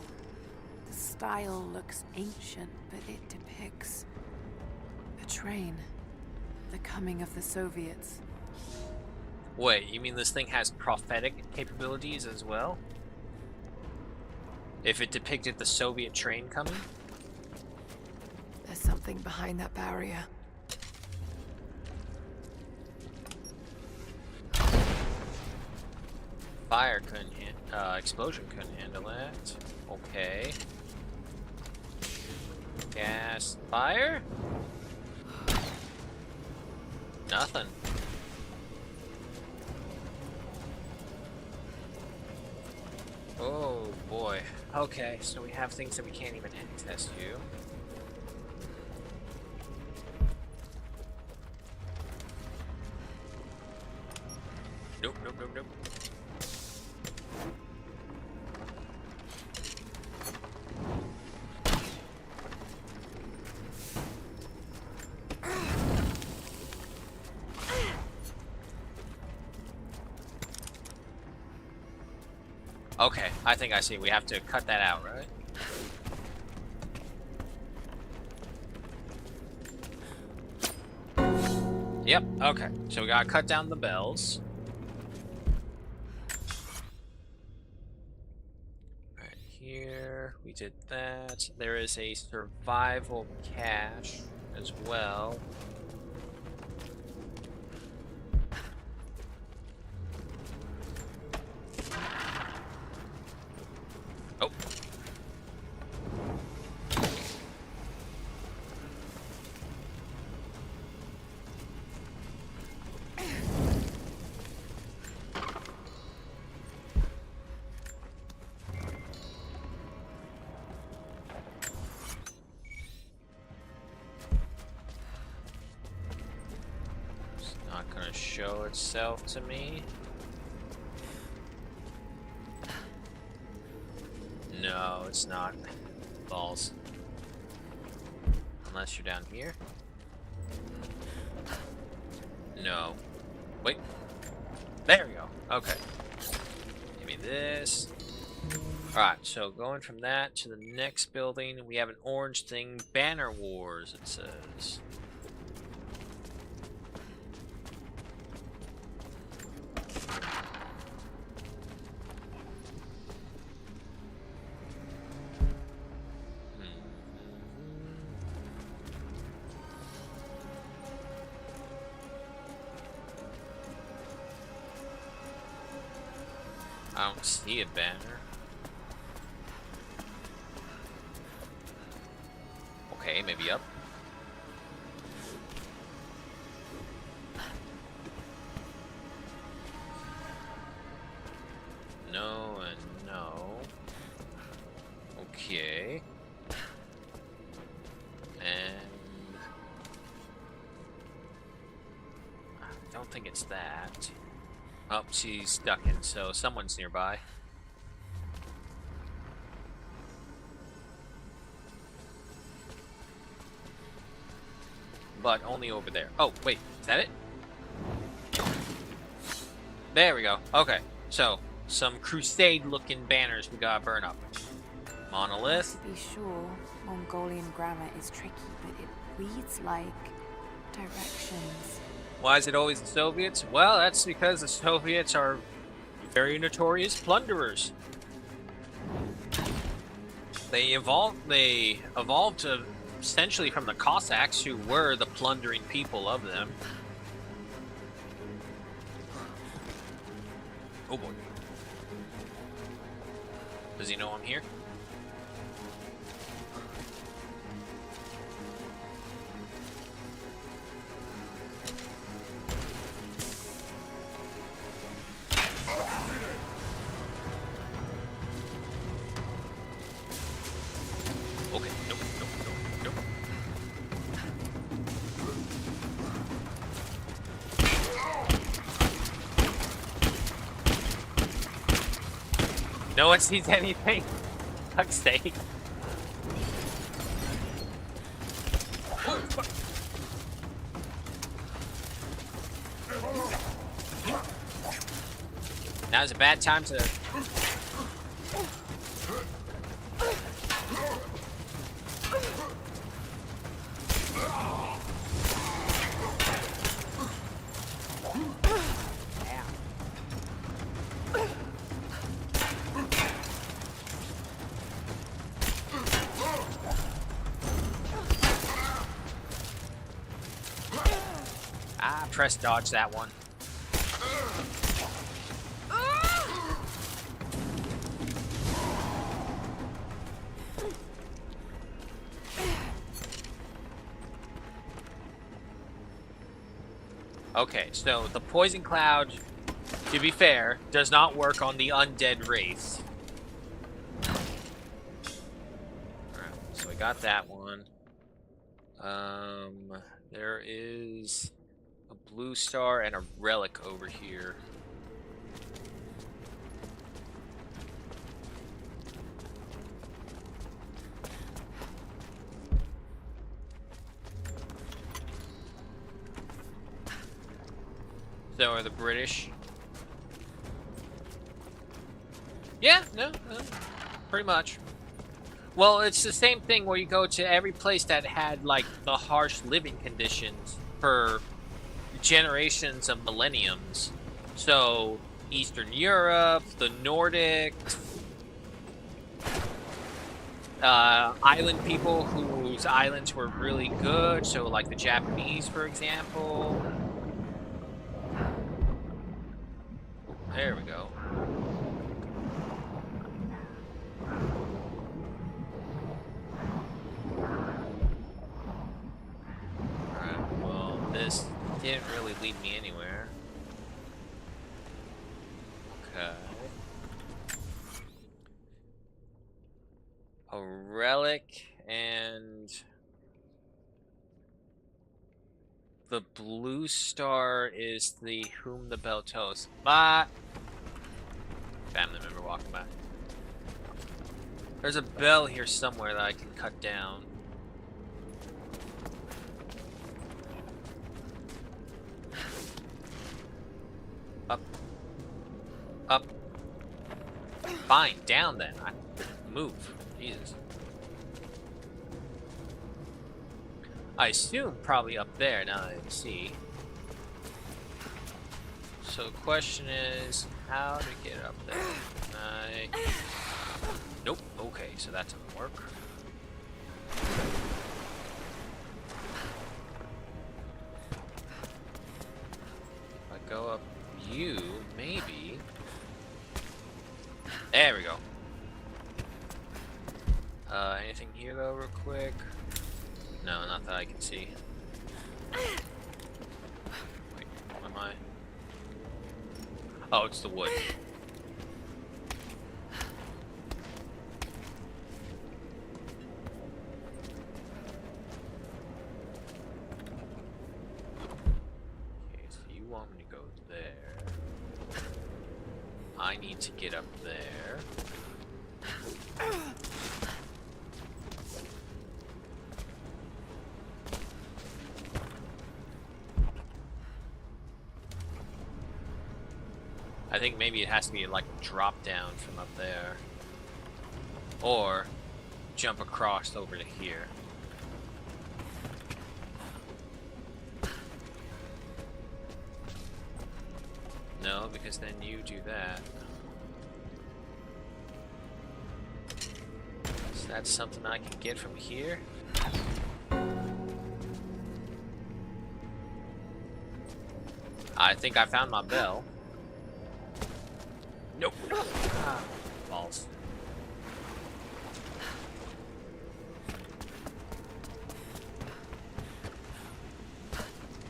The style looks ancient, but it depicts a train. The coming of the Soviets. Wait, you mean this thing has prophetic capabilities as well? If it depicted the Soviet train coming? There's something behind that barrier. Fire couldn't explosion couldn't handle it. Okay. Gas, fire? Nothing. Oh boy. Okay, so we have things that we can't even access to. Nope, nope, nope, nope. Okay, I think I see. We have to cut that out, right? Yep, okay. So we gotta cut down the bells. Right here, we did that. There is a survival cache as well. Oh. It's not gonna show itself to me. No, it's not. Balls. Unless you're down here. No. Wait. There we go. Okay. Give me this. Alright, so going from that to the next building, we have an orange thing. Banner Wars, it says. I don't see a banner. Okay, maybe up. No and no. Okay. And I don't think it's that. Oh, she's stuck in, so someone's nearby. But only over there. Oh, wait, is that it? There we go. Okay, so some crusade-looking banners we gotta burn up. Monolith. To be sure, Mongolian grammar is tricky, but it reads like directions. Why is it always the Soviets? Well, that's because the Soviets are very notorious plunderers. They evolved essentially from the Cossacks, who were the plundering people of them. Oh boy. Does he know I'm here? No one sees anything. Fuck's sake. Now's a bad time to... press dodge that one. Okay, so the poison cloud, to be fair, does not work on the undead race. Alright, so we got that one. There is a blue star and a relic over here. So are the British. Yeah, no, pretty much. Well, it's the same thing where you go to every place that had, like, the harsh living conditions for generations of millenniums. So, Eastern Europe, the Nordics, island people whose islands were really good, so like the Japanese, for example. There we go. Alright, well, this didn't really lead me anywhere. Okay. A relic and the blue star is the whom the bell tells. Bye. Family member walking by. There's a bell here somewhere that I can cut down. Up. Up. Fine, down then. Move. Jesus. I assume probably up there now that I see. So the question is how to get up there. Nope. Okay, so that doesn't work. If I go up you, maybe. There we go. Anything here though, real quick? No, not that I can see. Wait, what am I? Oh, it's the wood. Okay, so you want me to go there. I need to get up there. I think maybe it has to be like a drop down from up there. Or jump across over to here. No, because then you do that. So that's something I can get from here. I think I found my bell. Nope. Ah, balls.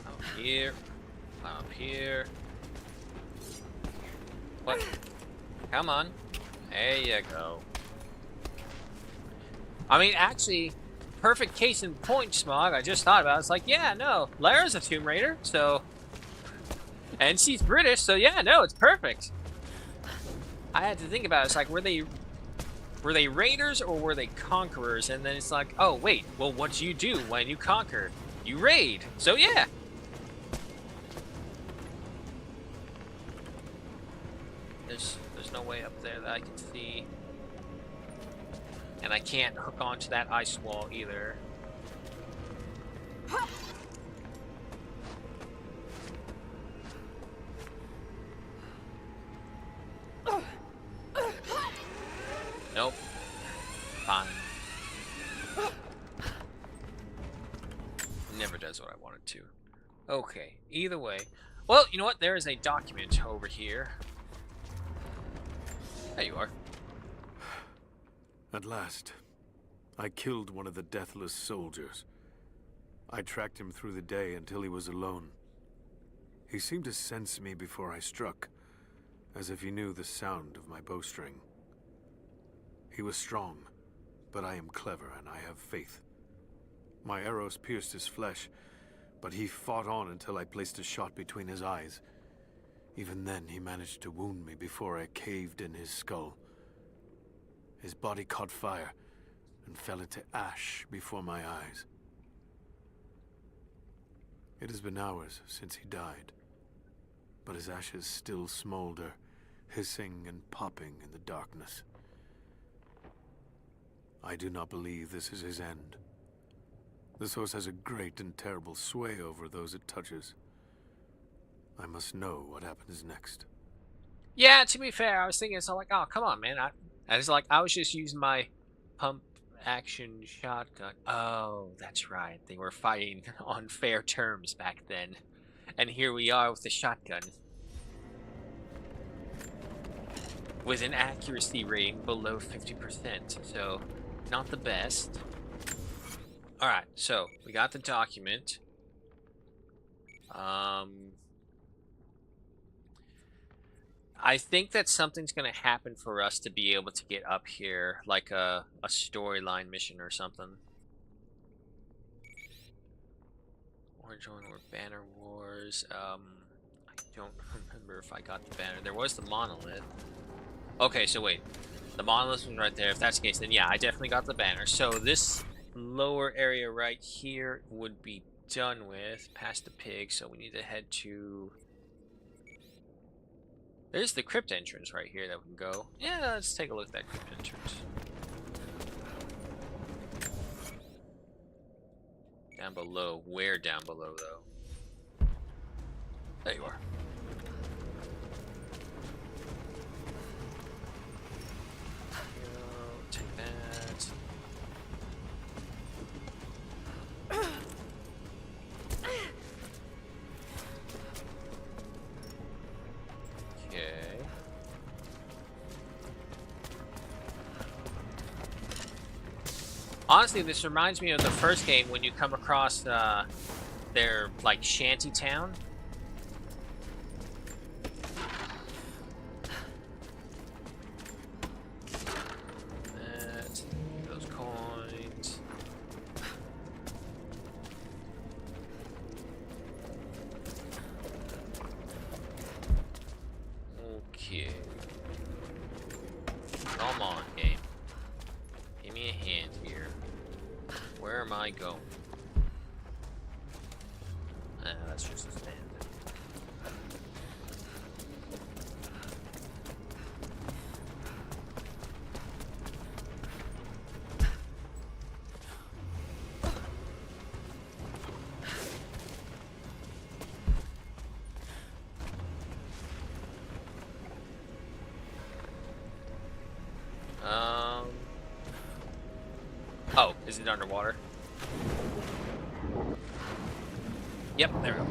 Up here. Up here. What? Come on. There you go. I mean, actually, perfect case in point, Smog. I just thought about it. It's like, yeah, no. Lara's a Tomb Raider, so... And she's British, so yeah, no, it's perfect. I had to think about it. It's like, were they raiders or were they conquerors? And then it's like, oh wait, well, what do you do when you conquer? You raid. So yeah. There's no way up there that I can see. And I can't hook onto that ice wall either. Nope. Fine. Never does what I want it to. Okay, either way. Well, you know what? There is a document over here. There you are. At last, I killed one of the deathless soldiers. I tracked him through the day until he was alone. He seemed to sense me before I struck, as if he knew the sound of my bowstring. He was strong, but I am clever and I have faith. My arrows pierced his flesh, but he fought on until I placed a shot between his eyes. Even then, he managed to wound me before I caved in his skull. His body caught fire and fell into ash before my eyes. It has been hours since he died, but his ashes still smolder, hissing and popping in the darkness. I do not believe this is his end. The source has a great and terrible sway over those it touches. I must know what happens next. Yeah, to be fair, I was thinking, so like, oh, come on, man. I was just using my pump action shotgun. Oh, that's right. They were fighting on fair terms back then. And here we are with the shotgun. With an accuracy rating below 50%. So, not the best. Alright, so, we got the document. I think that something's going to happen for us to be able to get up here, like a storyline mission or something. Or join or Banner Wars. I don't remember if I got the banner. There was the monolith. Okay, so wait. The monolith was right there. If that's the case, then yeah, I definitely got the banner. So this lower area right here would be done with. Past the pig, so we need to head to... There's the crypt entrance right here that we can go. Yeah, let's take a look at that crypt entrance. Down below. Where down below, though? There you are. Take that. Okay. Honestly, this reminds me of the first game when you come across their like shanty town. Those coins. Okay. Come on, game. Give me a hand here. Where am I going? That's just a stand. Oh, is it underwater? Yep, there we go.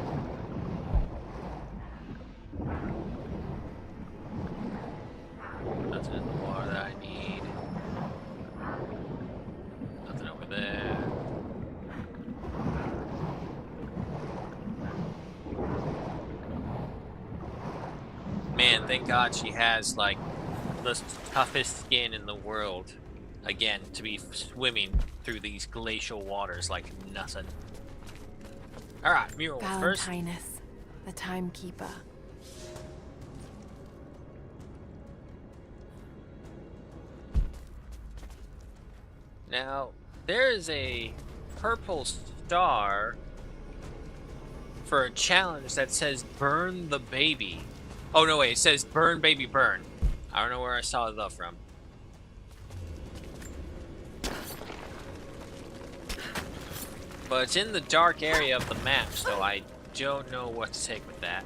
Nothing in the water that I need. Nothing over there. Man, thank God she has, like, the toughest skin in the world. Again, to be swimming through these glacial waters like nothing. Alright, Muriel first. Valentinus, the timekeeper. Now, there is a purple star for a challenge that says burn the baby. Oh, no, wait, it says burn baby burn. I don't know where I saw the from. But it's in the dark area of the map, so I don't know what to take with that.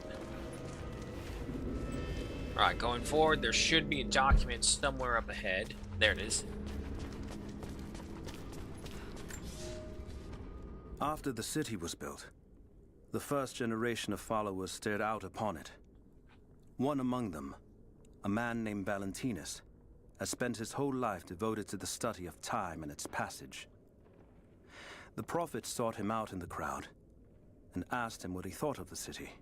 Alright, going forward, there should be a document somewhere up ahead. There it is. After the city was built, the first generation of followers stared out upon it. One among them, a man named Valentinus, has spent his whole life devoted to the study of time and its passage. The prophet sought him out in the crowd and asked him what he thought of the city.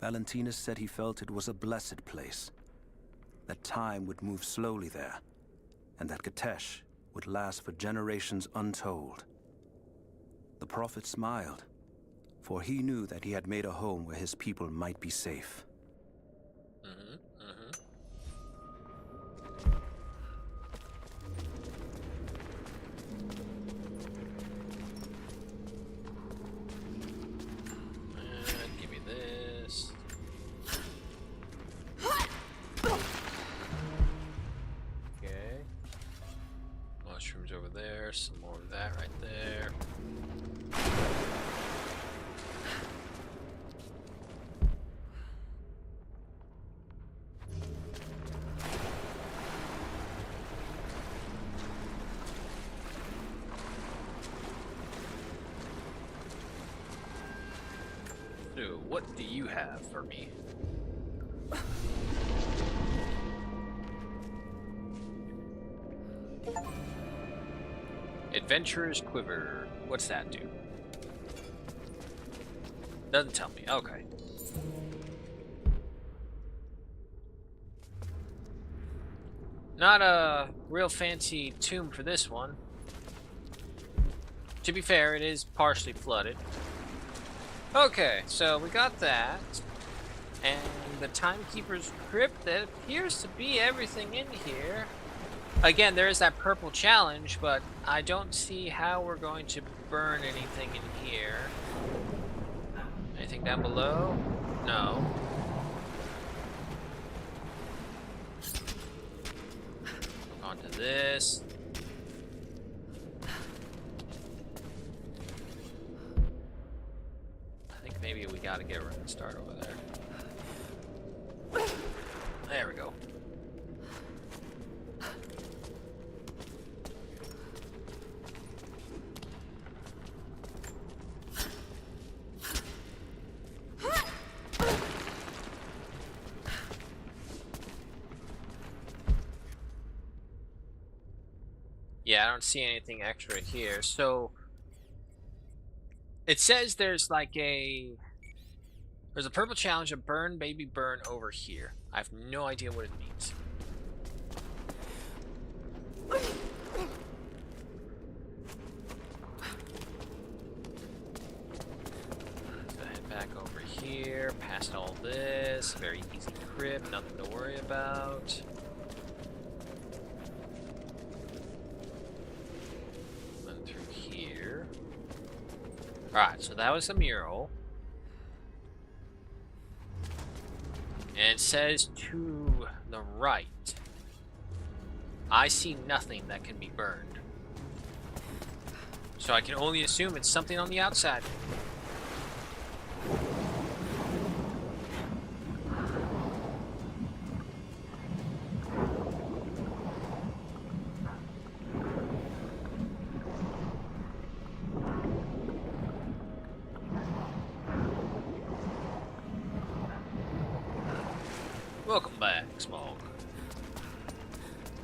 Valentinus said he felt it was a blessed place, that time would move slowly there, and that Kitezh would last for generations untold. The prophet smiled, for he knew that he had made a home where his people might be safe. Give me this. Okay. Mushrooms over there, some more of that right there. So, what do you have for me? Adventurer's Quiver. What's that do? Doesn't tell me. Okay. Not a real fancy tomb for this one. To be fair, it is partially flooded. Okay, so we got that. And the Timekeeper's Crypt, that appears to be everything in here. Again, there is that purple challenge, but I don't see how we're going to burn anything in here. Anything down below? No. Onto this. I think maybe we gotta get a running start over there. There we go. Yeah, I don't see anything extra here. So it says there's a purple challenge of burn baby burn over here. I have no idea what it means. So head back over here, past all this, very easy crypt, nothing to worry about. Alright, so that was a mural. And it says to the right. I see nothing that can be burned. So I can only assume it's something on the outside. Welcome back, Smog.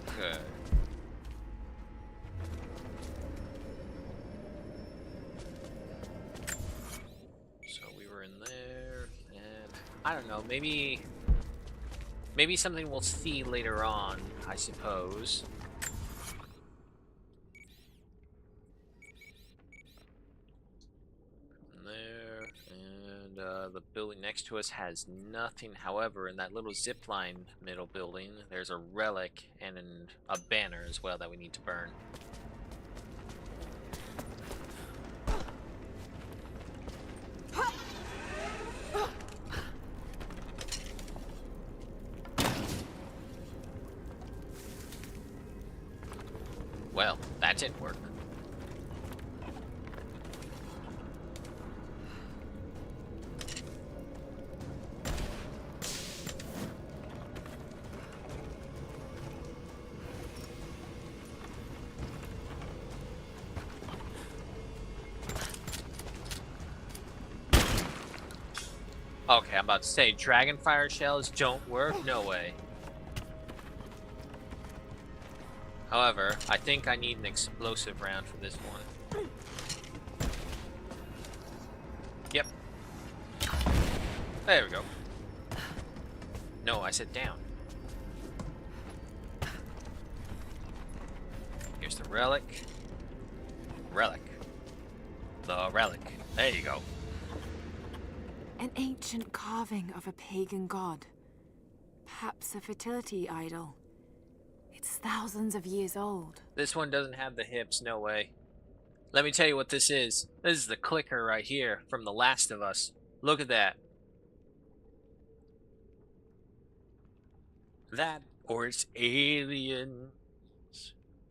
Okay. So we were in there, and I don't know, maybe something we'll see later on, I suppose. The building next to us has nothing. However, in that little zipline middle building, there's a relic and a banner as well that we need to burn. Okay, I'm about to say, dragonfire shells don't work? No way. However, I think I need an explosive round for this one. Yep. There we go. No, I said down. Here's the relic. Relic. The relic. There you go. An ancient carving of a pagan god. Perhaps a fertility idol. It's thousands of years old. This one doesn't have the hips, no way. Let me tell you what this is. This is the clicker right here from The Last of Us. Look at that. That, or it's aliens.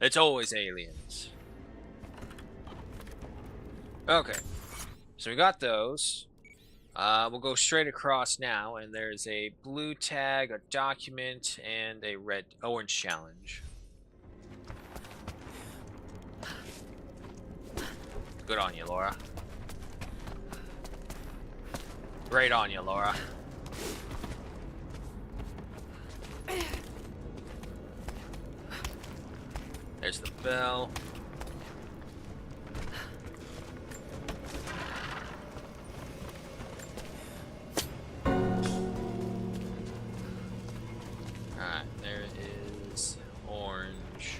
It's always aliens. Okay. So we got those. We'll go straight across now, and there's a blue tag, a document, and a orange challenge. Good on you, Laura. Great on you, Laura. There's the bell. Alright, there is orange.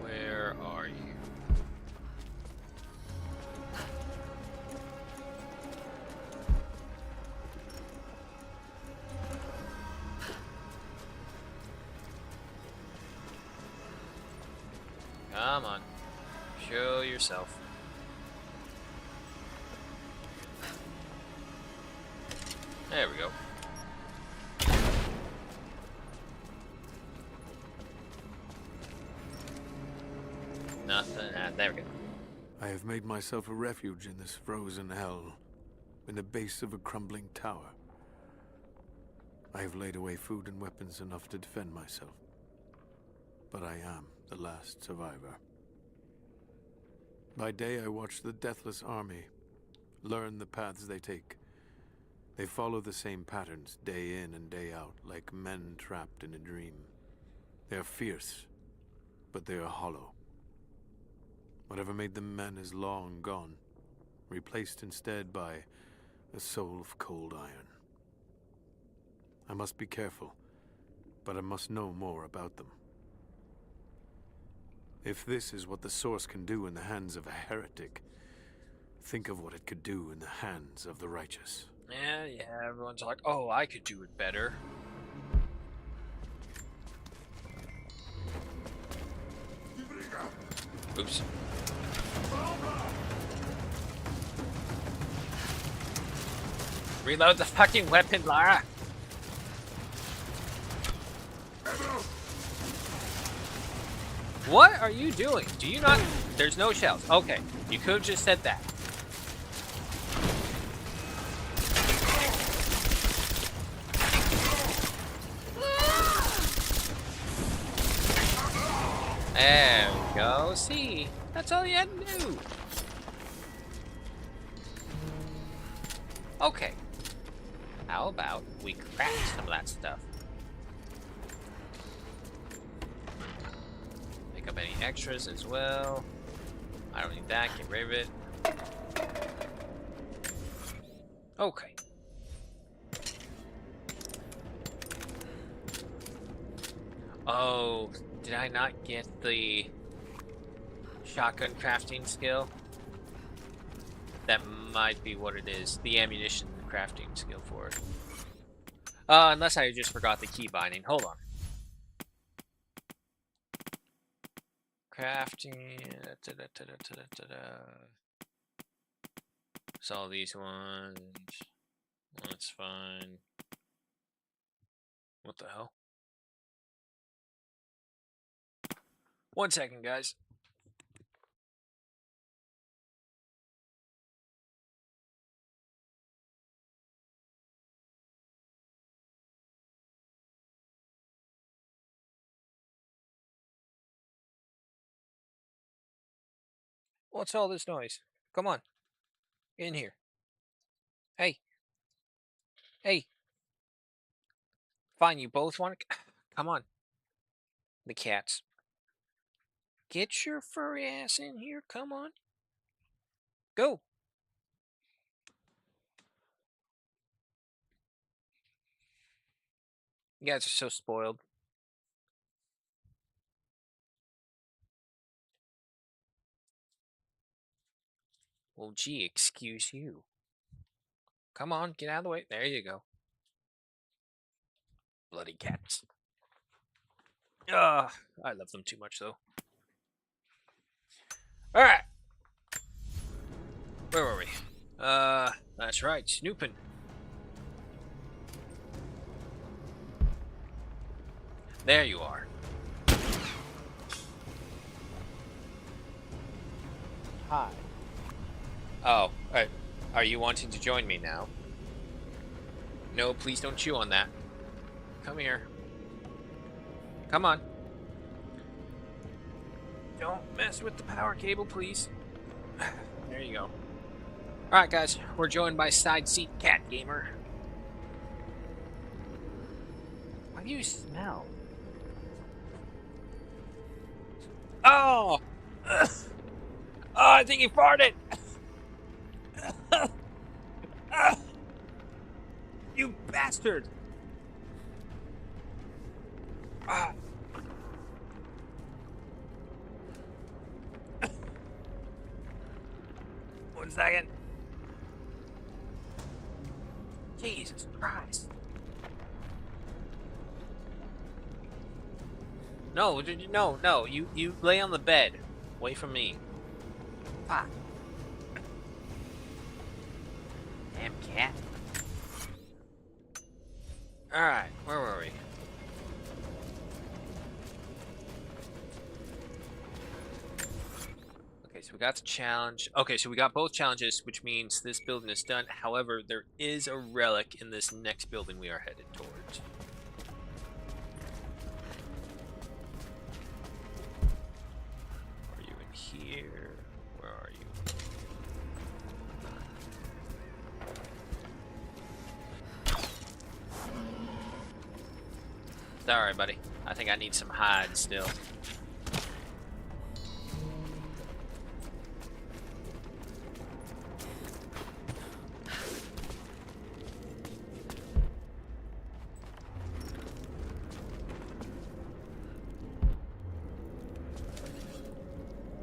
Where are you? Come on. Show yourself. There we go. Nothing. There we go. I have made myself a refuge in this frozen hell, in the base of a crumbling tower. I have laid away food and weapons enough to defend myself. But I am the last survivor. By day I watch the Deathless Army, learn the paths they take. They follow the same patterns day in and day out, like men trapped in a dream. They are fierce, but they are hollow. Whatever made them men is long gone, replaced instead by a soul of cold iron. I must be careful, but I must know more about them. If this is what the Source can do in the hands of a heretic, think of what it could do in the hands of the righteous. Yeah, everyone's like, oh, I could do it better. Oops. Reload the fucking weapon, Lara! What are you doing? Do you not? There's no shells. Okay, you could have just said that. There we go. See, that's all you had to do. Okay. How about we craft some of that stuff? Pick up any extras as well. I don't need that. Get rid of it. Okay. Oh, did I not get the shotgun crafting skill? That might be what it is. The ammunition crafting skill for it. Unless I just forgot the key binding. Hold on. Crafting. So all these ones. That's fine. What the hell? 1 second, guys. What's all this noise? Come on. In here. Hey. Hey. Fine, you both want to... Come on. The cats. Get your furry ass in here. Come on. Go. You guys are so spoiled. Well, gee, excuse you. Come on, get out of the way. There you go. Bloody cats. Ugh, I love them too much, though. Alright. Where were we? That's right, snooping. There you are. Hi. Oh, are you wanting to join me now? No, please don't chew on that. Come here. Come on. Don't mess with the power cable, please. There you go. Alright, guys. We're joined by Side Seat Cat Gamer. What do you smell? Oh! Oh, I think he farted! You bastard! Ah. One second. Jesus Christ. No, no. You lay on the bed. Away from me. Ah. Damn cat. Alright, where were we? Okay, so we got the challenge. Okay, so we got both challenges, which means this building is done. However, there is a relic in this next building we are headed towards. Are you in here? Where are you? Sorry, buddy. I think I need some hide still.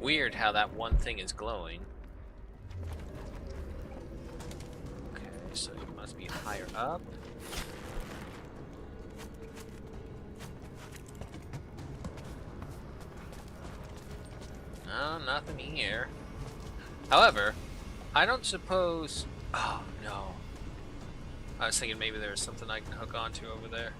Weird how that one thing is glowing. Okay, so you must be higher up. No, nothing here. However, I don't suppose... Oh, no. I was thinking maybe there's something I can hook onto over there.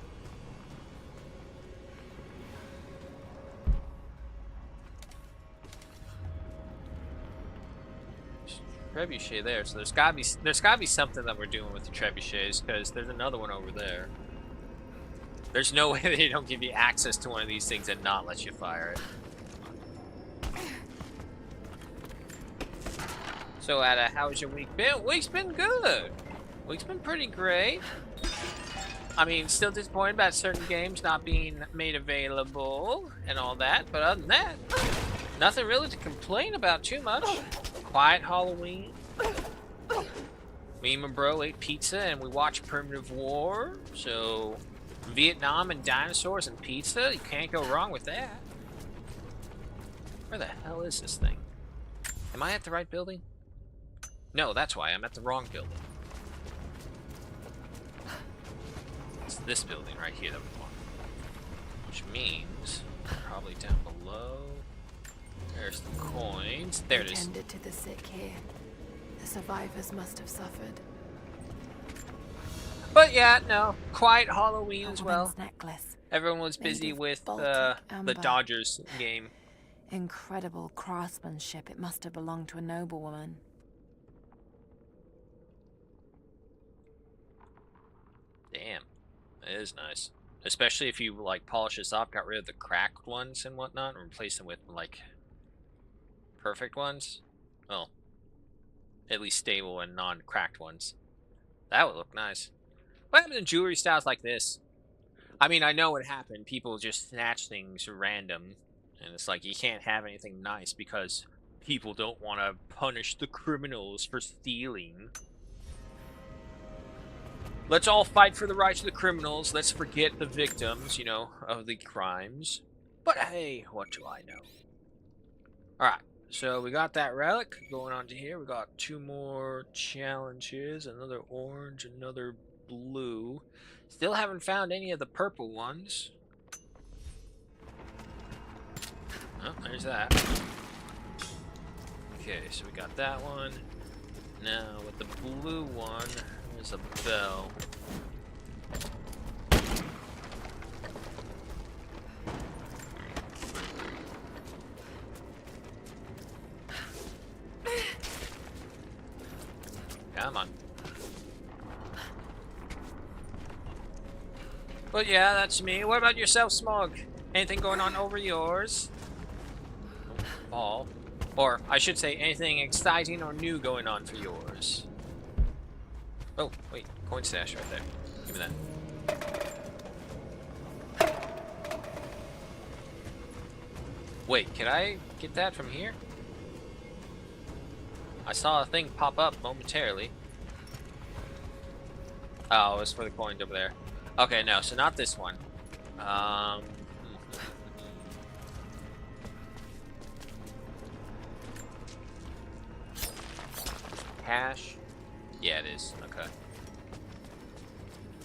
Trebuchet there, so there's gotta be something that we're doing with the trebuchets, because there's another one over there. There's no way they don't give you access to one of these things and not let you fire it. So, Ada, how's your week been? Week's been good. Week's been pretty great. I mean, still disappointed about certain games not being made available and all that, but other than that, nothing really to complain about too much. Quiet Halloween. Me and my bro ate pizza and we watched Primitive War. So, Vietnam and dinosaurs and pizza, you can't go wrong with that. Where the hell is this thing? Am I at the right building? No, that's why I'm at the wrong building. It's this building right here that we want. Which means probably down below. There's the coins. There it is. Tended to the sick here. The survivors must have suffered. But yeah, no. Quiet Halloween as well. Necklace. Everyone was busy with the Dodgers game. Incredible craftsmanship. It must have belonged to a noblewoman. Damn. That is nice. Especially if you, like, polish this off, got rid of the cracked ones and whatnot, and replace them with, like, perfect ones. Well, at least stable and non-cracked ones. That would look nice. What happened to jewelry styles like this? I mean, I know what happened. People just snatch things random. And it's like, you can't have anything nice because people don't want to punish the criminals for stealing. Let's all fight for the rights of the criminals. Let's forget the victims, you know, of the crimes. But hey, what do I know? Alright, so we got that relic. Going on to here, we got 2 more challenges. Another orange, another blue. Still haven't found any of the purple ones. Oh, there's that. Okay, so we got that one. Now, with the blue one, there's a bell. Come on. But yeah, that's me. What about yourself, Smog? Anything going on over yours? Fall. Or, I should say, anything exciting or new going on for yours? Oh, wait. Coin stash right there. Give me that. Wait, can I get that from here? I saw a thing pop up momentarily. Oh, it was for the coins over there. Okay, no, so not this one. Cash? Yeah, it is. Okay.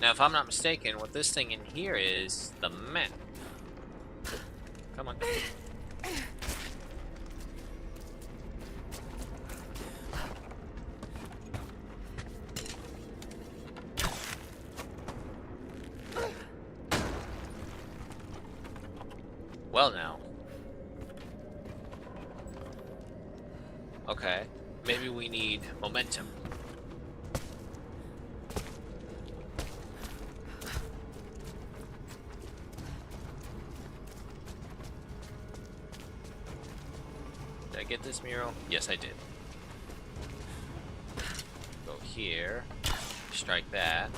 Now, if I'm not mistaken, what this thing in here is the map. Come on. Well, now. Okay. Maybe we need momentum. Did I get this mural? Yes, I did. Go here. Strike that.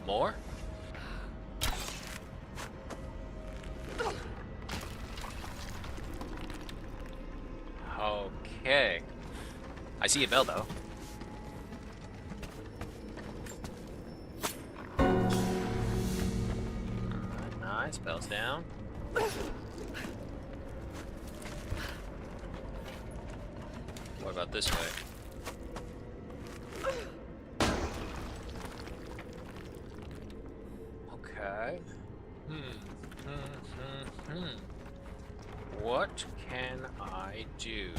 More? Okay. I see a bell, though. Alright, nice. Bell's down. What about this way? Okay. What can I do?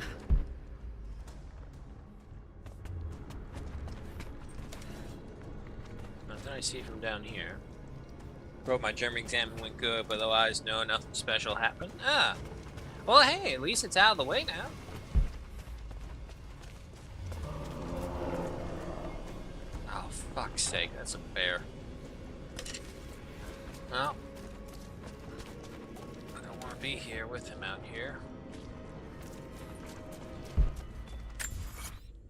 Nothing I see from down here. Wrote my German exam and went good, but otherwise, no, nothing special happened. Ah. Well, hey, at least it's out of the way now. Oh, fuck's sake, that's a bear. Well, I don't want to be here with him out here.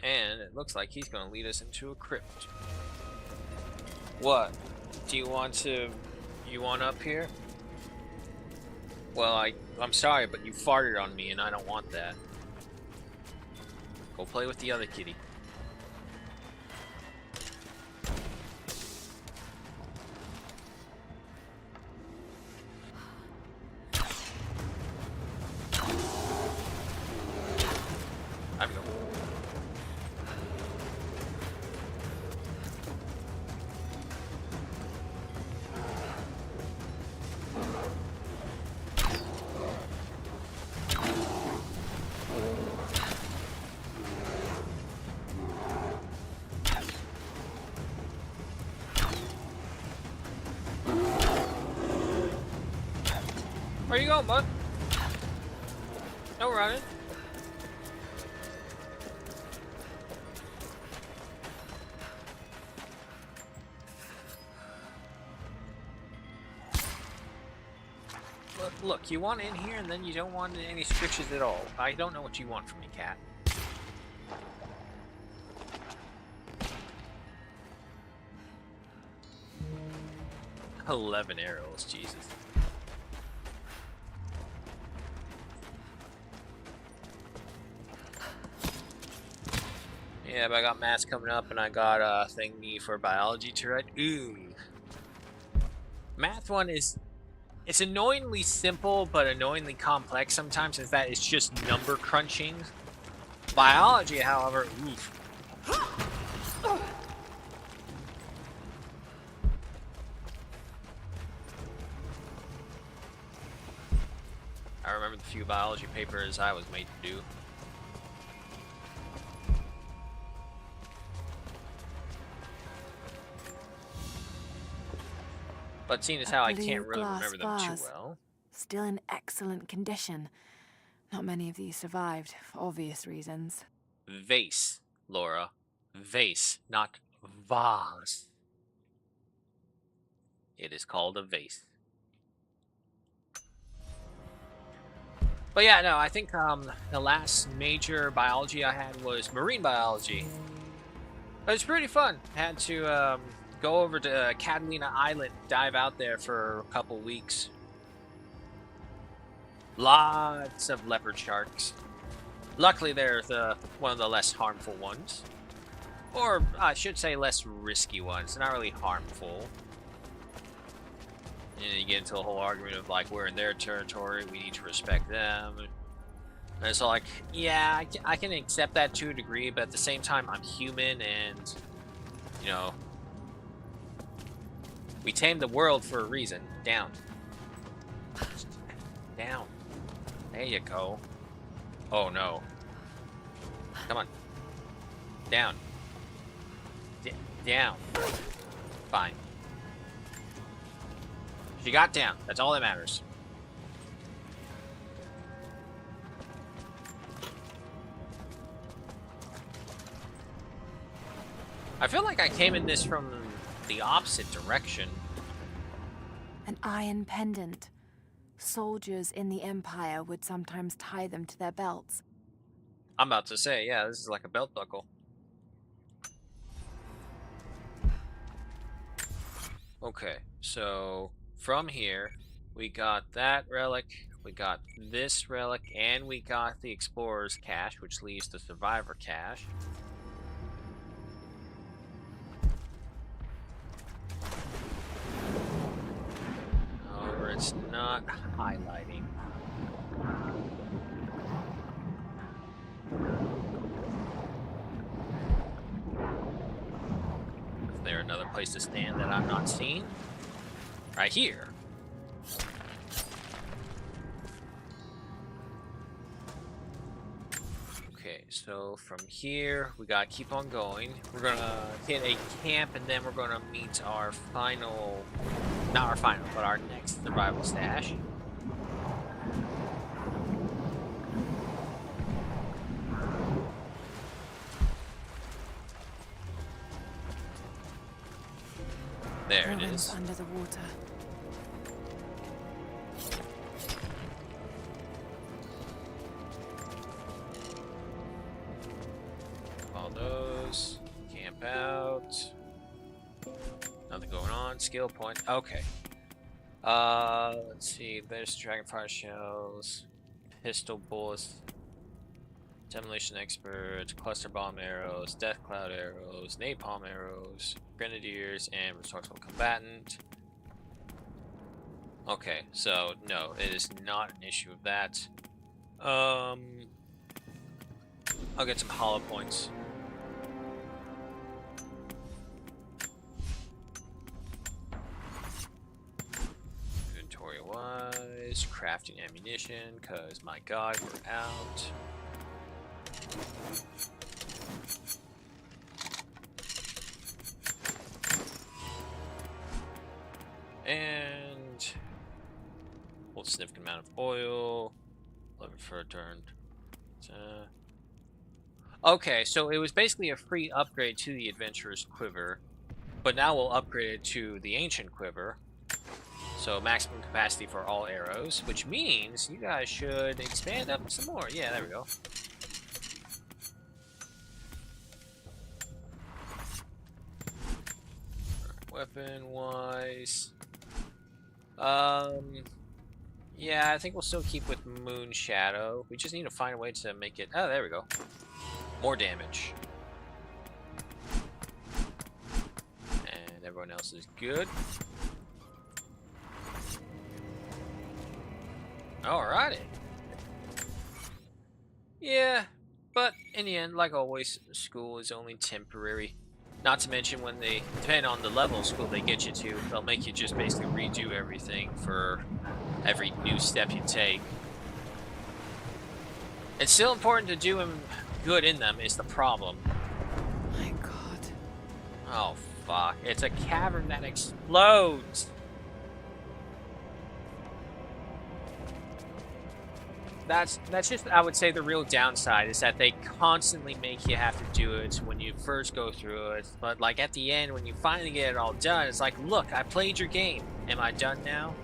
And it looks like he's going to lead us into a crypt. What? Do you want up here? Well, I'm sorry, but you farted on me and I don't want that. Go play with the other kitty. There we go. Where you going, bud? No running. look, you want in here and then you don't want any restrictions at all. I don't know what you want from me, cat. 11 arrows, Jesus. Yeah, but I got maths coming up and I got a thingy for biology to write. Ooh. Math one is... It's annoyingly simple, but annoyingly complex sometimes, in that it's just number crunching. Biology, however, oof. I remember the few biology papers I was made to do. But seeing as how I can't really remember them too well. Still in excellent condition. Not many of these survived, for obvious reasons. Vase, Laura. Vase, not vase. It is called a vase. But yeah, no, I think the last major biology I had was marine biology. It was pretty fun. I had to go over to Catalina Island, dive out there for a couple weeks. Lots of leopard sharks. Luckily, they're one of the less harmful ones. Or, I should say, less risky ones. They're not really harmful. And then you get into a whole argument of, like, we're in their territory, we need to respect them. And it's all like, yeah, I can accept that to a degree, but at the same time, I'm human and, you know, we tamed the world for a reason. Down. Down. There you go. Oh, no. Come on. Down. Down. Fine. She got down. That's all that matters. I feel like I came in this from the opposite direction. An iron pendant. Soldiers in the Empire would sometimes tie them to their belts. I'm about to say, yeah, this is like a belt buckle. Okay, so from here, we got that relic, we got this relic, and we got the Explorer's Cache, which leaves the Survivor Cache. However, it's not highlighting. Is there another place to stand that I'm not seeing? Right here. Okay, so from here, we gotta keep on going. We're gonna hit a camp and then we're gonna meet our final, not our final, but our next survival stash. There it is. Under the water. All those. Camp out. Nothing going on. Skill point. Okay. Let's see. There's dragonfire shells. Pistol bullets. Demolition experts. Cluster bomb arrows. Death cloud arrows. Napalm arrows. Grenadiers and resourceful combatant. Okay, so no, it is not an issue of that. I'll get some hollow points. Inventory wise, crafting ammunition, cause my god, we're out. And hold a significant amount of oil. 11 for a turn. Okay, so it was basically a free upgrade to the Adventurer's Quiver, but now we'll upgrade it to the Ancient Quiver. So maximum capacity for all arrows, which means you guys should expand up some more. Yeah, there we go. Weapon-wise, yeah, I think we'll still keep with Moon Shadow. We just need to find a way to make it. Oh, there we go. More damage. And everyone else is good. Alrighty. Yeah, but in the end, like always, school is only temporary. Not to mention when they, depending on the level of school they get you to, they'll make you just basically redo everything for every new step you take. It's still important to do them good in them is the problem. My God. Oh, fuck. It's a cavern that explodes. That's just, I would say, the real downside is that they constantly make you have to do it when you first go through it. But, like, at the end, when you finally get it all done, it's like, look, I played your game. Am I done now?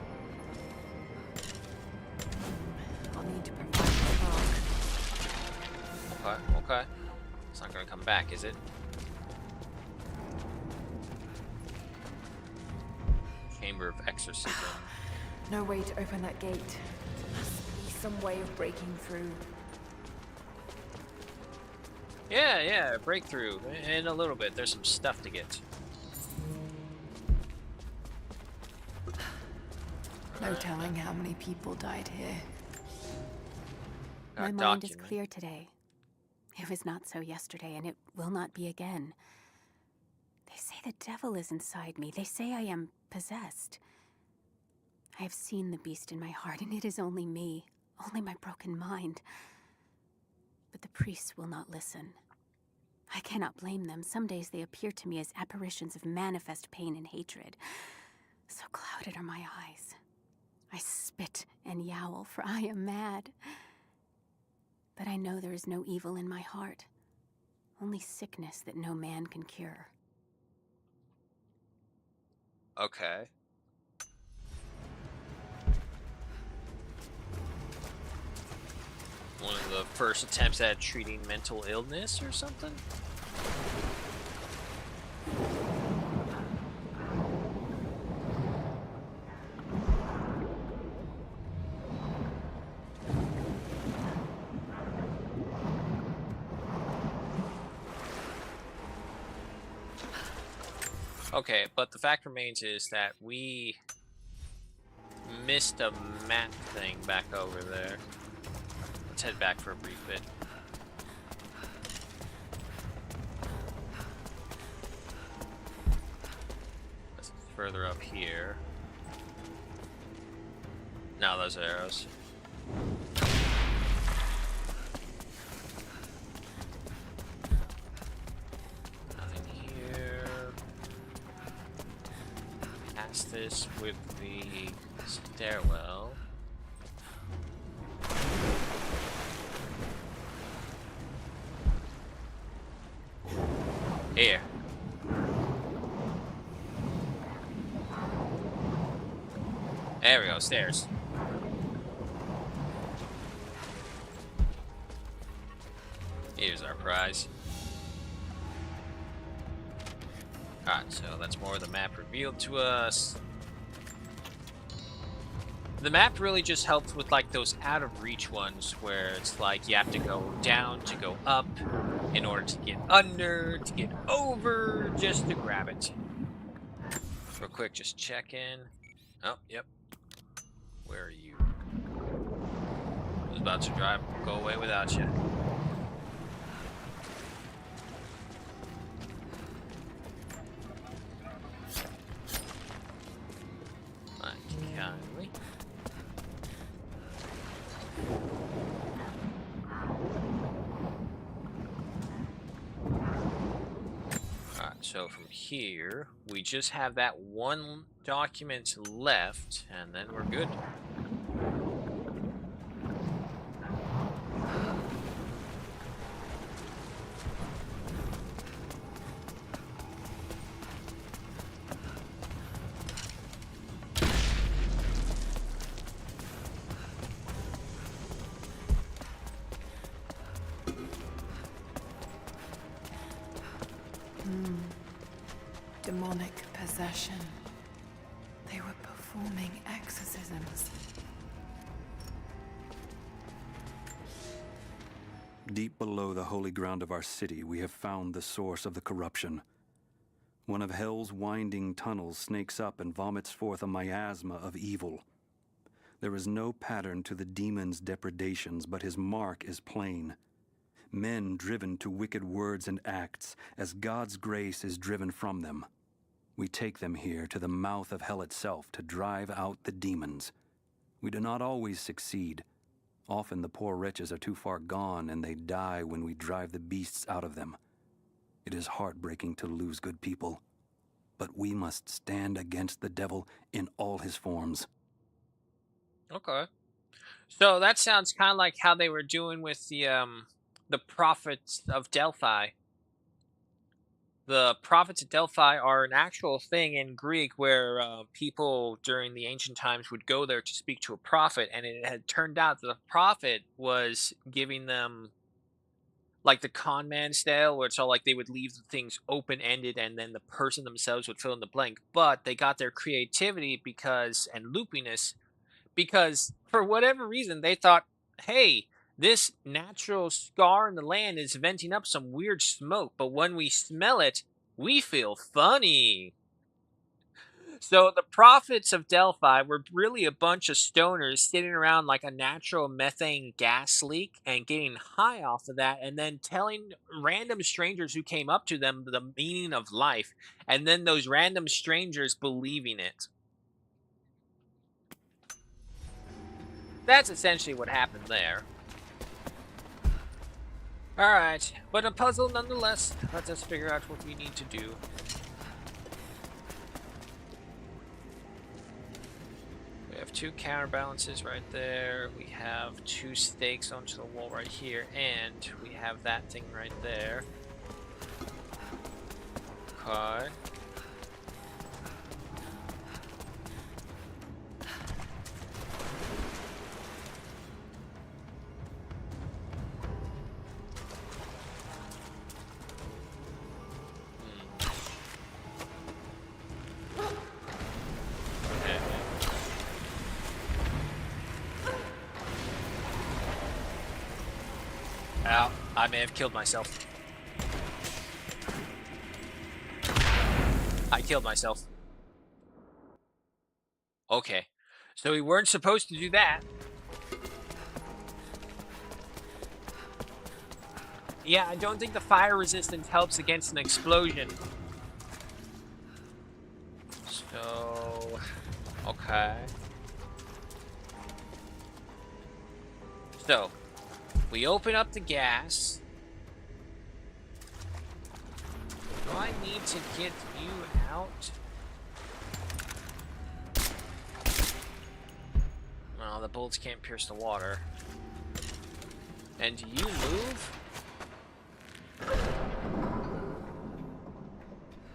I'll need to provide the fog. Okay, okay. It's not gonna come back, is it? Chamber of Exorcism. No way to open that gate. Some way of breaking through. Yeah, breakthrough. In a little bit, there's some stuff to get. No telling how many people died here. My mind is clear today. It was not so yesterday, and it will not be again. They say the devil is inside me. They say I am possessed. I have seen the beast in my heart, and it is only me. Only my broken mind. But the priests will not listen. I cannot blame them. Some days they appear to me as apparitions of manifest pain and hatred. So clouded are my eyes. I spit and yowl, for I am mad. But I know there is no evil in my heart. Only sickness that no man can cure. Okay. One of the first attempts at treating mental illness or something? Okay, but the fact remains is that we missed a map thing back over there. Let's head back for a brief bit. This is further up here. Now those arrows. Nothing here. Past this with the stairwell. Here. There we go, stairs. Here's our prize. Alright, so that's more of the map revealed to us. The map really just helped with like those out of reach ones where it's like you have to go down to go up in order to get under, to get over, just to grab it. Real quick, just check in. Oh, yep. Where are you? I was about to go away without you. Kindly. Alright, so from here, we just have that one document left, and then we're good. possession. They were performing exorcisms. Deep below the holy ground of our city, we have found the source of the corruption. One of hell's winding tunnels snakes up and vomits forth a miasma of evil. There is no pattern to the demon's depredations, but his mark is plain. Men driven to wicked words and acts, as God's grace is driven from them. We take them here to the mouth of hell itself to drive out the demons. We do not always succeed. Often the poor wretches are too far gone and they die when we drive the beasts out of them. It is heartbreaking to lose good people, but we must stand against the devil in all his forms. Okay. So that sounds kind of like how they were doing with the prophets of Delphi. The prophets of Delphi are an actual thing in Greek where people during the ancient times would go there to speak to a prophet, and it had turned out that the prophet was giving them like the con man style, where it's all like they would leave the things open-ended and then the person themselves would fill in the blank. But they got their creativity and loopiness because for whatever reason they thought, hey, this natural scar in the land is venting up some weird smoke, but when we smell it, we feel funny. So the prophets of Delphi were really a bunch of stoners sitting around like a natural methane gas leak and getting high off of that and then telling random strangers who came up to them the meaning of life, and then those random strangers believing it. That's essentially what happened there. Alright, but a puzzle nonetheless. Let us figure out what we need to do. We have 2 counterbalances right there. We have 2 stakes onto the wall right here. And we have that thing right there. Okay. Ow, I may have killed myself. I killed myself. Okay, so we weren't supposed to do that. Yeah, I don't think the fire resistance helps against an explosion. So, okay. So, we open up the gas. Do I need to get you out? Well, the bullets can't pierce the water. And do you move?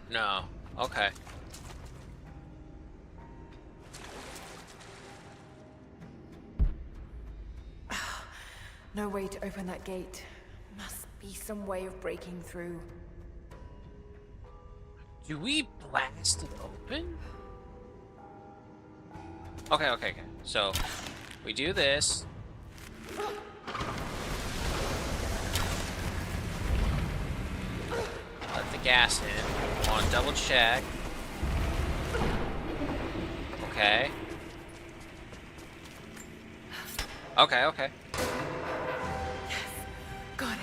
No. Okay. No way to open that gate. Must be some way of breaking through. Do we blast it open? Okay. So, we do this. Let the gas in. Want to double check. Okay. Okay. Got it.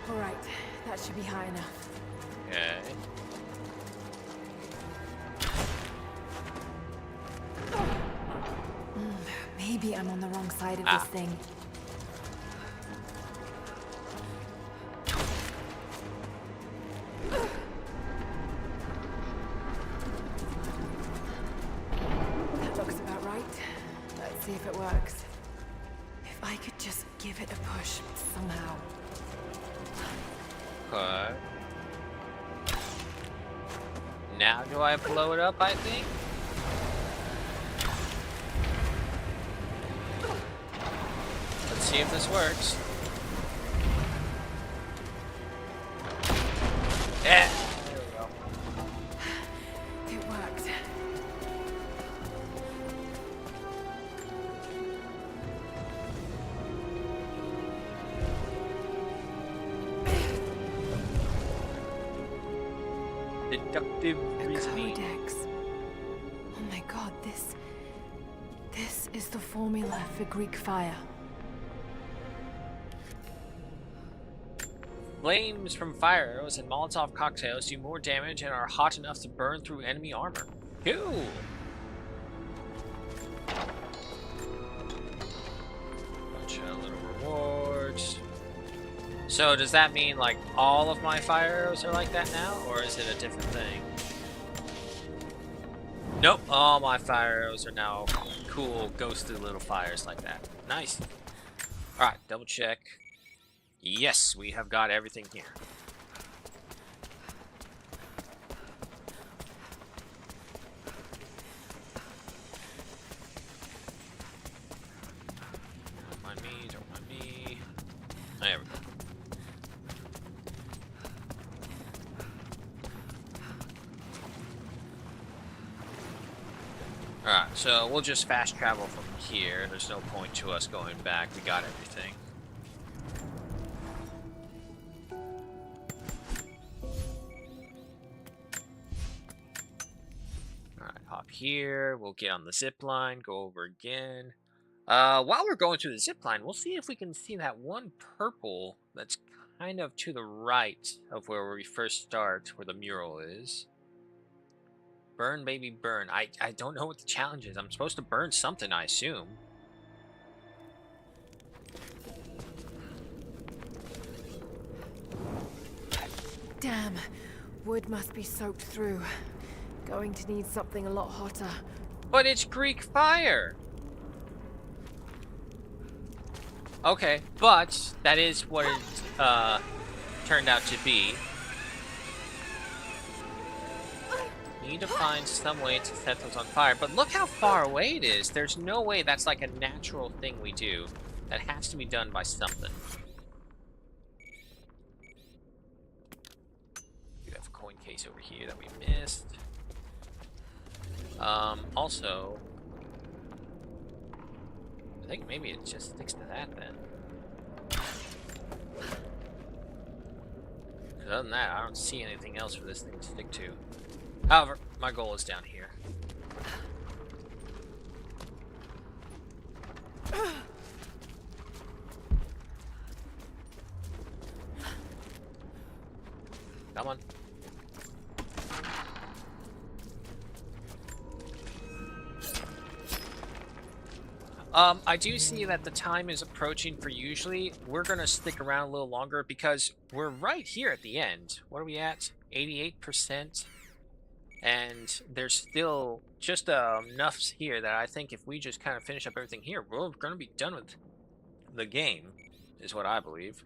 All right, that should be high enough. Okay. Maybe I'm on the wrong side of this thing. That looks about right. Let's see if it works. If I could just give it a push somehow. Okay. Now do I blow it up, I think? Let's see if this works. Yeah! There we go. It worked. Deductive reasoning. Codex. Oh my god, this is the formula for Greek fire. Flames from fire arrows and Molotov cocktails do more damage and are hot enough to burn through enemy armor. Cool! Bunch of little rewards. So does that mean like all of my fire arrows are like that now, or is it a different thing? Nope, all my fire arrows are now cool, ghosted little fires like that. Nice. Alright, double check. Yes, we have got everything here. Don't mind me, don't mind me. There we go. Alright, so we'll just fast travel from here. There's no point to us going back. We got everything. Alright, hop here. We'll get on the zip line, go over again. While we're going through the zip line, we'll see if we can see that one purple that's kind of to the right of where we first start, where the mural is. Burn, baby, burn. I don't know what the challenge is. I'm supposed to burn something, I assume. Damn, wood must be soaked through. Going to need something a lot hotter. But it's Greek fire! Okay, but that is what it turned out to be. Need to find some way to set those on fire, but look how far away it is. There's no way that's like a natural thing we do. That has to be done by something. We have a coin case over here that we missed. Also, I think maybe it just sticks to that then. 'Cause other than that, I don't see anything else for this thing to stick to. However, my goal is down here. Come on. I do see that the time is approaching for usually. We're gonna stick around a little longer because we're right here at the end. What are we at? 88%. And there's still just enough here that I think if we just kind of finish up everything here, we're gonna be done with the game, is what I believe.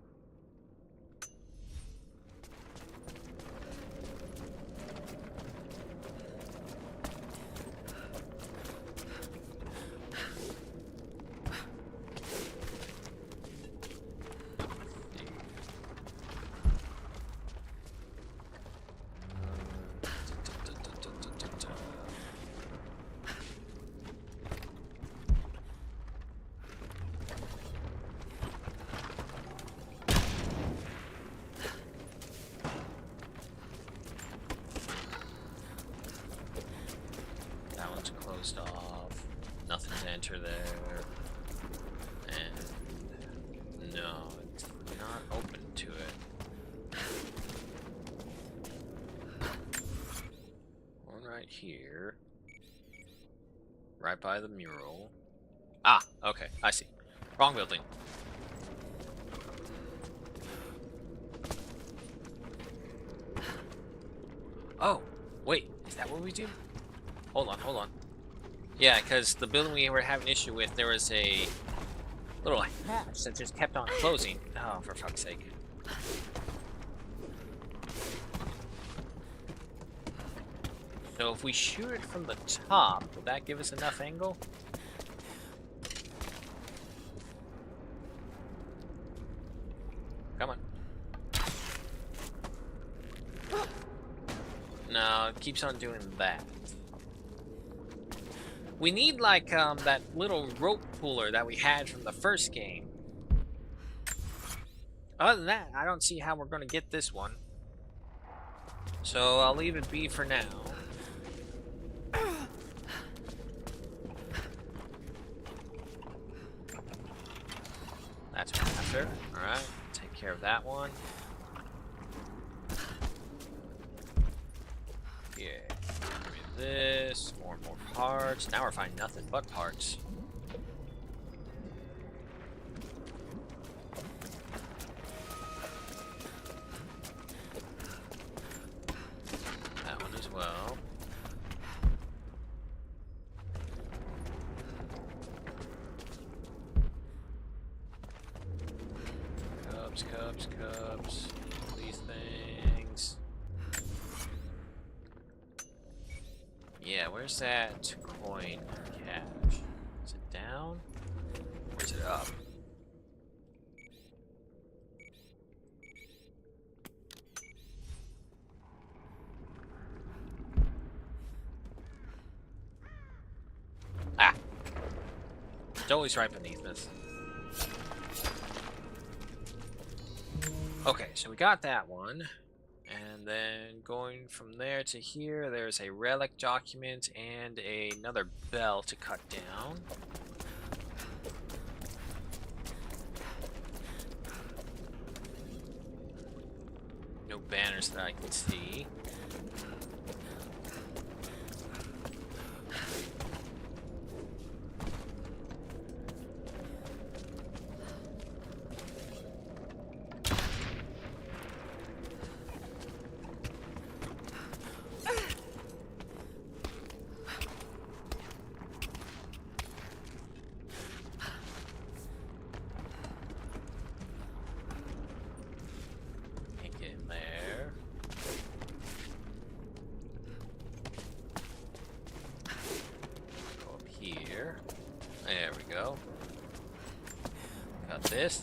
Off. Nothing to enter there. And no, it's not open to it. One right here. Right by the mural. Ah, okay, I see. Wrong building. Oh, wait, is that what we do? Hold on, hold on. Yeah, because the building we were having issue with, there was a Little hatch that just kept on closing. Oh, for fuck's sake. So if we shoot it from the top, will that give us enough angle? Come on. No, it keeps on doing that. We need, like, that little rope puller that we had from the first game. Other than that, I don't see how we're going to get this one. So I'll leave it be for now. That's faster. Alright, take care of that one. Yeah, give me this. More and more parts. Now we're finding nothing but parts. That one as well. Cups. These things. Yeah, where's that coin cache? Is it down? Or is it up? Ah! It's always right beneath us. Okay, so we got that one. And then going from there to here, there's a relic document and another bell to cut down. No banners that I can see. There we go. Got this.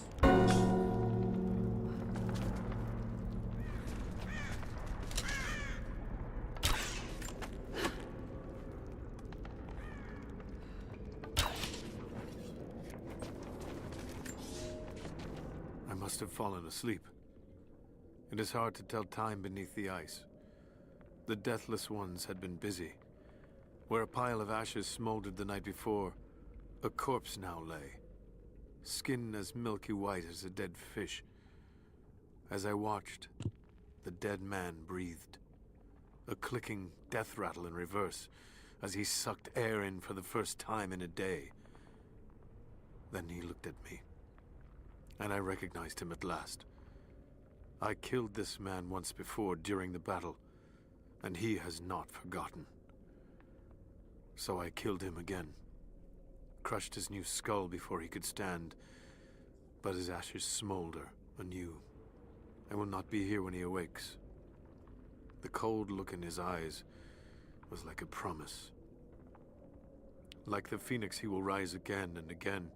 I must have fallen asleep. It is hard to tell time beneath the ice. The Deathless Ones had been busy. Where a pile of ashes smoldered the night before, a corpse now lay, skin as milky white as a dead fish. As I watched, the dead man breathed, a clicking death rattle in reverse as he sucked air in for the first time in a day. Then he looked at me, and I recognized him at last. I killed this man once before during the battle, and he has not forgotten. So I killed him again, crushed his new skull before he could stand, but his ashes smolder anew. I will not be here when he awakes. The cold look in his eyes was like a promise. Like the phoenix, he will rise again and again,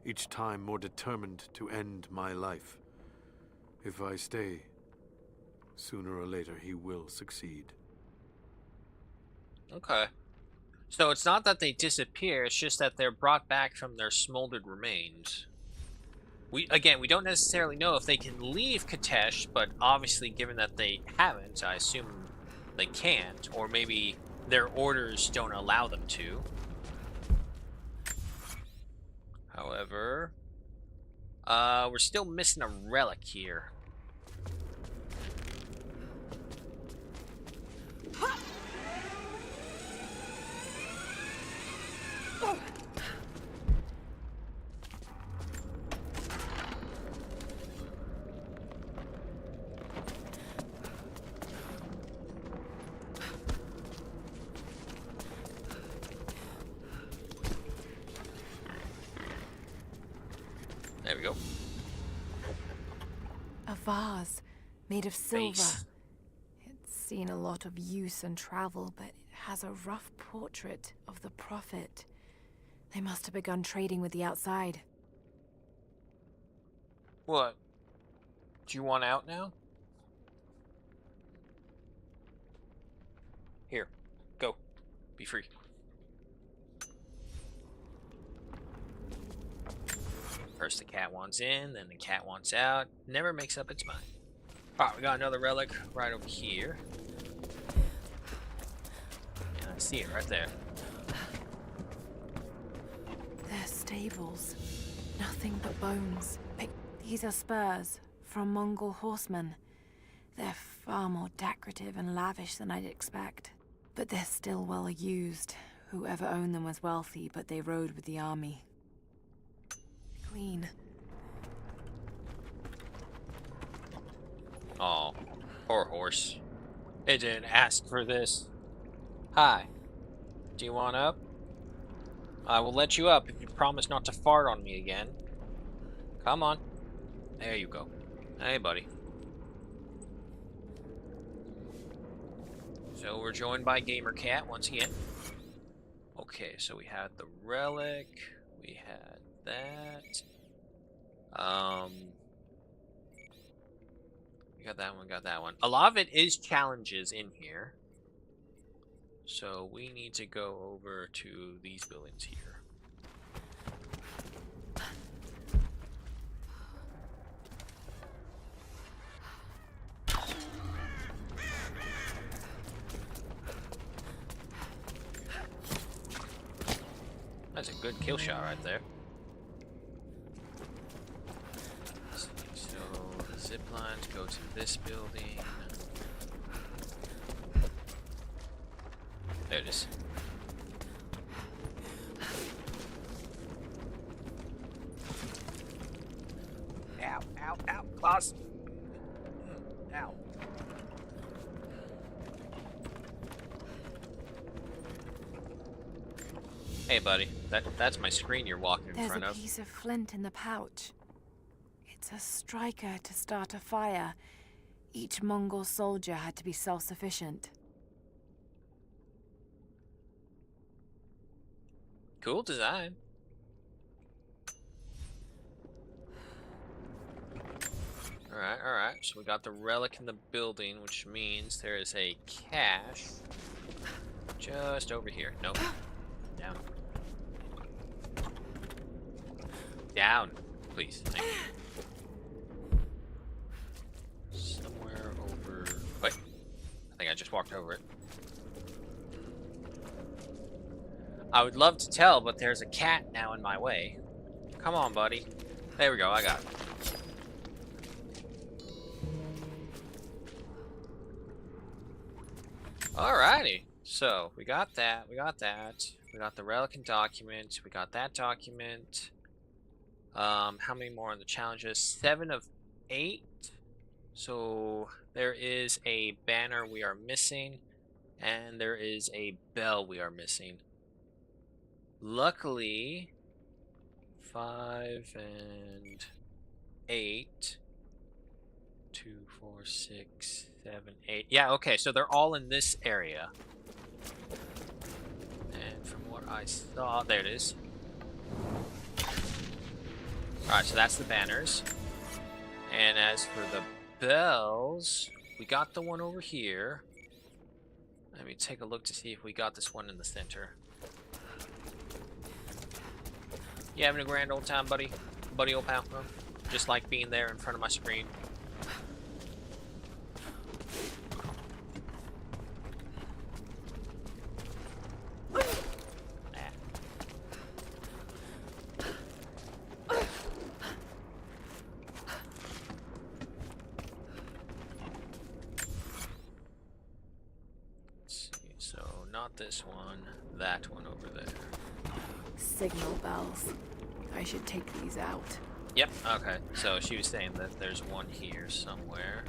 each time more determined to end my life. If I stay, sooner or later he will succeed. Okay. So it's not that they disappear, it's just that they're brought back from their smoldered remains. We don't necessarily know if they can leave Kitezh, but obviously given that they haven't, I assume they can't, or maybe their orders don't allow them to. However, we're still missing a relic here. vase made of silver. Base. It's seen a lot of use and travel, but it has a rough portrait of the Prophet. They must have begun trading with the outside. What? Do you want out now? Here, go. Be free. First the cat wants in, then the cat wants out. Never makes up its mind. Alright, we got another relic right over here. Yeah, I see it right there. They're stables. Nothing but bones. These are spurs from Mongol horsemen. They're far more decorative and lavish than I'd expect. But they're still well used. Whoever owned them was wealthy, but they rode with the army. Clean. Oh, poor horse. It didn't ask for this. Hi. Do you want up? I will let you up if you promise not to fart on me again. Come on. There you go. Hey, buddy. So we're joined by Gamer Cat once again. Okay, so we had the relic. We had that. We got that one, got that one. A lot of it is challenges in here. So we need to go over to these buildings here. That's a good kill shot right there. So the zip lines go to this building. There it is. Ow, ow, ow, claws. Ow. Hey, buddy. That's my screen you're walking in front of. There's a piece of flint in the pouch. It's a striker to start a fire. Each Mongol soldier had to be self-sufficient. Cool design. Alright. So we got the relic in the building, which means there is a cache just over here. Nope. Down. Down, please. Thank you. Somewhere over... Wait. I think I just walked over it. I would love to tell, but there's a cat now in my way. Come on, buddy. There we go, I got it. Alrighty. So, we got that, we got the relic and document, we got that document. How many more on the challenges? 7 of 8. So, there is a banner we are missing, and there is a bell we are missing. Luckily, 5 and 8. 2, 4, 6, 7, 8. Yeah, okay, so they're all in this area. And from what I saw, there it is. Alright, so that's the banners. And as for the bells, we got the one over here. Let me take a look to see if we got this one in the center. You having a grand old time, buddy? Buddy old pal? Huh? Just like being there in front of my screen. This one, that one over there. Signal bells. I should take these out. Yep, okay. So she was saying that there's one here somewhere.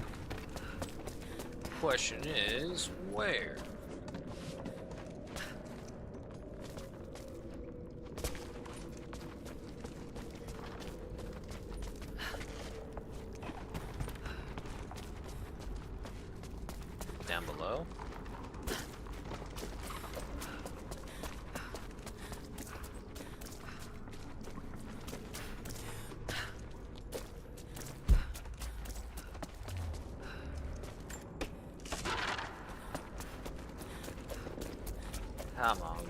Question is, where?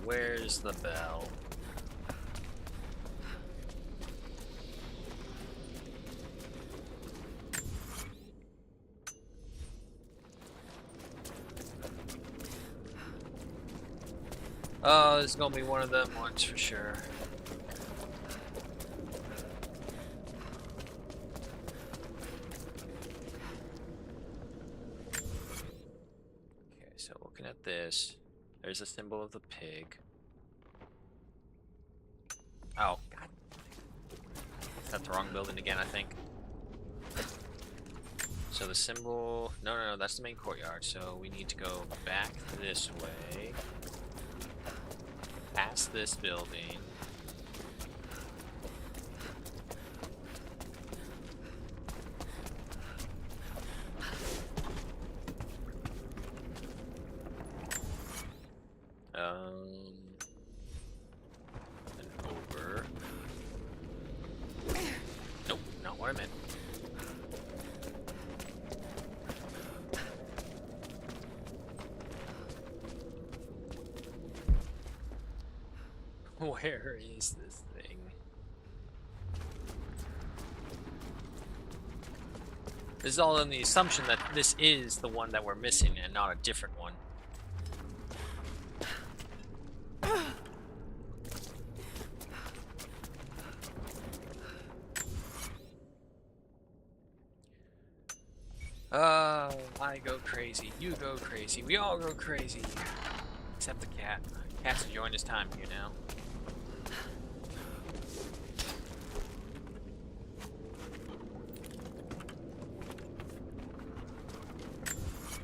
where's the bell? Oh, this is gonna be one of them ones for sure. Okay, so looking at this, there's a symbol of the pig. Oh, God. Got the wrong building again, I think. So the symbol... No, that's the main courtyard. So we need to go back this way. Past this building. And over. Nope, not what I meant. Where is this thing? This is all in the assumption that this is the one that we're missing and not a different one. I go crazy, you go crazy, we all go crazy. Except the cat. Cat's enjoying his time here now.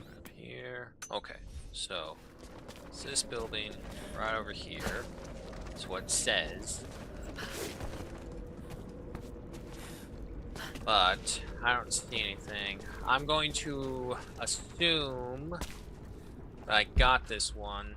Up here. Okay, so it's this building right over here. That's what it says. But I don't see anything. I'm going to assume that I got this one.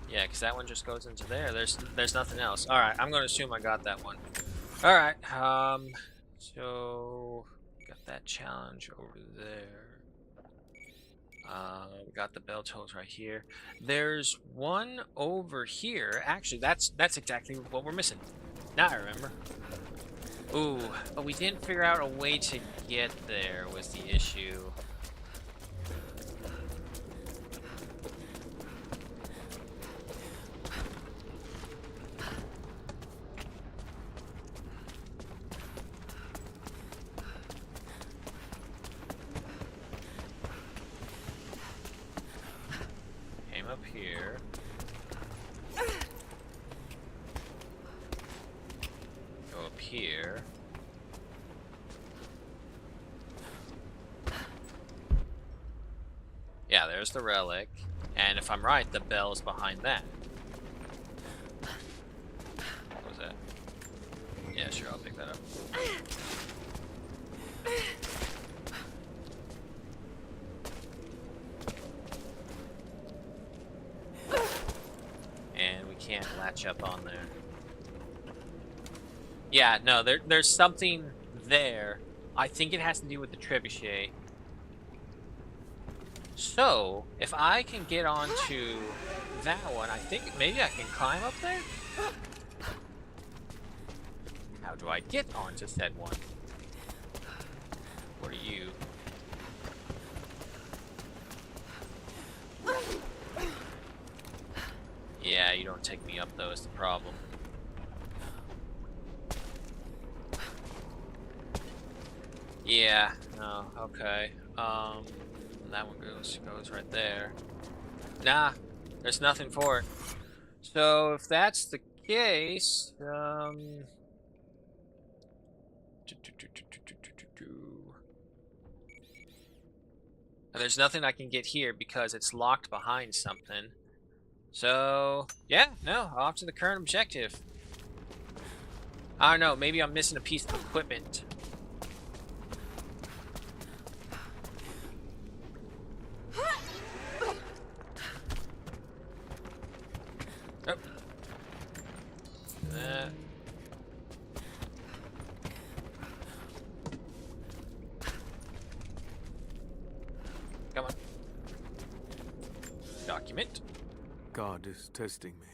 Yeah, because that one just goes into there. There's nothing else. All right, I'm going to assume I got that one. All right. So got that challenge over there. We got the bell tolls right here. There's one over here. Actually, that's exactly what we're missing. Now I remember. Ooh, but we didn't figure out a way to get there was the issue. Up here. Go up here. Yeah, there's the relic. And if I'm right, the bell's behind that. What was that? Yeah, sure, I'll pick that up. Can't latch up on there. Yeah, no, there's something there. I think it has to do with the trebuchet. So, if I can get onto that one, I think maybe I can climb up there? How do I get onto said one? What are you? Yeah, you don't take me up though, is the problem. Yeah, no, okay. That one goes right there. Nah, there's nothing for it. So if that's the case, there's nothing I can get here because it's locked behind something. So, yeah, no, off to the current objective. I don't know, maybe I'm missing a piece of equipment. Oh. document. God is testing me.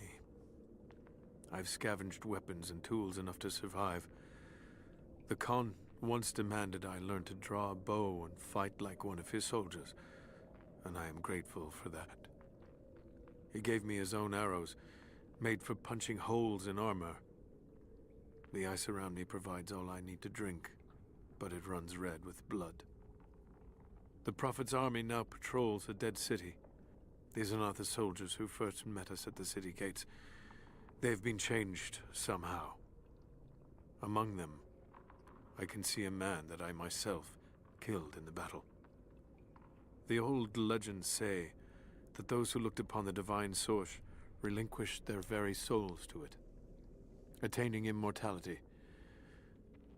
I've scavenged weapons and tools enough to survive. The Khan once demanded I learn to draw a bow and fight like one of his soldiers, and I am grateful for that. He gave me his own arrows, made for punching holes in armor. The ice around me provides all I need to drink, but it runs red with blood. The Prophet's army now patrols the dead city. These are not the soldiers who first met us at the city gates. They've been changed somehow. Among them, I can see a man that I myself killed in the battle. The old legends say that those who looked upon the divine source relinquished their very souls to it, attaining immortality.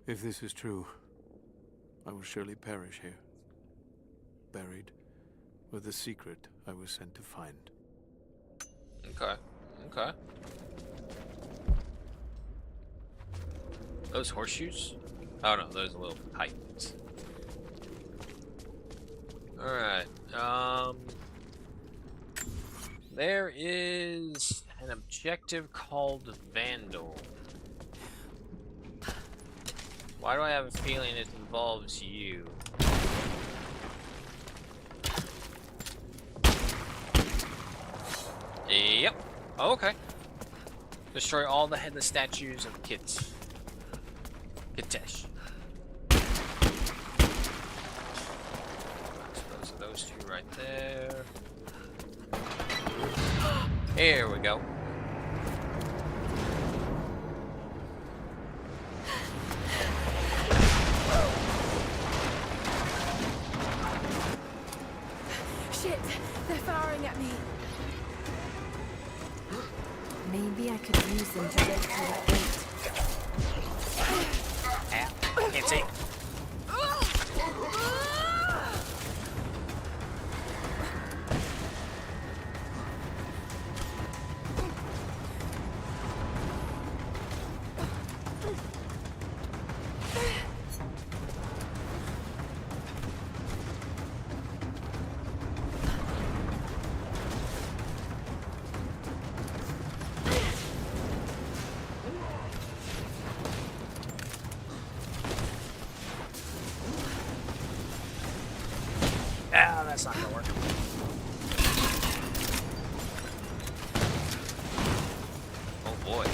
If this is true, I will surely perish here, buried with the secret I was sent to find. Okay. Okay. Those horseshoes? Oh no, those are little pipes. Alright, there is an objective called Vandal. Why do I have a feeling it involves you? Yep. Oh, okay. Destroy all the headless statues of Kittesh. So those two right there. Here we go. Shit! They're firing at me. Maybe I could use them to break through that gate. Can't see. That's not gonna work. Oh boy.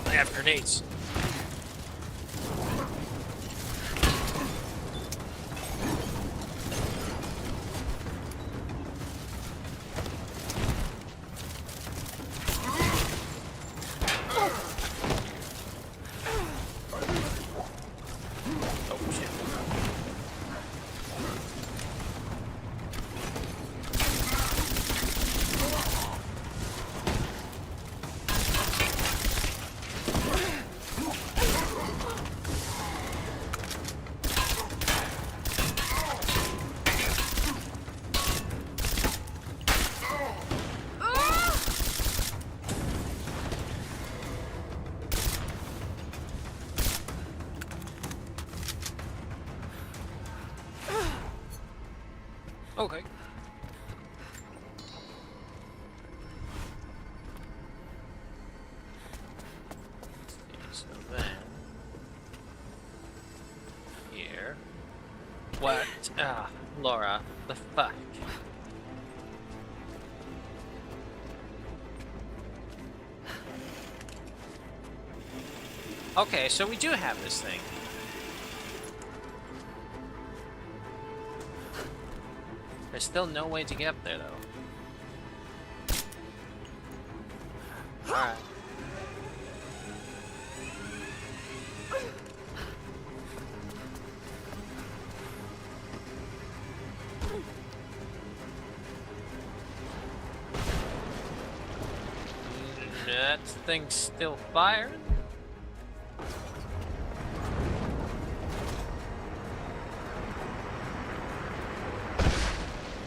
I have grenades. Oh shit. Okay. So then here. What? Ah, Laura, the fuck? Okay, so we do have this thing. There's still no way to get up there, though. Alright. That thing's still firing?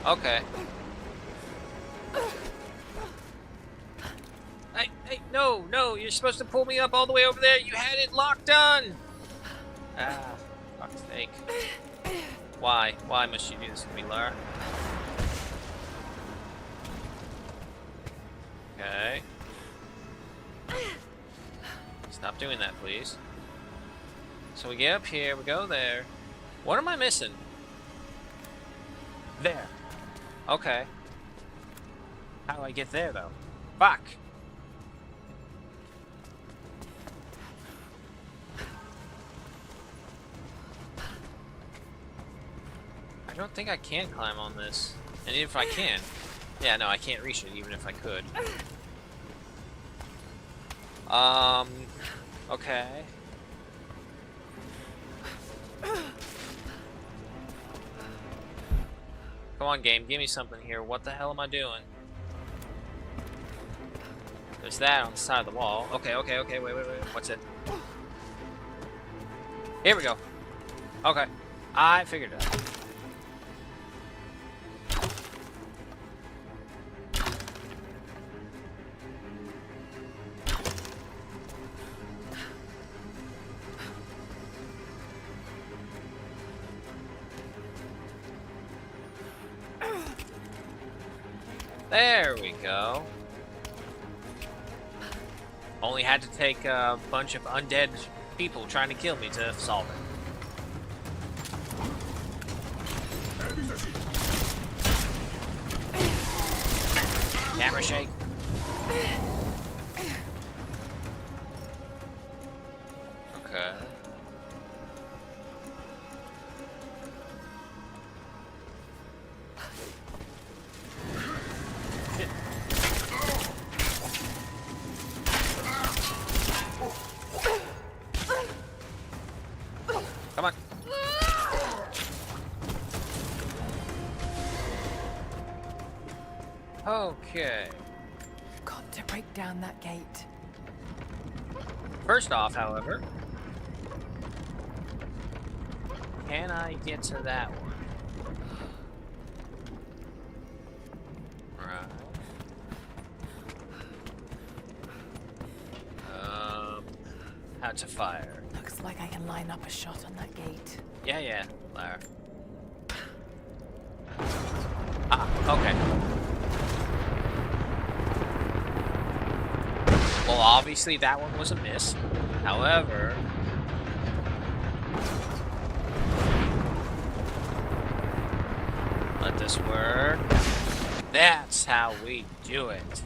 Okay. Hey, no, you're supposed to pull me up all the way over there. You had it locked on. Ah, fuck's sake. Why? Why must you do this to me, Lara? Okay. Stop doing that, please. So we get up here, we go there. What am I missing? There. Okay. How do I get there, though? Fuck! I don't think I can climb on this. And if I can... Yeah, no, I can't reach it, even if I could. Okay. Come on, game, give me something here. What the hell am I doing? There's that on the side of the wall. Okay, wait. What's it? Here we go. Okay. I figured it out. There we go. Only had to take a bunch of undead people trying to kill me to solve it. Camera shake. Okay. Come on. Okay. Got to break down that gate. First off, however, can I get to that one? Right. How to fire. Looks like I can line up a shot on that gate. Yeah, Lara. Ah, okay. Well, obviously that one was a miss. However... let this work. That's how we do it.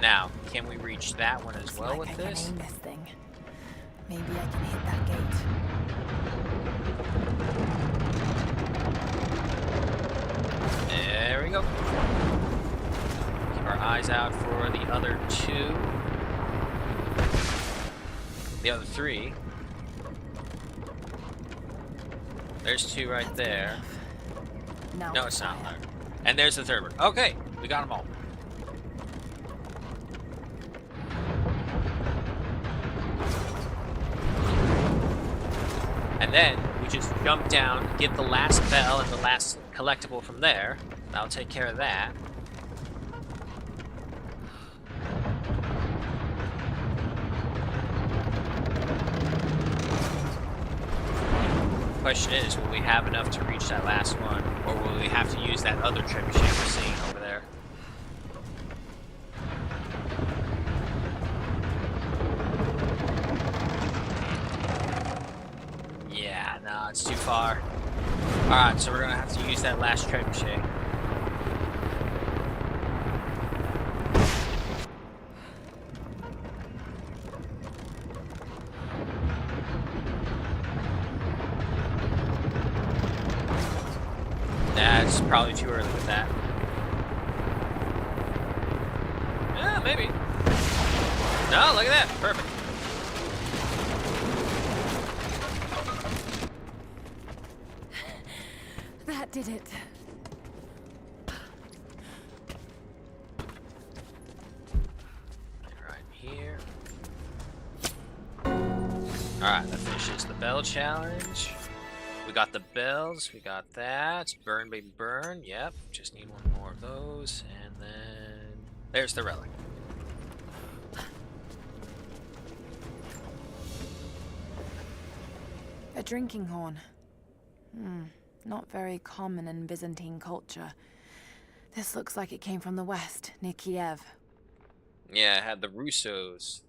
Now, can we reach that one as well with this? I can aim this thing. Maybe I can hit that gate. There we go. Keep our eyes out for the other two. The other three. There's two right there. No, it's not. And there's the third one. Okay, we got them all. And then we just jump down, get the last bell and the last collectible from there. That'll take care of that. Question is, will we have enough to reach that last one, or will we have to use that other trebuchet we're seeing over there? Yeah, no, it's too far. Alright, so we're gonna have to use that last trebuchet. It's probably too early with that. Yeah, maybe. No, look at that. Perfect. That did it. Right here. Alright, that's finishes the bell challenge. We got the bells, we got that. Burn, baby, burn. Yep, just need one more of those. And then there's the relic. A drinking horn. Not very common in Byzantine culture. This looks like it came from the west, near Kiev. Yeah, it had the Russos.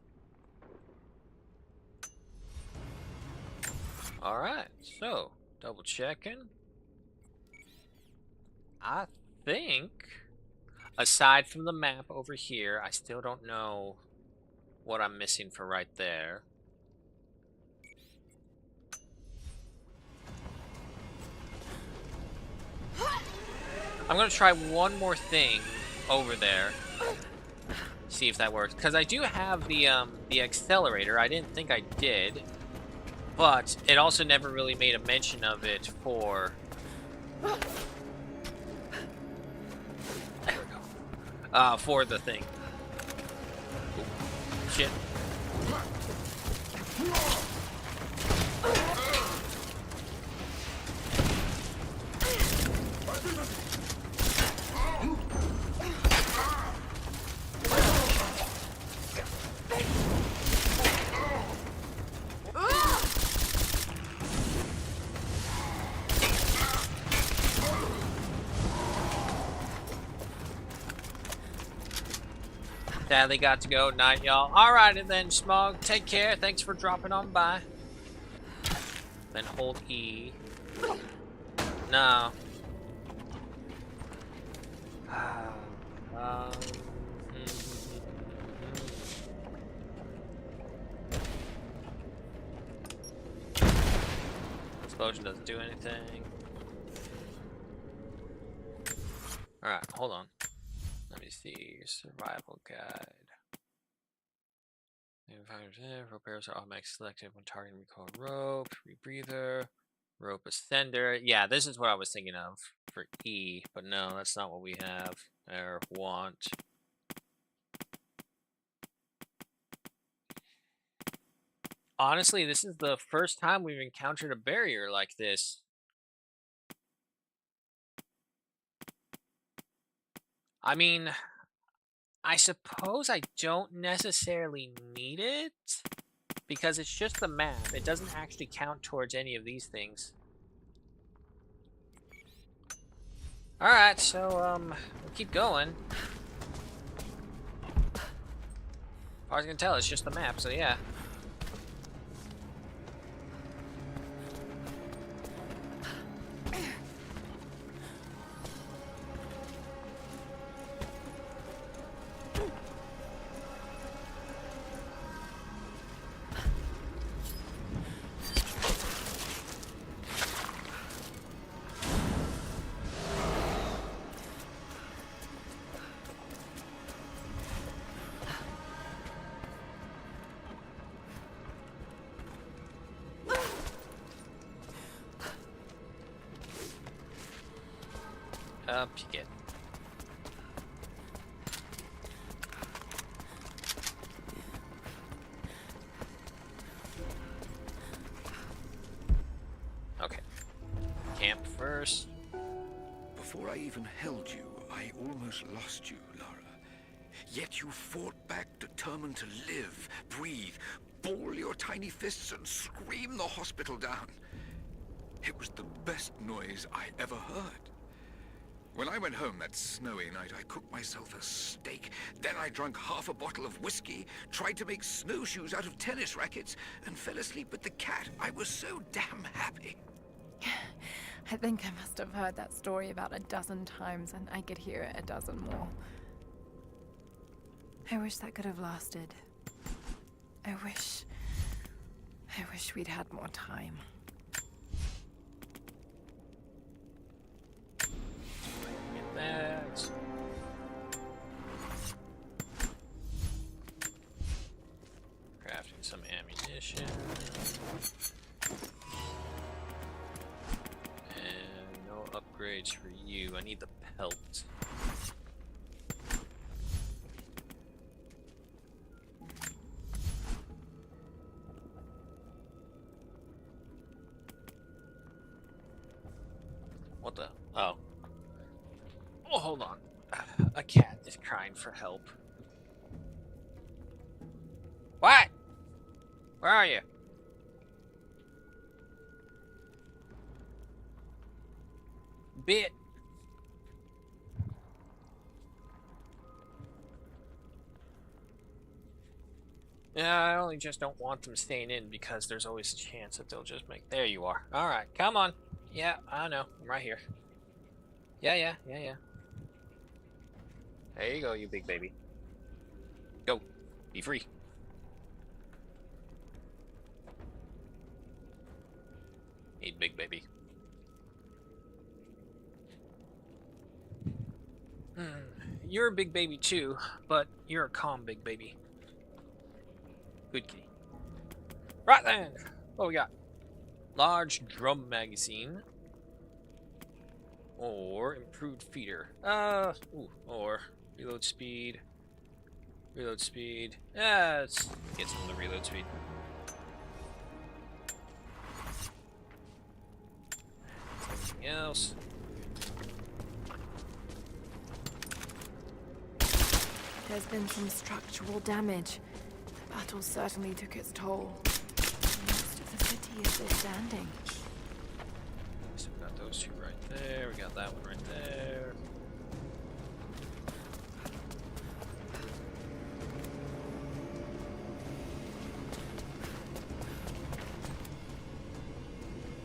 Alright, so, double checking. I think, aside from the map over here, I still don't know what I'm missing for right there. I'm gonna try one more thing over there. See if that works. Because I do have the accelerator. I didn't think I did. But it also never really made a mention of it for... There we go. For the thing. Ooh. Shit. Sadly got to go. Night, y'all. Alrighty then, Smog. Take care. Thanks for dropping on by. Then hold E. No. Explosion doesn't do anything. Alright, hold on. Let me see. Survival guide. Rope arrows are automatically selected when targeting recoil rope. Rebreather. Rope ascender. Yeah, this is what I was thinking of for E, but no, that's not what we have or want. Honestly, this is the first time we've encountered a barrier like this. I mean, I suppose I don't necessarily need it because it's just the map. It doesn't actually count towards any of these things. Alright, so, we'll keep going. As far as I can tell, it's just the map, so yeah. Up you get. Okay. Camp first. Before I even held you, I almost lost you, Lara. Yet you fought back, determined to live, breathe, ball your tiny fists and scream the hospital down. It was the best noise I ever heard. When I went home that snowy night, I cooked myself a steak. Then I drank half a bottle of whiskey, tried to make snowshoes out of tennis rackets, and fell asleep with the cat. I was so damn happy. I think I must have heard that story about a dozen times, and I could hear it a dozen more. I wish that could have lasted. I wish we'd had more time. That. Crafting some ammunition. And no upgrades for you. I need the pelt. What the? Oh. Oh, hold on. A cat is crying for help. What? Where are you? Bit. Yeah, I only just don't want them staying in because there's always a chance that they'll just make... There you are. Alright, come on. Yeah, I know. I'm right here. Yeah. There you go, you big baby. Go. Be free. Hey, big baby. You're a big baby too, but you're a calm big baby. Good kitty. Right then, what we got? Large drum magazine. Or improved feeder. Or reload speed. Reload speed. Yeah, let's get some of the reload speed. Anything else? There's been some structural damage. The battle certainly took its toll. Most of the city is still standing. So we got those two right there. We got that one right there.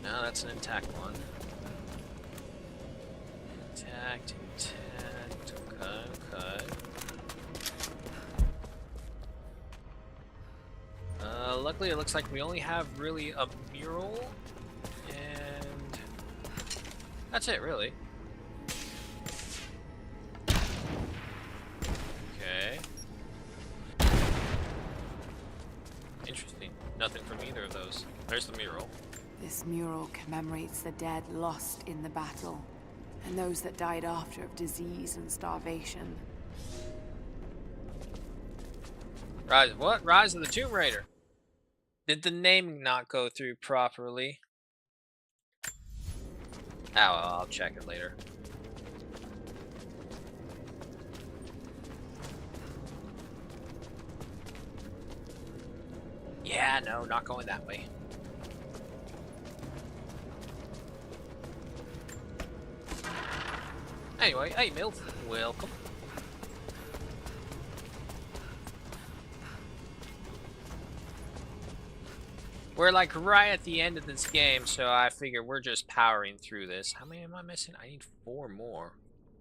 No, that's an intact one. Intact. Okay. Luckily, it looks like we only have really a mural, and that's it, really. Okay. Interesting. Nothing from either of those. There's the mural. This mural commemorates the dead lost in the battle, and those that died after of disease and starvation. Rise of what? Rise of the Tomb Raider. Did the naming not go through properly? Oh, well, I'll check it later. Yeah, no, not going that way. Anyway, hey, MILF, welcome. We're like right at the end of this game, so I figure we're just powering through this. How many am I missing? I need 4 more.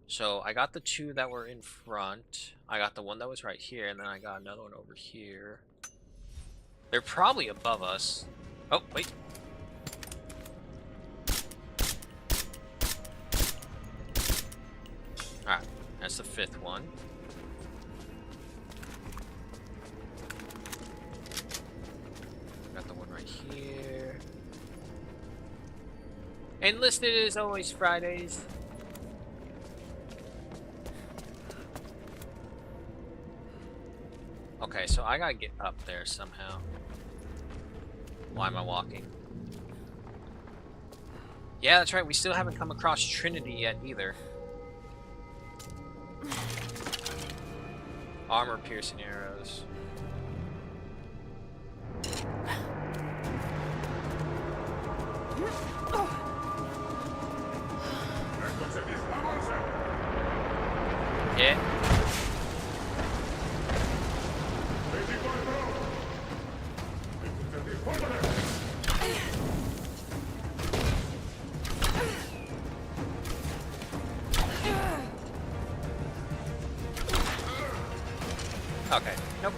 So I got the 2 that were in front. I got the one that was right here, and then I got another one over here. They're probably above us. Oh, wait. Alright, that's the 5th one. Got the one right here. Enlisted is always Fridays. Okay, so I gotta get up there somehow. Why am I walking? Yeah, that's right. We still haven't come across Trinity yet either. Armor piercing arrows. Yeah. Okay. Nope.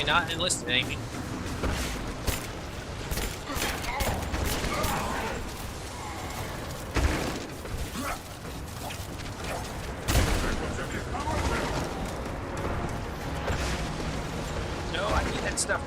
Not enlisted, Amy. Eat that stuff.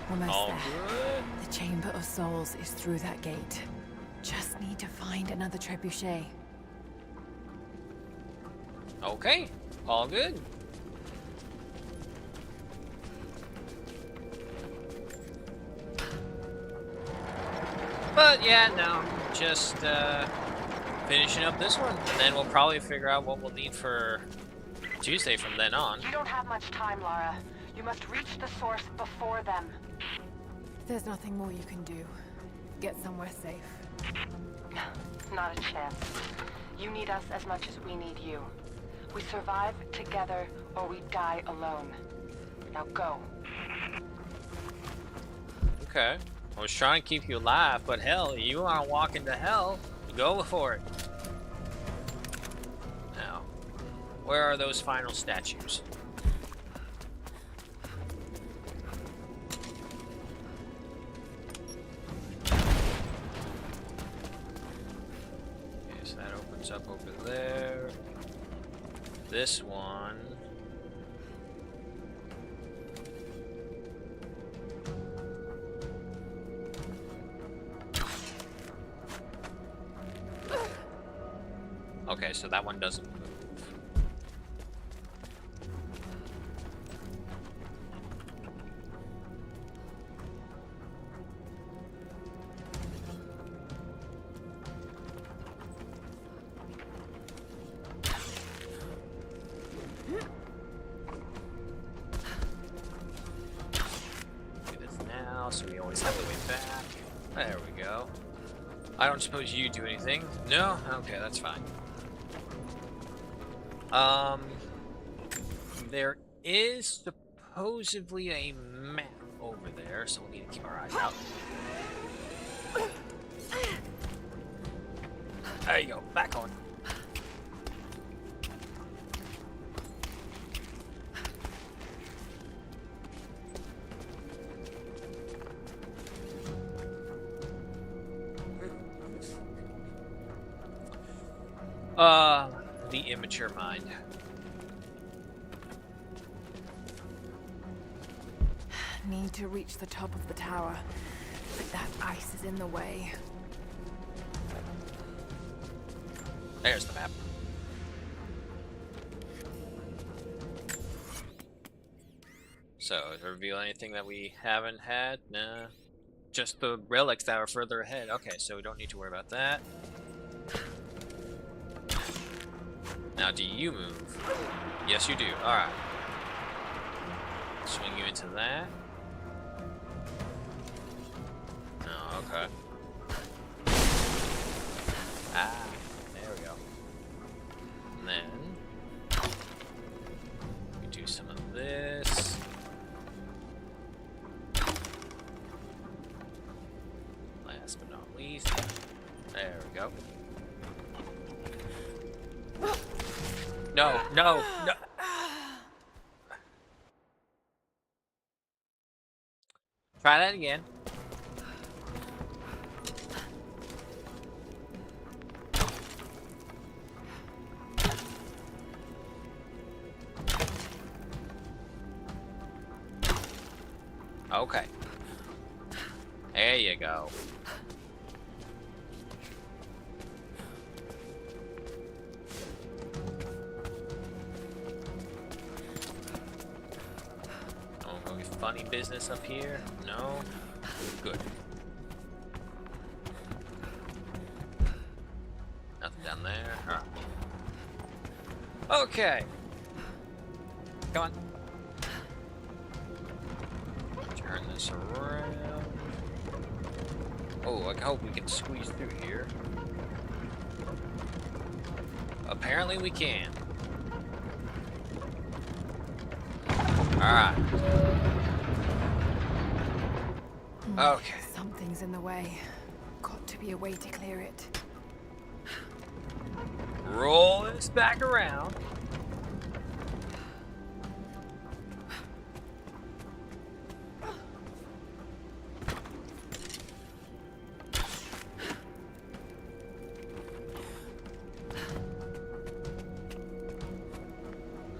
Almost there. The Chamber of Souls is through that gate. Just need to find another trebuchet. Okay, all good. But yeah, no, just finishing up this one, and then we'll probably figure out what we'll need for Tuesday from then on. You don't have much time, Lara. You must reach the source before them. There's nothing more you can do. Get somewhere safe. Not a chance. You need us as much as we need you. We survive together, or we die alone. Now go. Okay. I was trying to keep you alive, but hell, you want to walk into hell, go for it. Now, where are those final statues? Okay, so that opens up over there. This one. Okay, so that one doesn't move. Do this now, so we always have the way back. There we go. I don't suppose you do anything. No? Okay, that's fine. There is supposedly a map over there, so we'll need to keep our eyes out. There you go, back on. The immature mind. Need to reach the top of the tower, but that ice is in the way. There's the map. So, does it reveal anything that we haven't had? Nah. Just the relics that are further ahead. Okay, so we don't need to worry about that. Now, do you move? Yes, you do. Alright. Swing you into that. Oh, okay. Ah, there we go. And then we do some of this. Last but not least, there we go. No, no, no. Try that again. Okay. There you go. Funny business up here? No? Good. Nothing down there. Huh. Okay. Come on. Turn this around. Oh, I hope we can squeeze through here. Apparently we can. Alright. Okay. Something's in the way. Got to be a way to clear it. Roll this back around.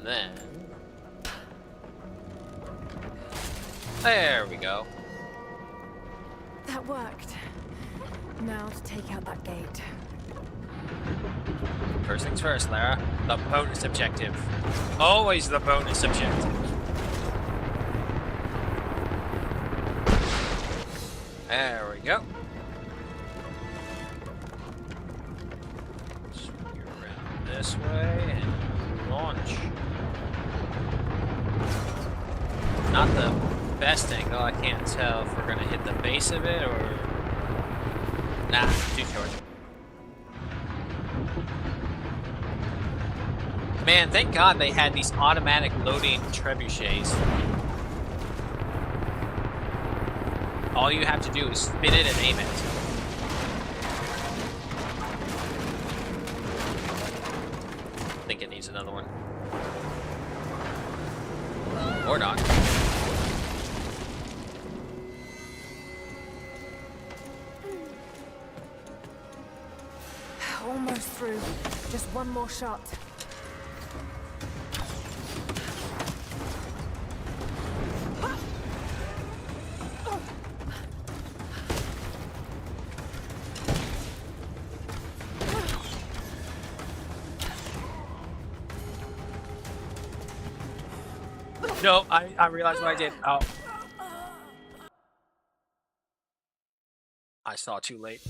Then there we go. That worked. Now to take out that gate. First things first, Lara. The bonus objective. Always the bonus objective. There we go. Swing around this way and launch. Not the best angle. I can't tell if we're gonna hit the base of it or... Nah, too short. Man, thank God they had these automatic loading trebuchets. All you have to do is spin it and aim it. I think it needs another one. Or not. Almost through. Just one more shot. No, I realized what I did. Oh. I saw too late.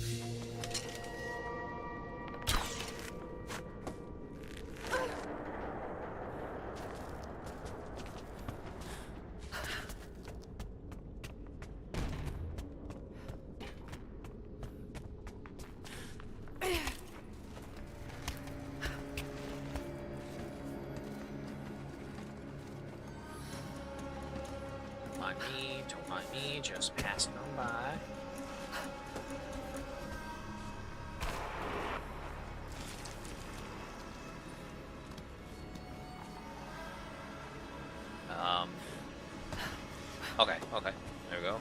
Don't mind me, just passing on by. Okay, there we go.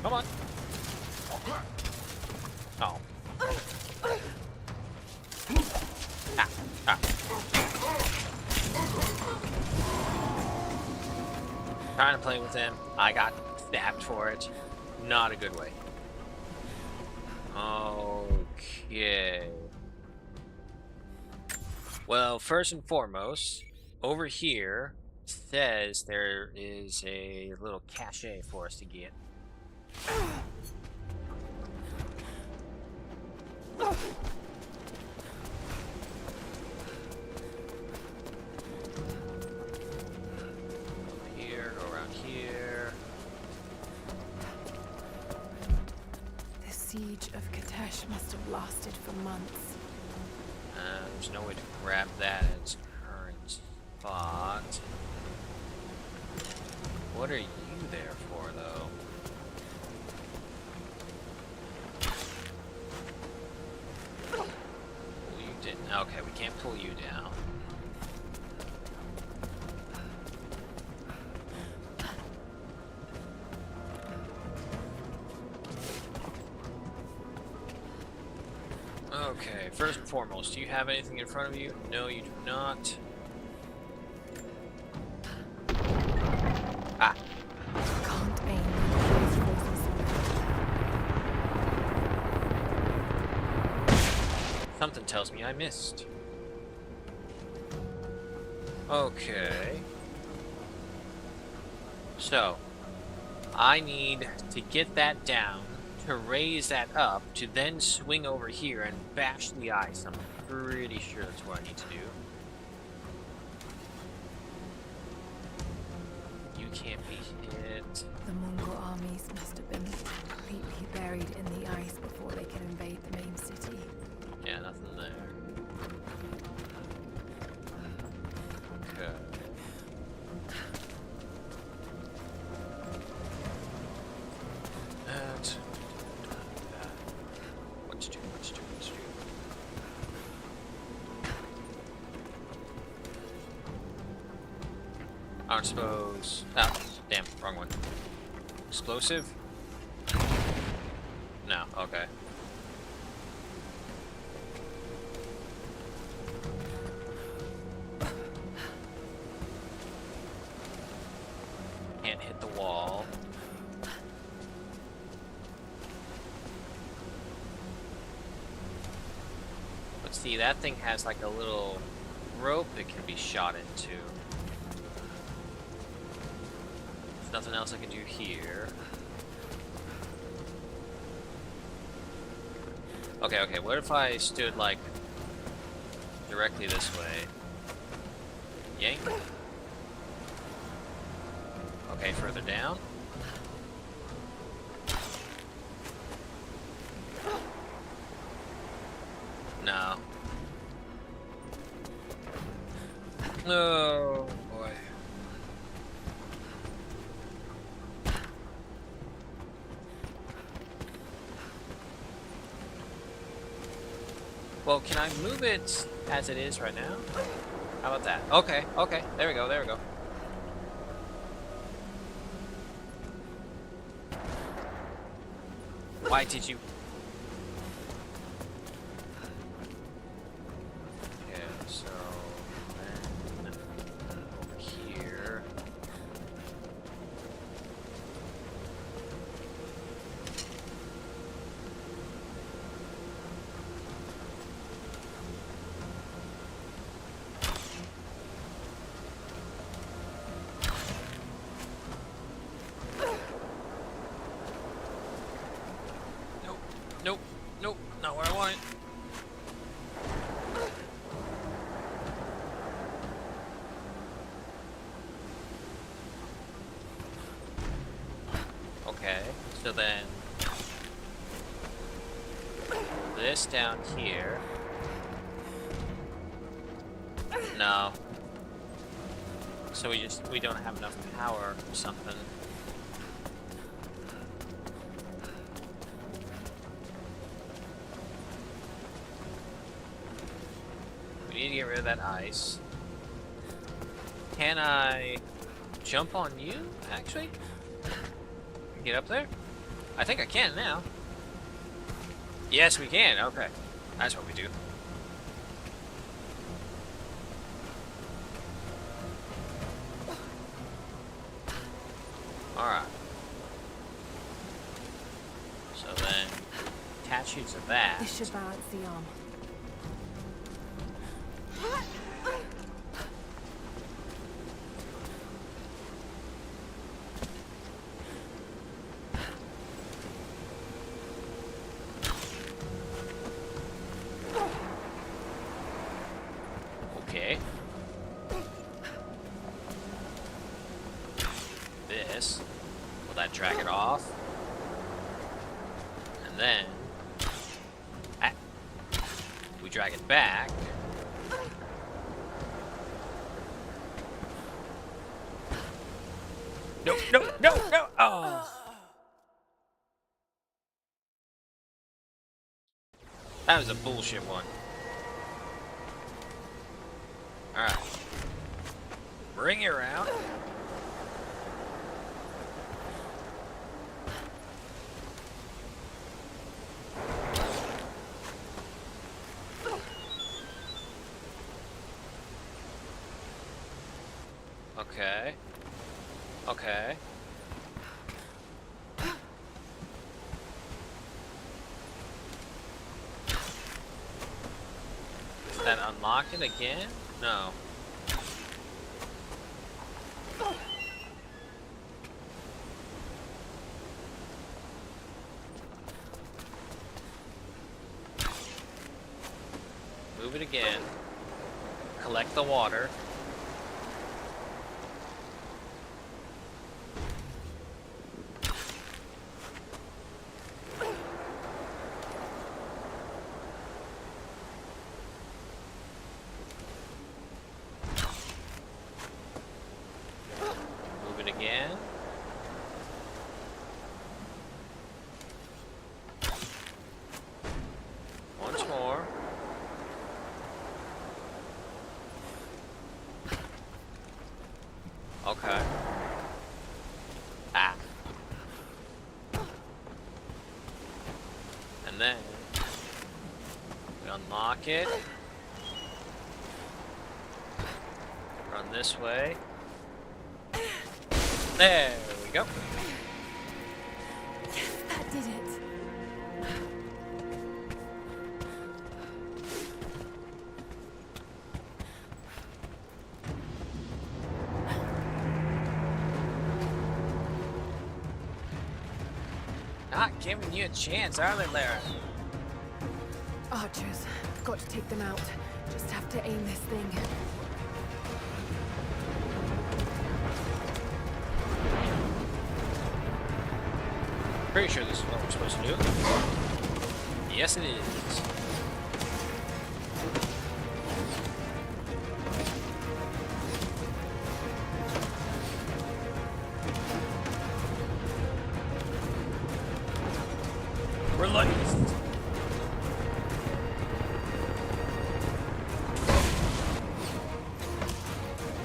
Come on. Oh. Trying to play with him. I got stabbed for it. Not a good way. Okay. Well, first and foremost, over here says there is a little cache for us to get. Here, go around here. The siege of Kitezh must have lasted for months. There's no way to grab that at its current spot. What are you there for, though? You didn't. Okay, we can't pull you down. Okay, first and foremost, do you have anything in front of you? No, you do not. Ah. Can't aim. Something tells me I missed. Okay. So, I need to get that down, to raise that up to then swing over here and bash the ice. I'm pretty sure that's what I need to do. You can't be hit. The Mongol armies must have been completely buried in the ice before they can invade the main city. Yeah, nothing there. Okay. That. What's do? I don't suppose. Oh, damn, wrong one. Explosive? No, okay. Can't hit the wall. But see, that thing has like a little rope it can be shot into. There's nothing else I can do here. Okay, what if I stood like directly this way? Yank. Okay, further down. No. Oh boy. Well, can I move it as it is right now? How about that? Okay, there we go. Why did you... Okay, so... then over here... Nope, not where I want it. Okay, so then this down here. No. So we don't have enough power or something. We need to get rid of that ice. Can I jump on you, actually? Get up there? I think I can now. Yes, we can. Okay. That's what we do. Alright. So then, attach you to that. This should balance the arm. Okay. This. Will that drag it off? And then... we drag it back. No! Oh! That was a bullshit one. Alright. Bring it around. Okay. Okay. Does that unlock it again? No. move it again. Collect the water. Move it again. Once more. Okay. Ah. And then we unlock it. Run this way. There we go. That did it. Not giving you a chance, are they, Lara? Archers. Got to take them out. Just have to aim this thing. Pretty sure this is what we're supposed to do. Yes, it is. Released.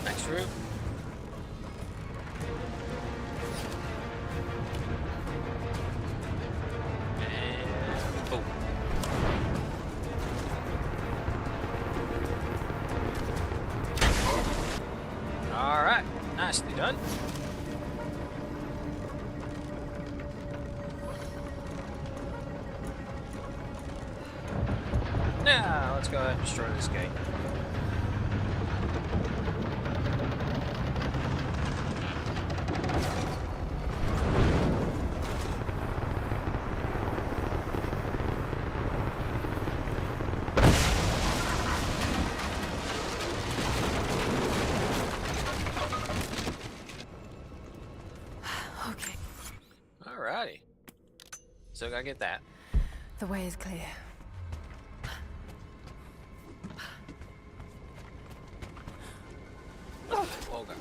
Next route. And boom. All right, nicely done. Now, let's go ahead and destroy this gate. Okay. Alrighty. So gotta get that. The way is clear. Oh god.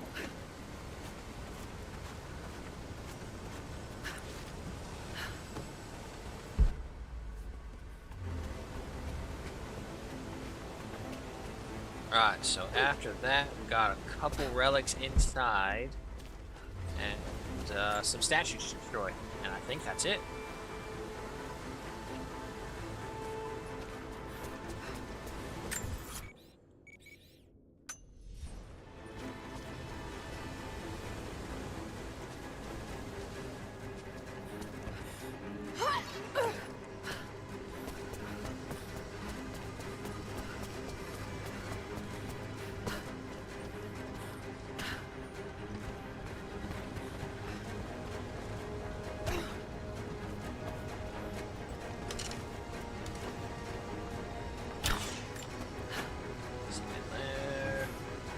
Alright, so after that, we got a couple relics inside and some statues to destroy. And I think that's it.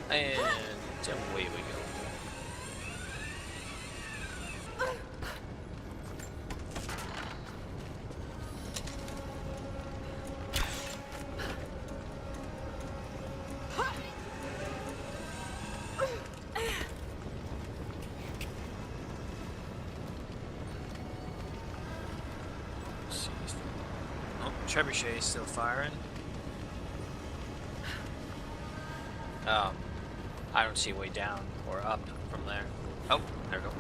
And away we go. Oh, Trebuchet is still firing. I don't see a way down or up from there. Oh, there we go.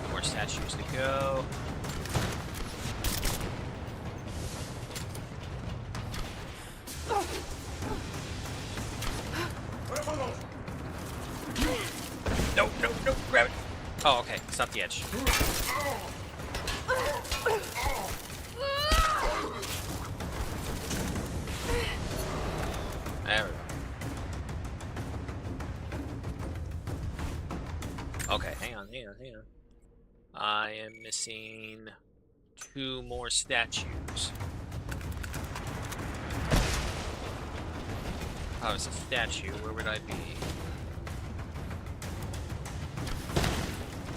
More statues to go. No, no, no, grab it. Oh, okay, stop the edge. hang on. I am missing 2 more statues. Oh, it's a statue. Where would I be?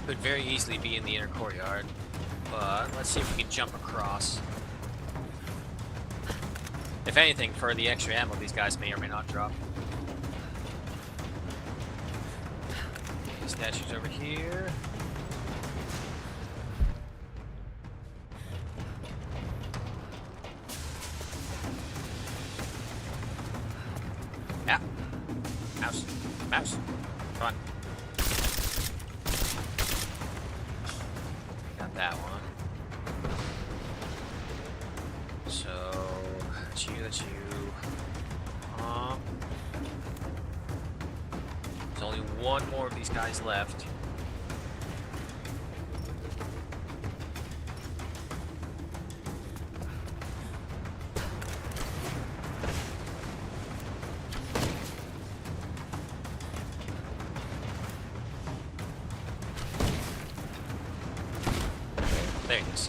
Could very easily be in the inner courtyard, but let's see if we can jump across. If anything, for the extra ammo these guys may or may not drop. Okay, statues over here. Yeah. Mouse. Mouse. Come on. Got that one. So, that's you, that's you. There's only 1 more of these guys left. There it is.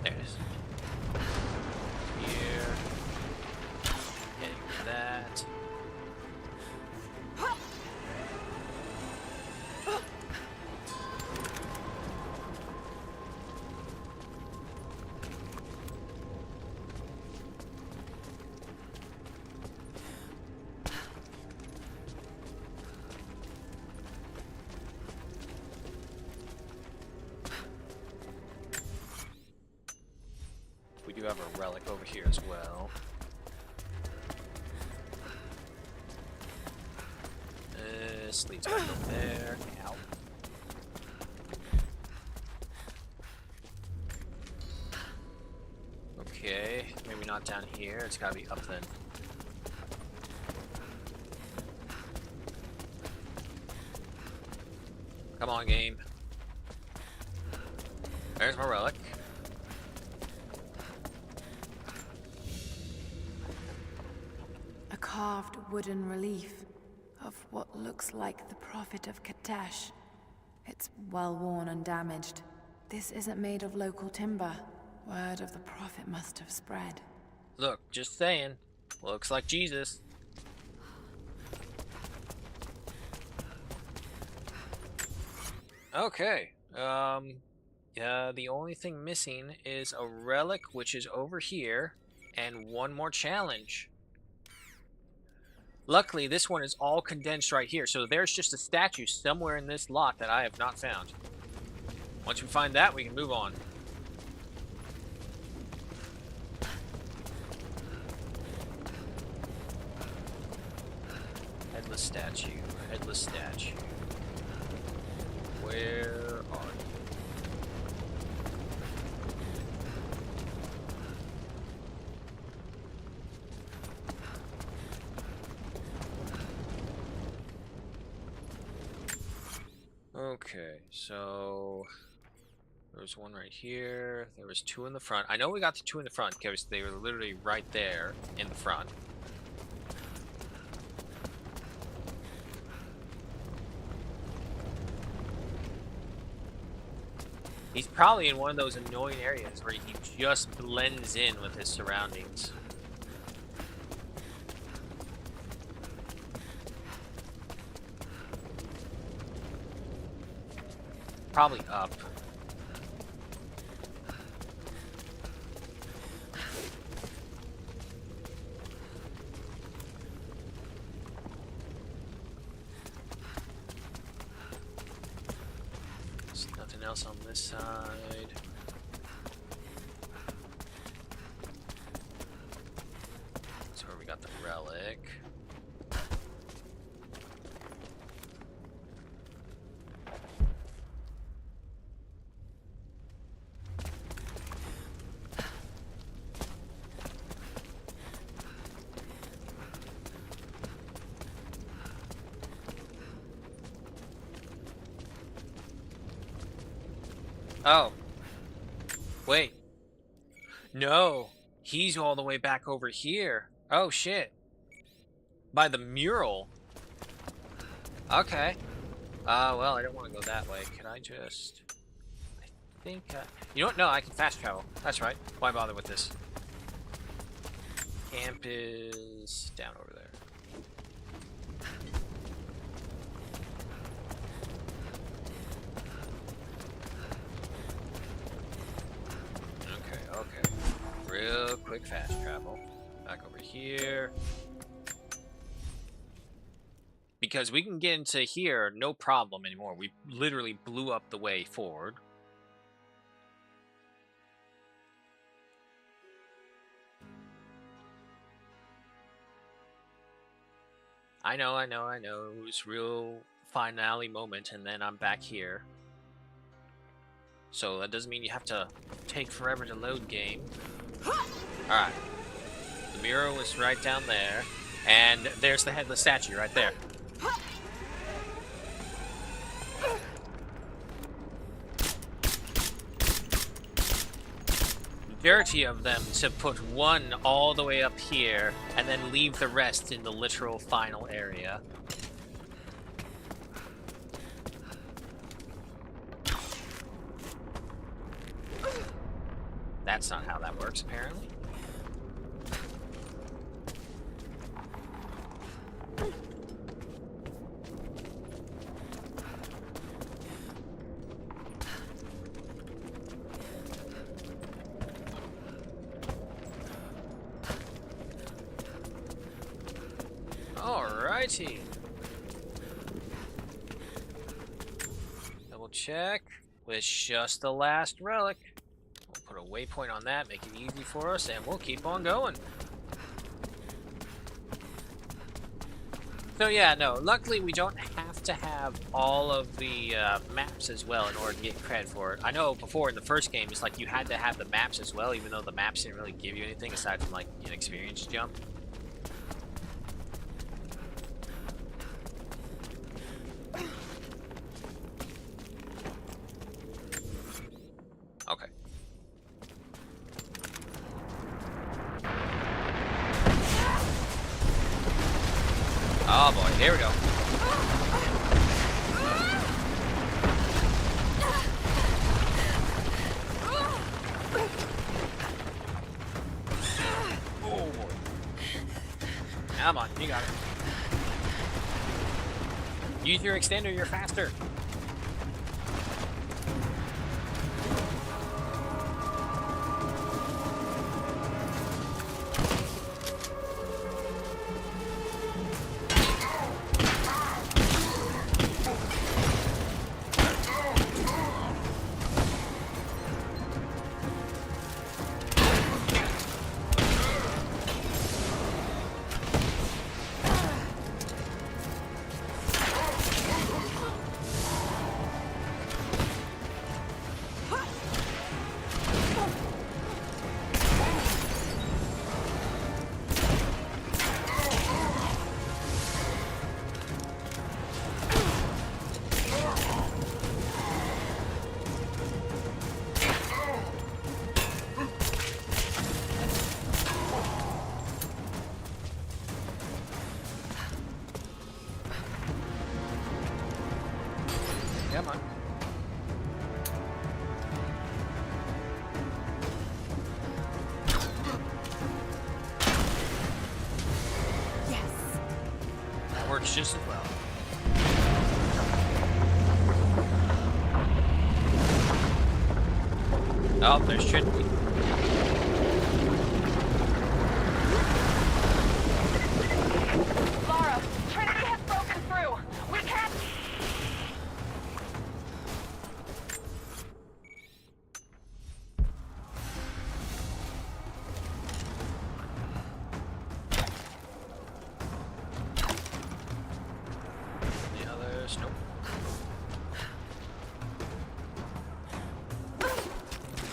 There it is. Here. Hitting that. We do have a relic over here as well. This leads back over there. Ow. Okay, maybe not down here. It's gotta be up then. Come on, game. There's my relic. A carved wooden relief of what looks like the Prophet of Kitezh. It's well worn and damaged. This isn't made of local timber. Word of the Prophet must have spread. Look, just saying. Looks like Jesus. Okay. Yeah, the only thing missing is a relic, which is over here, and 1 more challenge. Luckily, this one is all condensed right here, so there's just a statue somewhere in this lot that I have not found. Once we find that, we can move on. Headless statue, headless statue. Where are you? Okay, so there was 1 right here. There was 2 in the front. I know we got the 2 in the front because they were literally right there in the front. He's probably in one of those annoying areas where he just blends in with his surroundings. Probably up. There's nothing else on this side. That's where we got the relic. Oh. Wait. No. He's all the way back over here. Oh, shit. By the mural. Okay. Well, I don't want to go that way. Can I just... I think, you know what? No, I can fast travel. That's right. Why bother with this? Camp is down over there. Okay. Real quick fast travel. Back over here. Because we can get into here no problem anymore. We literally blew up the way forward. I know. It was real finale moment, and then I'm back here. So that doesn't mean you have to take forever to load game. Alright. The mural was right down there. And there's the headless statue right there. Dirty of them to put one all the way up here and then leave the rest in the literal final area. That's not how that works, apparently. Alrighty. Double check with just the last relic. We'll put a waypoint on that, make it easy for us, and we'll keep on going. So yeah, no, luckily we don't have to have all of the maps as well in order to get cred for it. I know before in the first game, it's like you had to have the maps as well, even though the maps didn't really give you anything aside from like an experience jump. Okay. Oh boy, here we go. Oh boy. Come on, you got it. Use your extender, you're faster. Come on. Yes. That works just as well. Oh, there's Trinity. Lara, Trinity has broken through. We can't... The others, nope.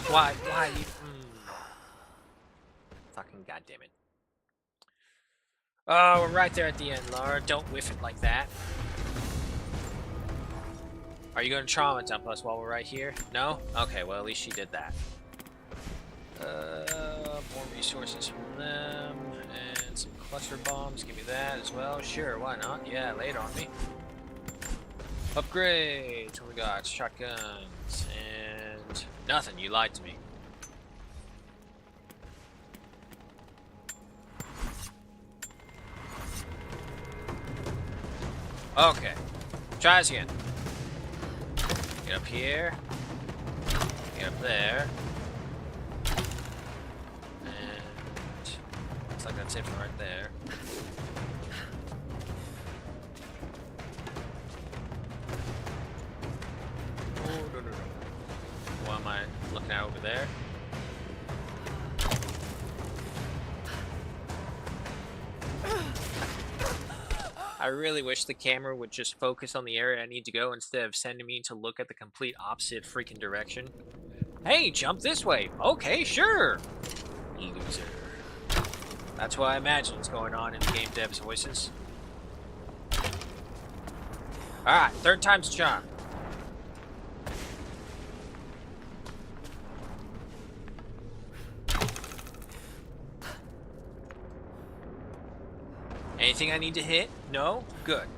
Why you... Fucking goddammit. Oh, we're right there at the end, Lara. Don't whiff it like that. Are you going to trauma dump us while we're right here? No? Okay, well, at least she did that. More resources from them, and some cluster bombs. Give me that as well. Sure, why not? Yeah, lay it on me. Upgrades. What we got? Shotguns and nothing. You lied to me. Okay, try this again. Get up here. Get up there. Looks like that's it from right there. Oh, no, no, no. What am I looking at over there? I really wish the camera would just focus on the area I need to go instead of sending me to look at the complete opposite freaking direction. Hey, jump this way. Okay, sure. Loser. That's what I imagine is going on in the game devs' voices. Alright, third time's a charm. Anything I need to hit? No? Good.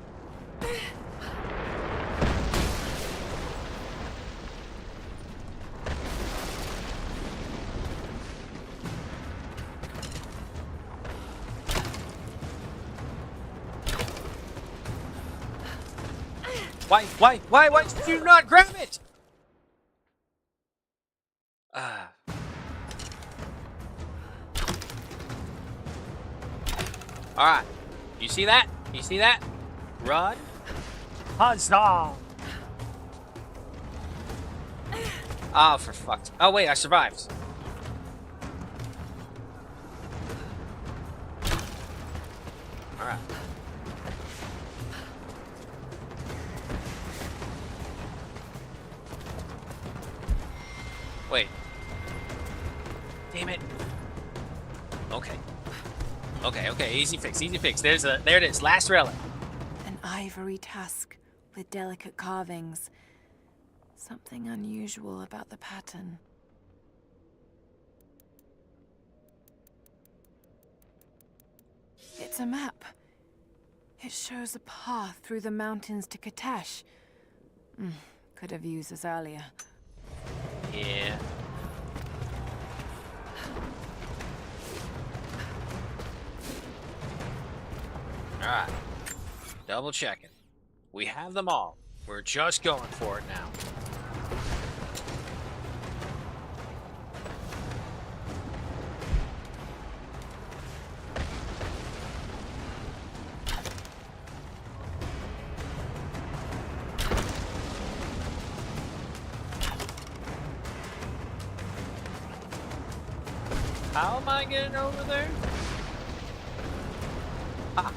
Why did you not grab it? Alright. You see that? You see that? Run. Huzzah! Oh, for fuck's... Oh, wait, I survived. Alright. Wait. Damn it. Okay. Okay, easy fix, easy fix. There it is, last relic. An ivory tusk with delicate carvings. Something unusual about the pattern. It's a map. It shows a path through the mountains to Kitezh. Could have used this earlier. Yeah. Alright. Double checking. We have them all. We're just going for it now. How am I getting over there? Ah.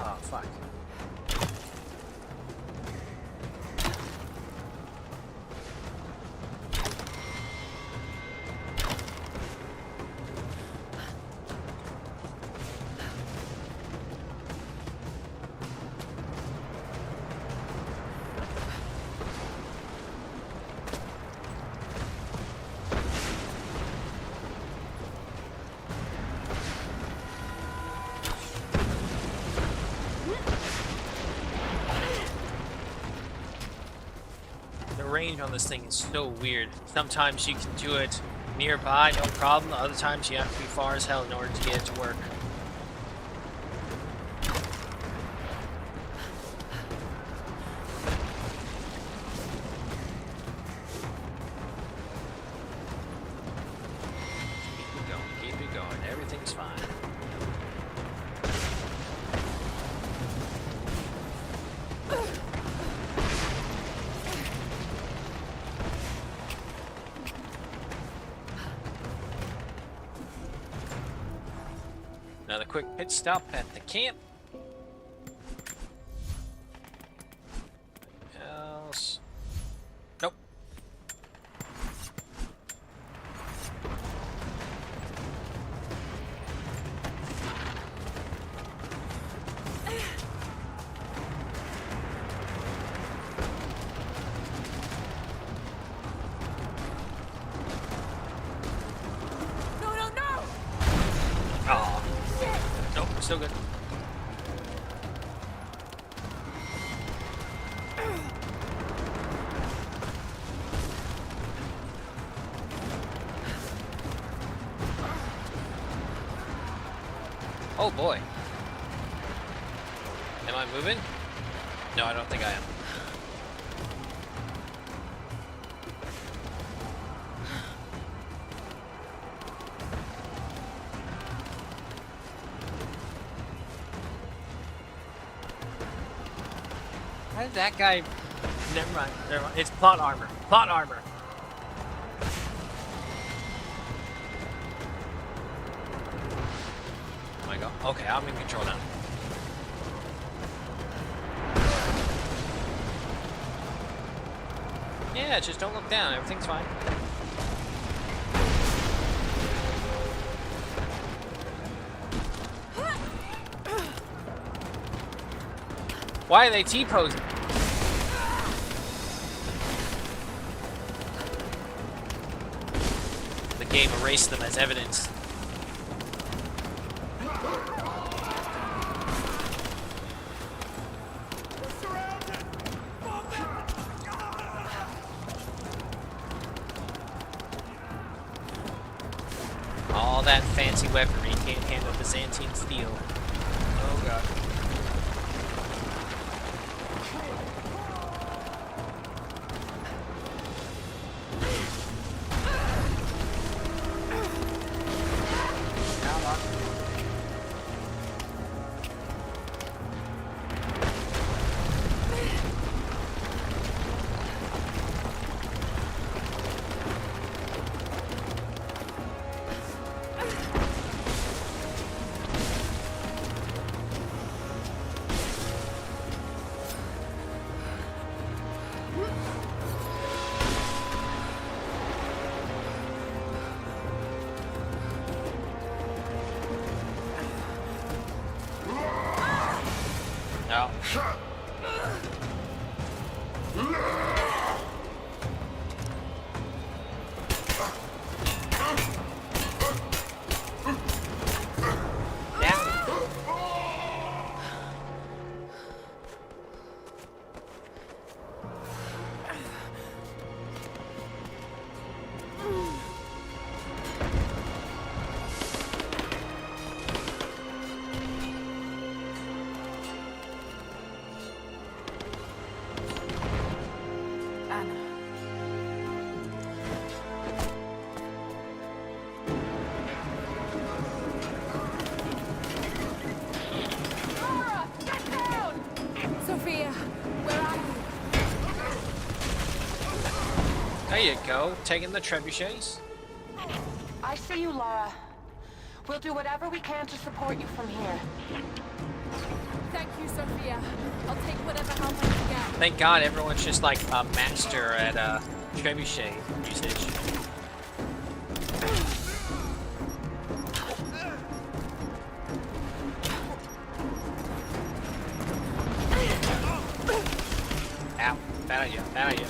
Oh, fuck. Range on this thing is so weird. Sometimes you can do it nearby, no problem. Other times you have to be far as hell in order to get it to work. Keep it going, everything's fine. quick pit stop at the camp. Else? Nope. Oh. Nope, still good. Oh boy. Am I moving? No, I don't think I am. How did that guy... Never mind, never mind. It's plot armor. Plot armor. Oh my god. Okay, I'm in control now. Yeah, just don't look down. Everything's fine. Why are they T-posing? The game erased them as evidence. All that fancy weaponry can't handle Byzantine steel. Oh god. No. There you go, taking the trebuchets. I see you, Lara. We'll do whatever we can to support you from here. Thank you, Sophia. I'll take whatever help I can get. Thank God everyone's just like a master at trebuchet usage. Ow, bad idea, bad idea.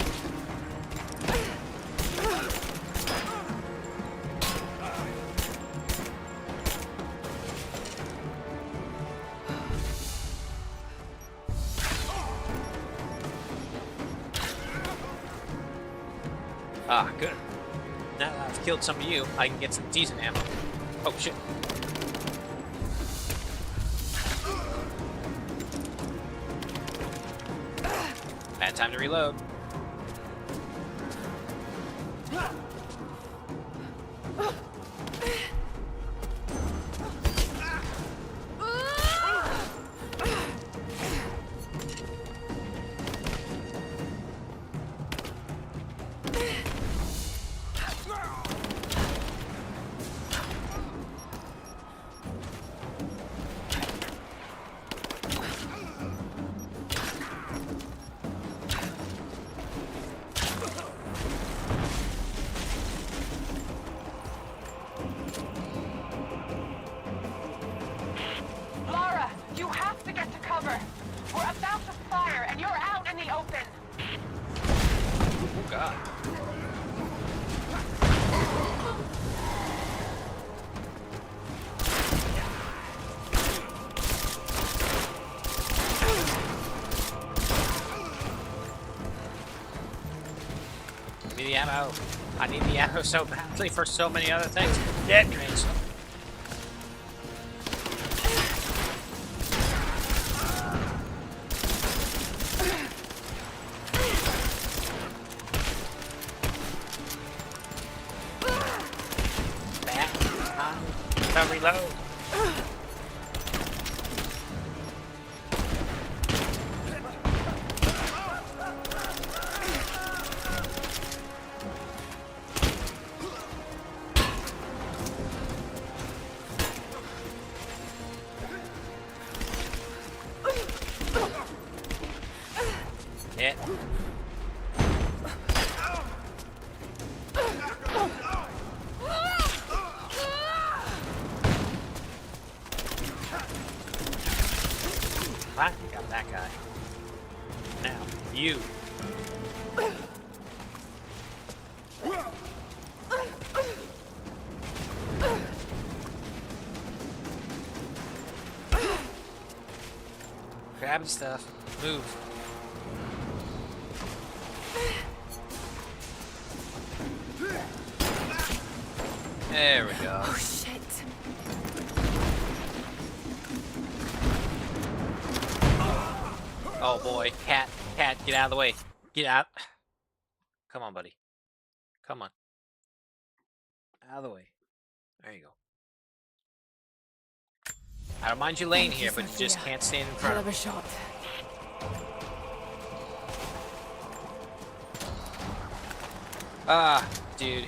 Ah, good. Now that I've killed some of you, I can get some decent ammo. Oh, shit. Bad time to reload. God. Give me the ammo. I need the ammo so badly for so many other things. Detonates. Reload. Yeah. Got that guy. Now, you. Grab stuff. Move. There we go. Oh, shit. Oh boy, cat, get out of the way. Get out. Come on, buddy. Come on. Out of the way. There you go. I don't mind you laying here, but you just can't stand in front Hell of of me. a shot. Ah, dude.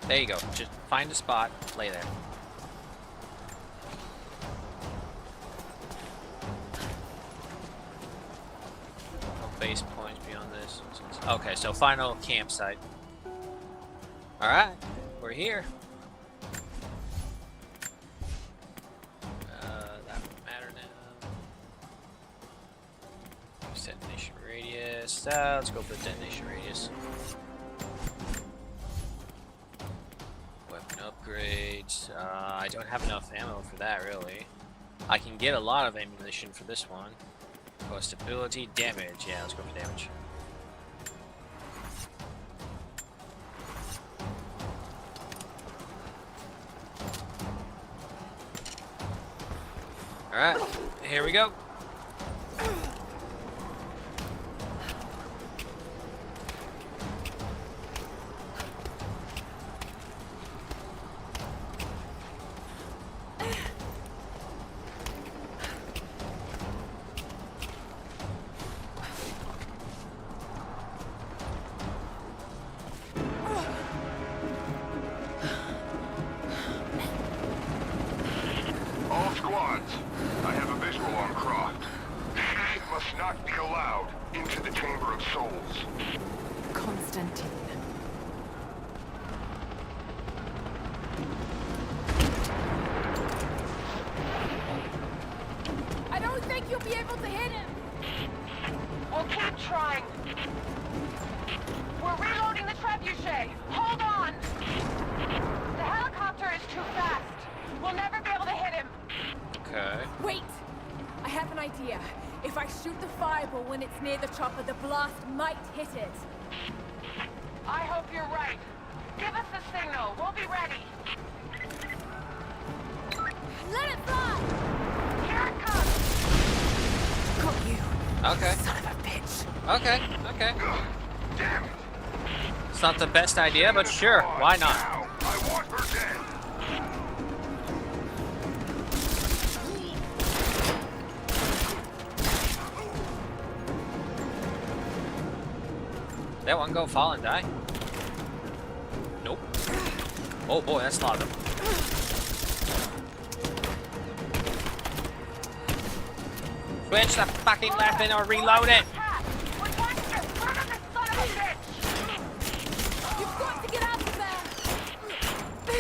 There you go. Just find a spot, lay there. Base points beyond this. Okay, so final campsite. Alright, we're here. That would matter now. Detonation radius. Let's go for the detonation radius. Weapon upgrades. I don't have enough ammo for that, really. I can get a lot of ammunition for this one. Cost ability, damage. Yeah, let's go for damage. Alright, here we go. All squads, I have a visual on Croft. She must not be allowed into the Chamber of Souls. Constantine. I don't think you'll be able to hit him. We'll keep trying. We're reloading the trebuchet. Hold on. The helicopter is too fast. We'll never be able to hit him. Okay. Wait! I have an idea. If I shoot the fireball when it's near the chopper, the blast might hit it. I hope you're right. Give us the signal. We'll be ready. Let it fly! Here it comes! Got you. Okay. Son of a bitch. Okay, okay. Damn it! It's not the best idea, but sure, why not? I want her dead. That one go fall and die? Nope. Oh boy, that's a lot of them. Switch the fucking weapon or reload it! You've got to get out of there!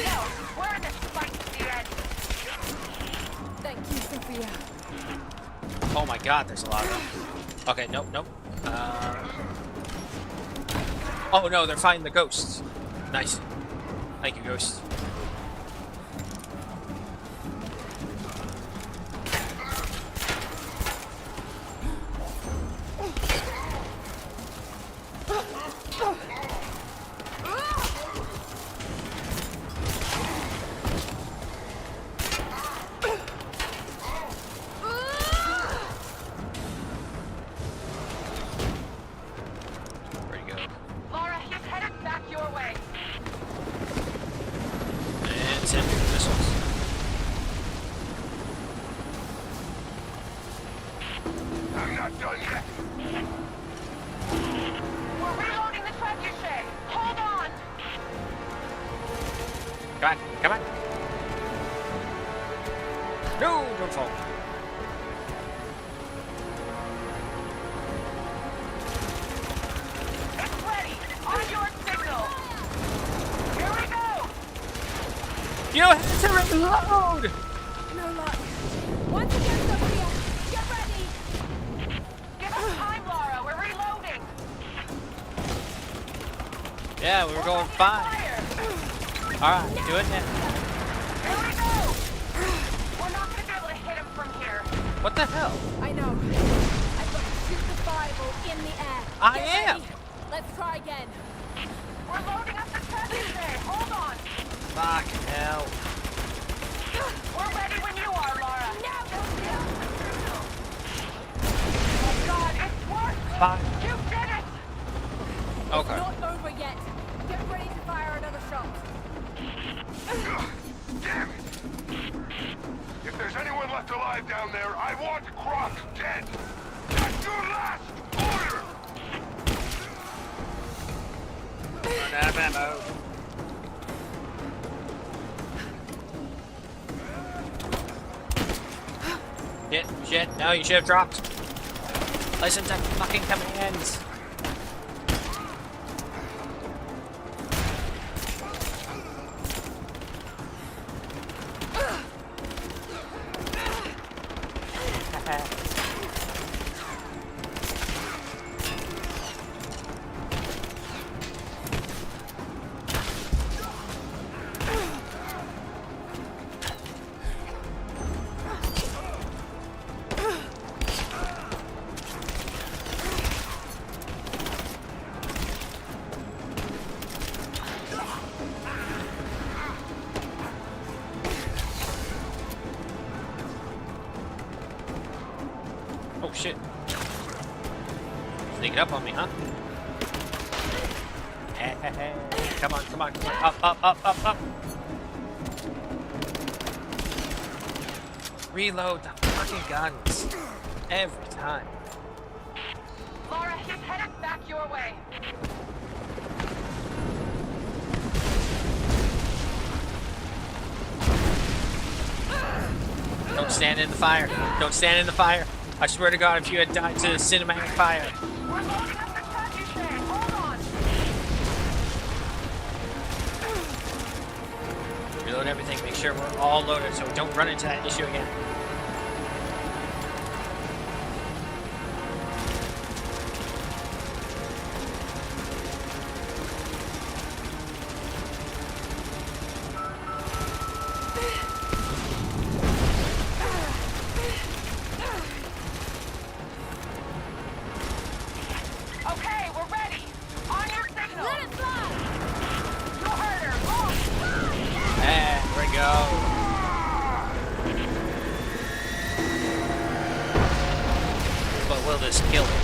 No, we're in this fight to the end. Thank you, Sophia. Oh my god, there's a lot of them. Okay, nope, nope. Oh no, they're finding the ghosts. Nice. Thank you, ghosts. Come on. No, don't fall. It's ready. On your signal. Here we go. You have to reload. No luck. Once again, Sophia, get ready. Give us time, Lara. We're reloading. Yeah, we were going fine. Alright, do it now. Here we go! We're not gonna be able to hit him from here. What the hell? I know. I've got to shoot the fireball in the air. I Get am! ready. Let's try again. We're loading up the treasure there. Hold on. Fucking hell. We're ready when you are, Lara. Now, Sophia. Oh God, it's worked! Fine. You did it! Okay. It's not over yet. Get ready to fire another shot. Damn it! If there's anyone left alive down there, I want Croc dead! That's your last order! Run out of ammo. Shit, no, you should have dropped. Listen to fucking commands. Oh shit. Sneaking up on me, huh? Hey, hey, hey. Come on, come on, come on. Up, up, up, up, up. Reload the fucking guns. Every time. Lara, he's headed back your way. Don't stand in the fire. Don't stand in the fire. I swear to God, if you had died to the cinematic fire. We're loading up the treasure there. Hold on. Reload everything. Make sure we're all loaded so we don't run into that issue again. Okay, we're ready. On your signal. Let it fly. Go harder. Oh. And there we go. But will this kill him?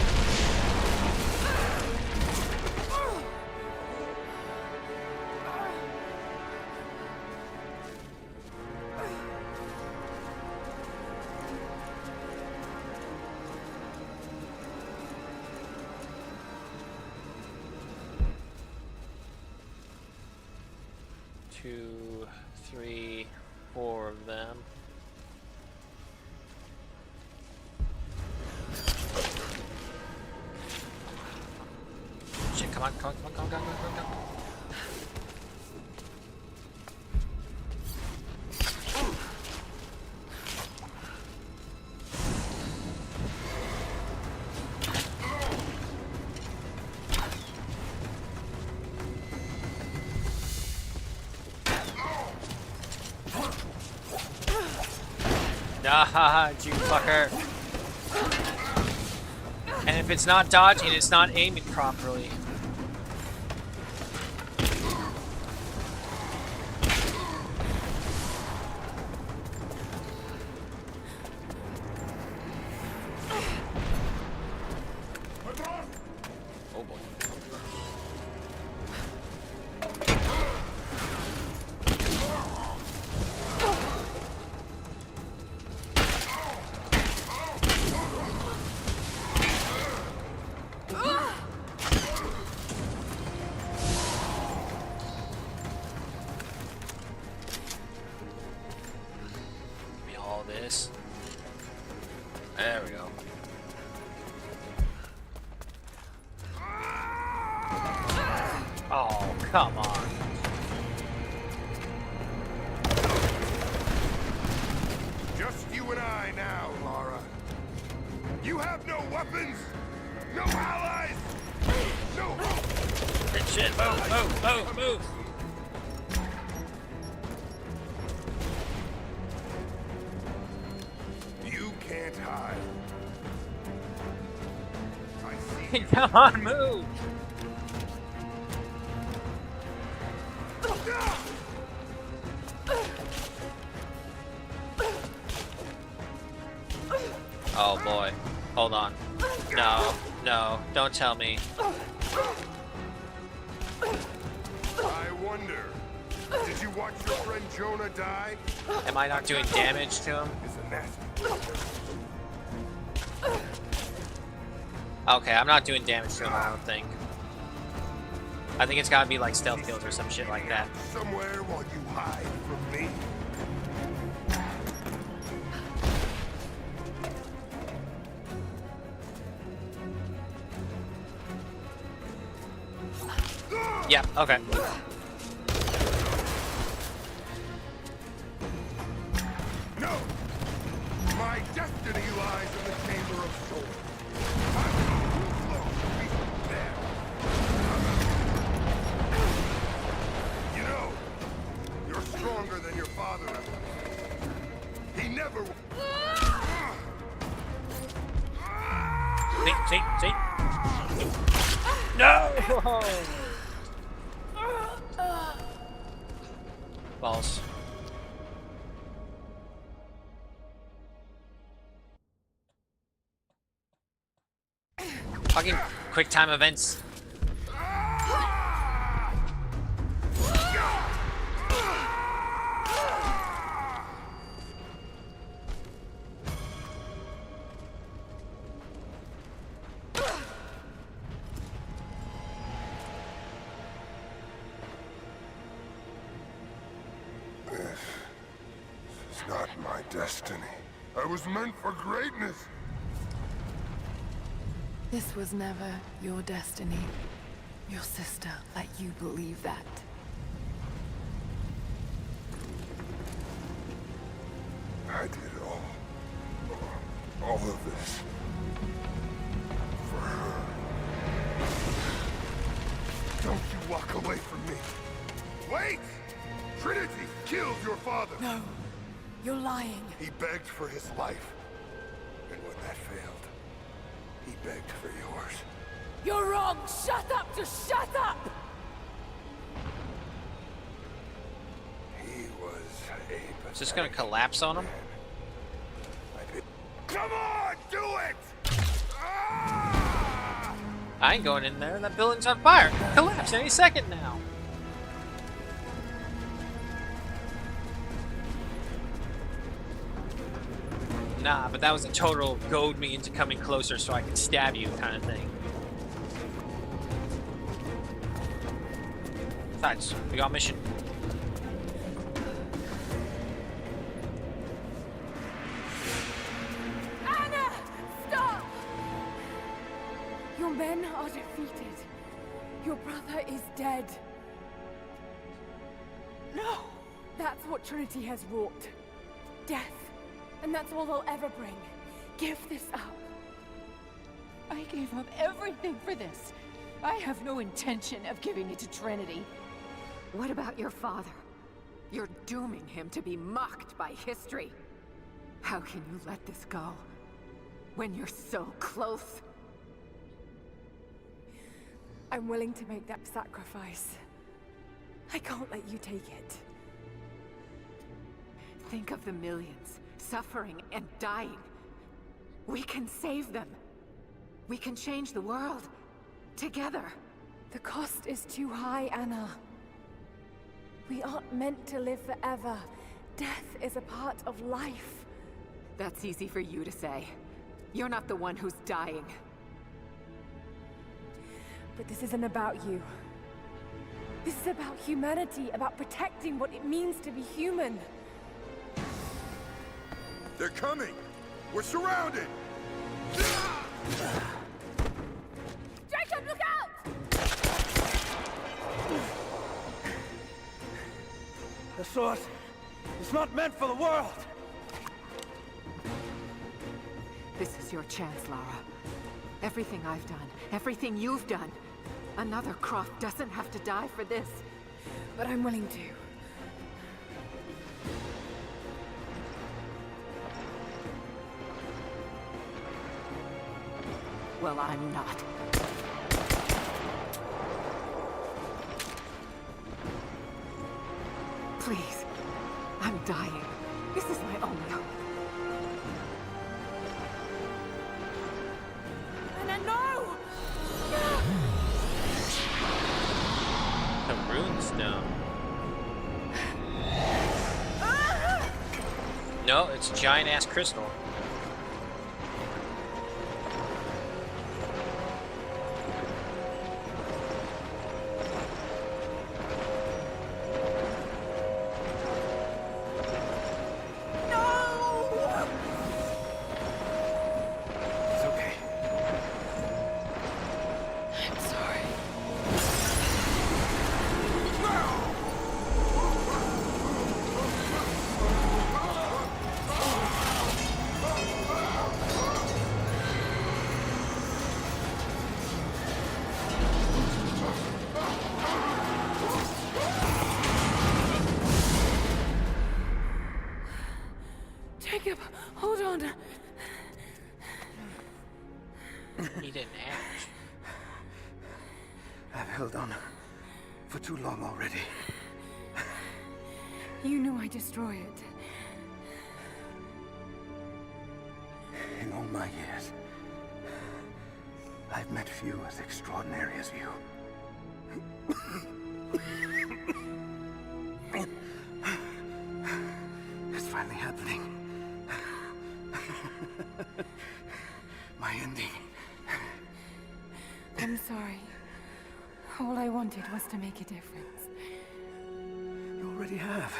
Two, three, four of them. Shit, come on, come on, come on, come on, come on, come on, come on. Haha, you fucker. And if it's not dodging, it's not aiming properly. Oh boy. Give me all this. There we go. Oh, come on. Just you and I now, Lara. You have no weapons, no allies, no hope. Good shit. Move, move, move, move. You can't hide. I see. Come on, move. Oh boy. Hold on. No, no, don't tell me. I wonder, did you watch your friend Jonah die? Am I not doing damage to him? It's a nasty. Okay, I'm not doing damage to him, I don't think. I think it's gotta be like stealth kills or some shit like that. Somewhere while you hide from me. Yeah, okay. No! My destiny lies in the Chamber of Souls. I will too slow to reach there. You know, you're stronger than your father ever. He never... See? No! Balls. Fucking quick time events. This is not my destiny. I was meant for greatness. This was never your destiny. Your sister let you believe that. I did all of this for her. Don't you walk away from me. Wait! Trinity killed your father. No, you're lying. He begged for his life. And when that failed, he begged for yours. You're wrong! Shut up! Just shut up! He was a... Is this gonna collapse on him? Come on, do it! I ain't going in there. That building's on fire. Collapse any second now. Nah, but that was a total goad me into coming closer so I could stab you kind of thing. Besides, we got mission. Anna! Stop! Your men are defeated. Your brother is dead. No! That's what Trinity has wrought. Death. And that's all they'll ever bring. Give this up. I gave up everything for this. I have no intention of giving it to Trinity. What about your father? You're dooming him to be mocked by history. How can you let this go? When you're so close? I'm willing to make that sacrifice. I can't let you take it. Think of the millions suffering and dying. We can save them. We can change the world. Together. The cost is too high, Anna. We aren't meant to live forever. Death is a part of life. That's easy for you to say. You're not the one who's dying. But this isn't about you. This is about humanity, about protecting what it means to be human. They're coming! We're surrounded! Jacob, look out! The sword is not meant for the world! This is your chance, Lara. Everything I've done, everything you've done. Another Croft doesn't have to die for this. But I'm willing to. Well, I'm not. Please. I'm dying. This is my only hope. Anna, no! The runestone. No, it's a giant ass crystal. Jacob, hold on. He didn't act. I've held on for too long already. You knew I'd destroy it. In all my years, I've met few as extraordinary as you. It's finally happening. My ending. I'm sorry. All I wanted was to make a difference. You already have.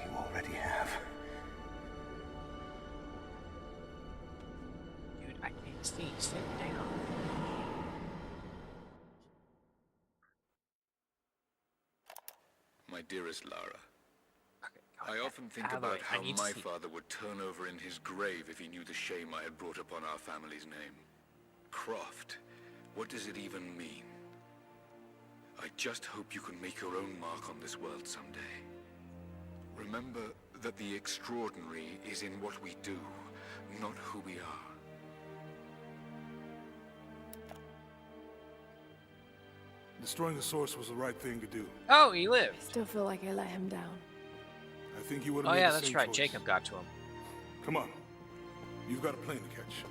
You already have. Dude, I can't see. Sit down. My dearest Lara, I often think about how my father would turn over in his grave if he knew the shame I had brought upon our family's name. Croft, what does it even mean? I just hope you can make your own mark on this world someday. Remember that the extraordinary is in what we do, not who we are. Destroying the source was the right thing to do. Oh, he lived. I still feel like I let him down. I think you would have Oh made yeah, the that's same right. choice. Jacob got to him. Come on. You've got a plane to catch.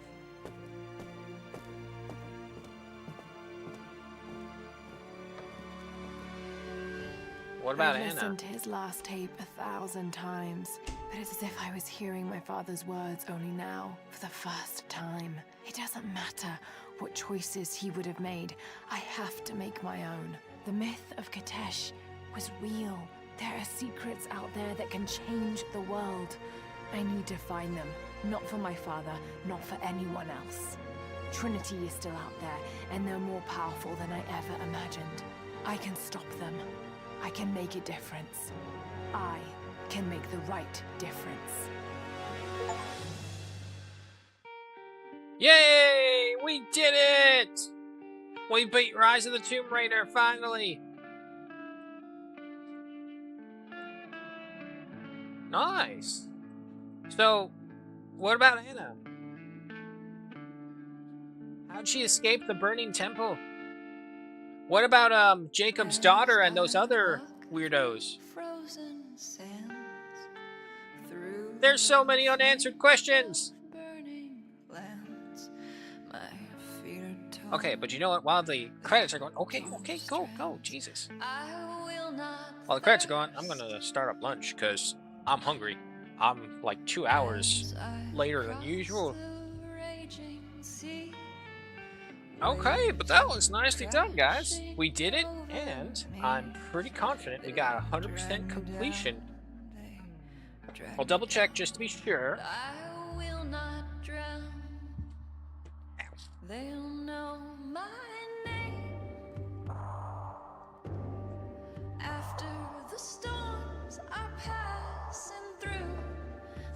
What about I've Anna? listened to his last tape 1,000 times, but it's as if I was hearing my father's words only now, for the first time. It doesn't matter what choices he would have made. I have to make my own. The myth of Kitezh was real. There are secrets out there that can change the world. I need to find them. Not for my father, not for anyone else. Trinity is still out there, and they're more powerful than I ever imagined. I can stop them. I can make a difference. I can make the right difference. Yay! We did it! We beat Rise of the Tomb Raider, finally! Nice. So, what about Anna? How'd she escape the burning temple? What about Jacob's daughter and those other weirdos? There's so many unanswered questions. Okay, but you know what? While the credits are going, okay, go, Jesus. While the credits are going, I'm gonna start up lunch because I'm hungry. I'm like 2 hours later than usual. Okay, but that was nicely done, guys. We did it, and I'm pretty confident we got 100% completion. I'll double check just to be sure. They'll know my name. After the storms are passing through,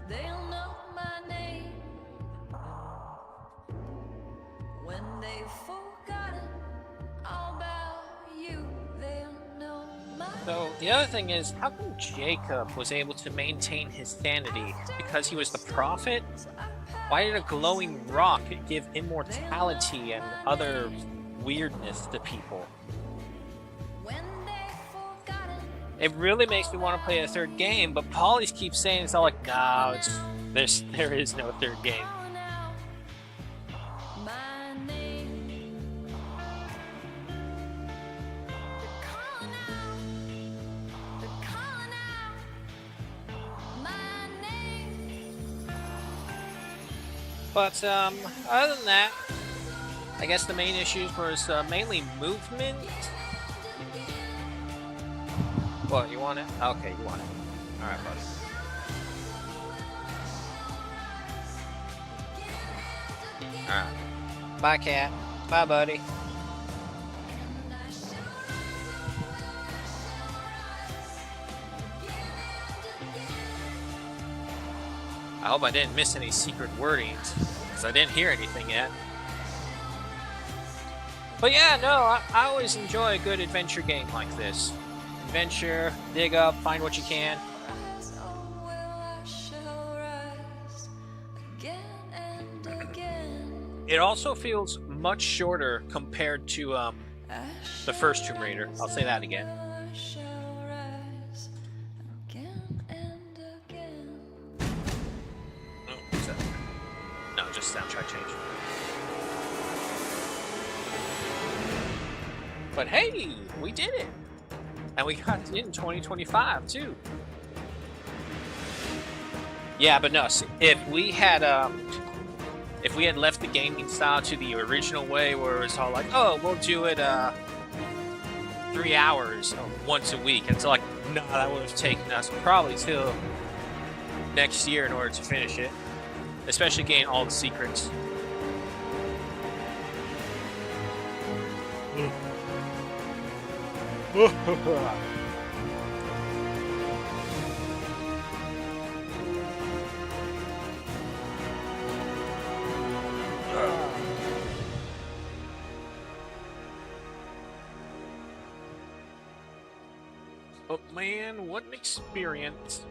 they'll know my name. When they've forgotten all about you, they'll know my name. So, the other thing is, how come Jacob was able to maintain his sanity? Because he was the prophet? Why did a glowing rock give immortality and other weirdness to people? It really makes me want to play a third game, but Polly keeps saying it's all like, no, there is no third game. But other than that, I guess the main issues was mainly movement. What, you want it? Okay, you want it. Alright, buddy. Alright. Bye, cat. Bye, buddy. I hope I didn't miss any secret wordings, because I didn't hear anything yet. But yeah, no, I always enjoy a good adventure game like this. Adventure, dig up, find what you can. It also feels much shorter compared to the first Tomb Raider. I'll say that again. No, just soundtrack change. But hey, we did it! And we got it in 2025 too. Yeah, but no, see, if we had left the gaming style to the original way where it was all like, oh, we'll do it 3 hours once a week, it's like, no, that would have taken us probably till next year in order to finish it. Especially gain all the secrets. Oh man, what an experience.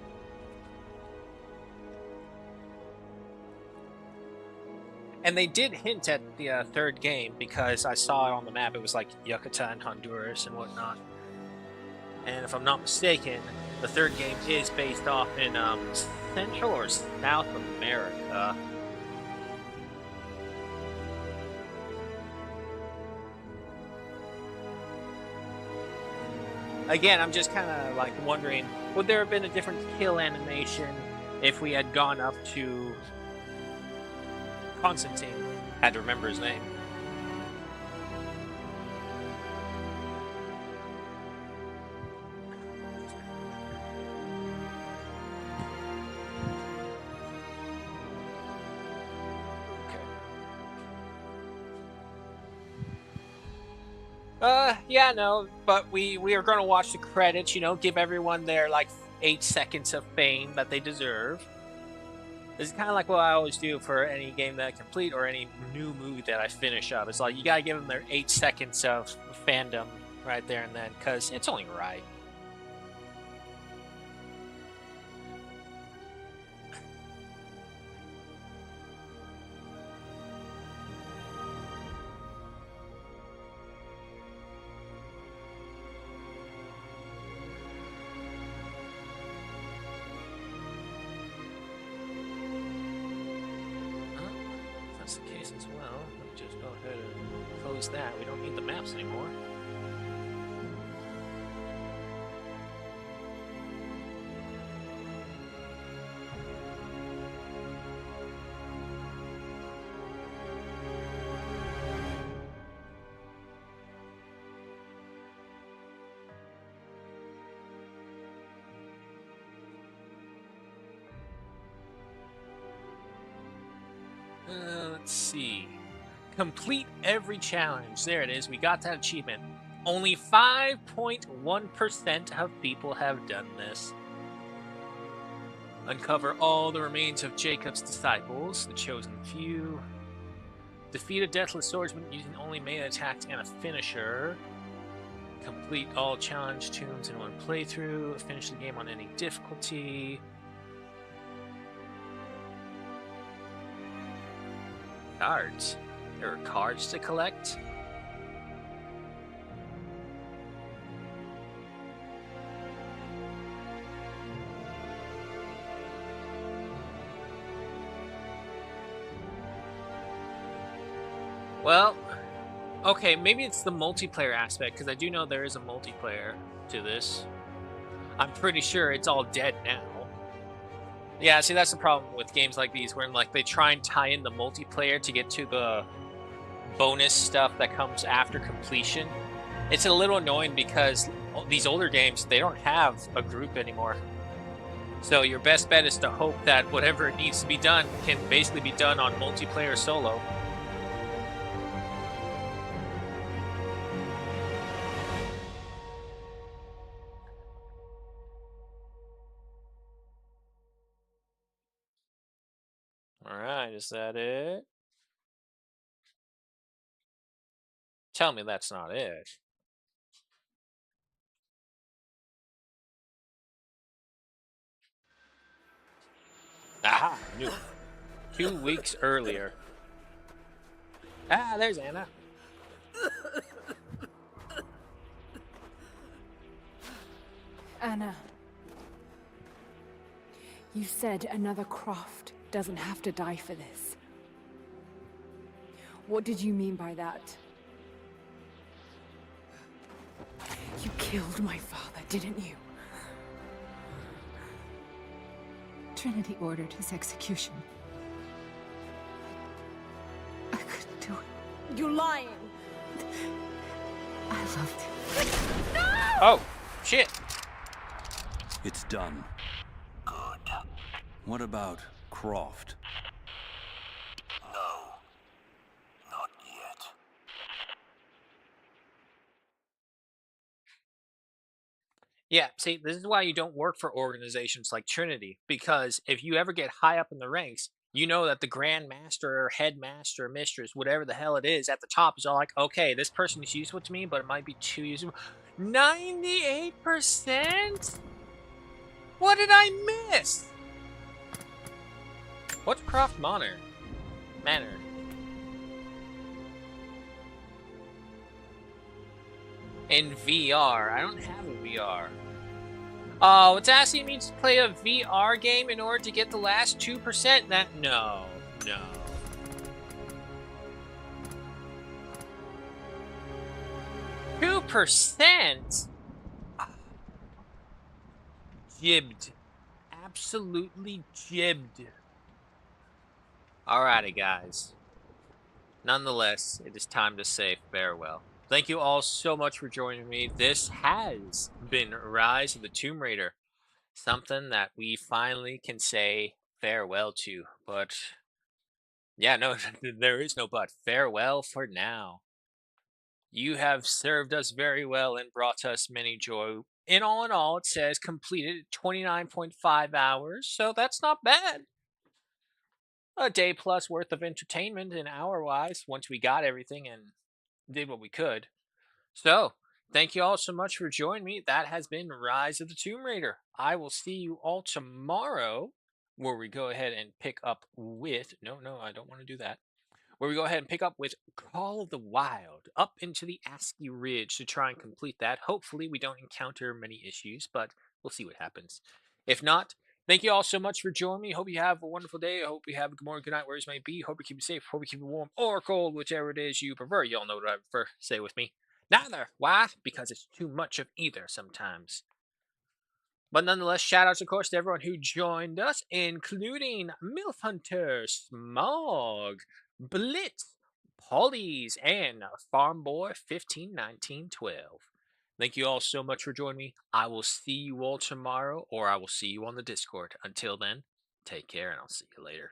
And they did hint at the third game because I saw it on the map. It was like Yucatan, Honduras, and whatnot. And if I'm not mistaken, the third game is based off in Central or South America. Again, I'm just kind of like wondering, would there have been a different kill animation if we had gone up to Constantine? Had to remember his name. Yeah, no, but we are going to watch the credits, you know, give everyone their, like, 8 seconds of fame that they deserve. This is kind of like what I always do for any game that I complete or any new movie that I finish up. It's like, you got to give them their 8 seconds of fandom right there and then, because it's only right. that's the case as well, let me just go ahead and close that. We don't need the maps anymore. Let's see. Complete every challenge. There it is. We got that achievement. Only 5.1% of people have done this. Uncover all the remains of Jacob's disciples, the chosen few. Defeat a deathless swordsman using only melee attacks and a finisher. Complete all challenge tombs in one playthrough. Finish the game on any difficulty. Cards. There are cards to collect. Well, okay, maybe it's the multiplayer aspect, because I do know there is a multiplayer to this. I'm pretty sure it's all dead now. Yeah, see, that's the problem with games like these, where like they try and tie in the multiplayer to get to the bonus stuff that comes after completion. It's a little annoying because these older games, they don't have a group anymore. So your best bet is to hope that whatever needs to be done can basically be done on multiplayer solo. Alright, is that it? Tell me that's not it. Aha, I knew it. 2 weeks earlier. Ah, there's Anna. Anna, you said another Croft doesn't have to die for this. What did you mean by that? You killed my father, didn't you? Trinity ordered his execution. I couldn't do it. You're lying! I loved him. No! Oh, shit. It's done. Good. What about Croft? No. Not yet. Yeah, see, this is why you don't work for organizations like Trinity, because if you ever get high up in the ranks, you know that the Grand Master or Headmaster, Mistress, whatever the hell it is, at the top is all like, okay, this person is useful to me, but it might be too useful. 98%? What did I miss? What's Croft Manor? In VR. I don't have a VR. Oh, it's asking me to play a VR game in order to get the last 2%? No. 2%? Jibbed. Absolutely jibbed. Alrighty, guys. Nonetheless, it is time to say farewell. Thank you all so much for joining me. This has been Rise of the Tomb Raider. Something that we finally can say farewell to. But, yeah, no, there is no but. Farewell for now. You have served us very well and brought us many joy. In all, it says completed 29.5 hours, so that's not bad. A day plus worth of entertainment in hour-wise, once we got everything and did what we could. So, thank you all so much for joining me. That has been Rise of the Tomb Raider. I will see you all tomorrow, where we go ahead and pick up with... No, I don't want to do that. Where we go ahead and pick up with Call of the Wild, up into the ASCII Ridge to try and complete that. Hopefully we don't encounter many issues, but we'll see what happens. If not, Thank you all so much for joining me. Hope you have a wonderful day. I hope you have a good morning, good night, wherever you may be. Hope you keep it safe. Hope you keep it warm or cold, whichever it is you prefer. You all know what I prefer. Say it with me. Neither. Why? Because it's too much of either sometimes. But nonetheless, shout outs, of course, to everyone who joined us, including MILF Hunter, Smog, Blitz, Polly's, and Farm Boy 151912. Thank you all so much for joining me. I will see you all tomorrow, or I will see you on the Discord. Until then, take care, and I'll see you later.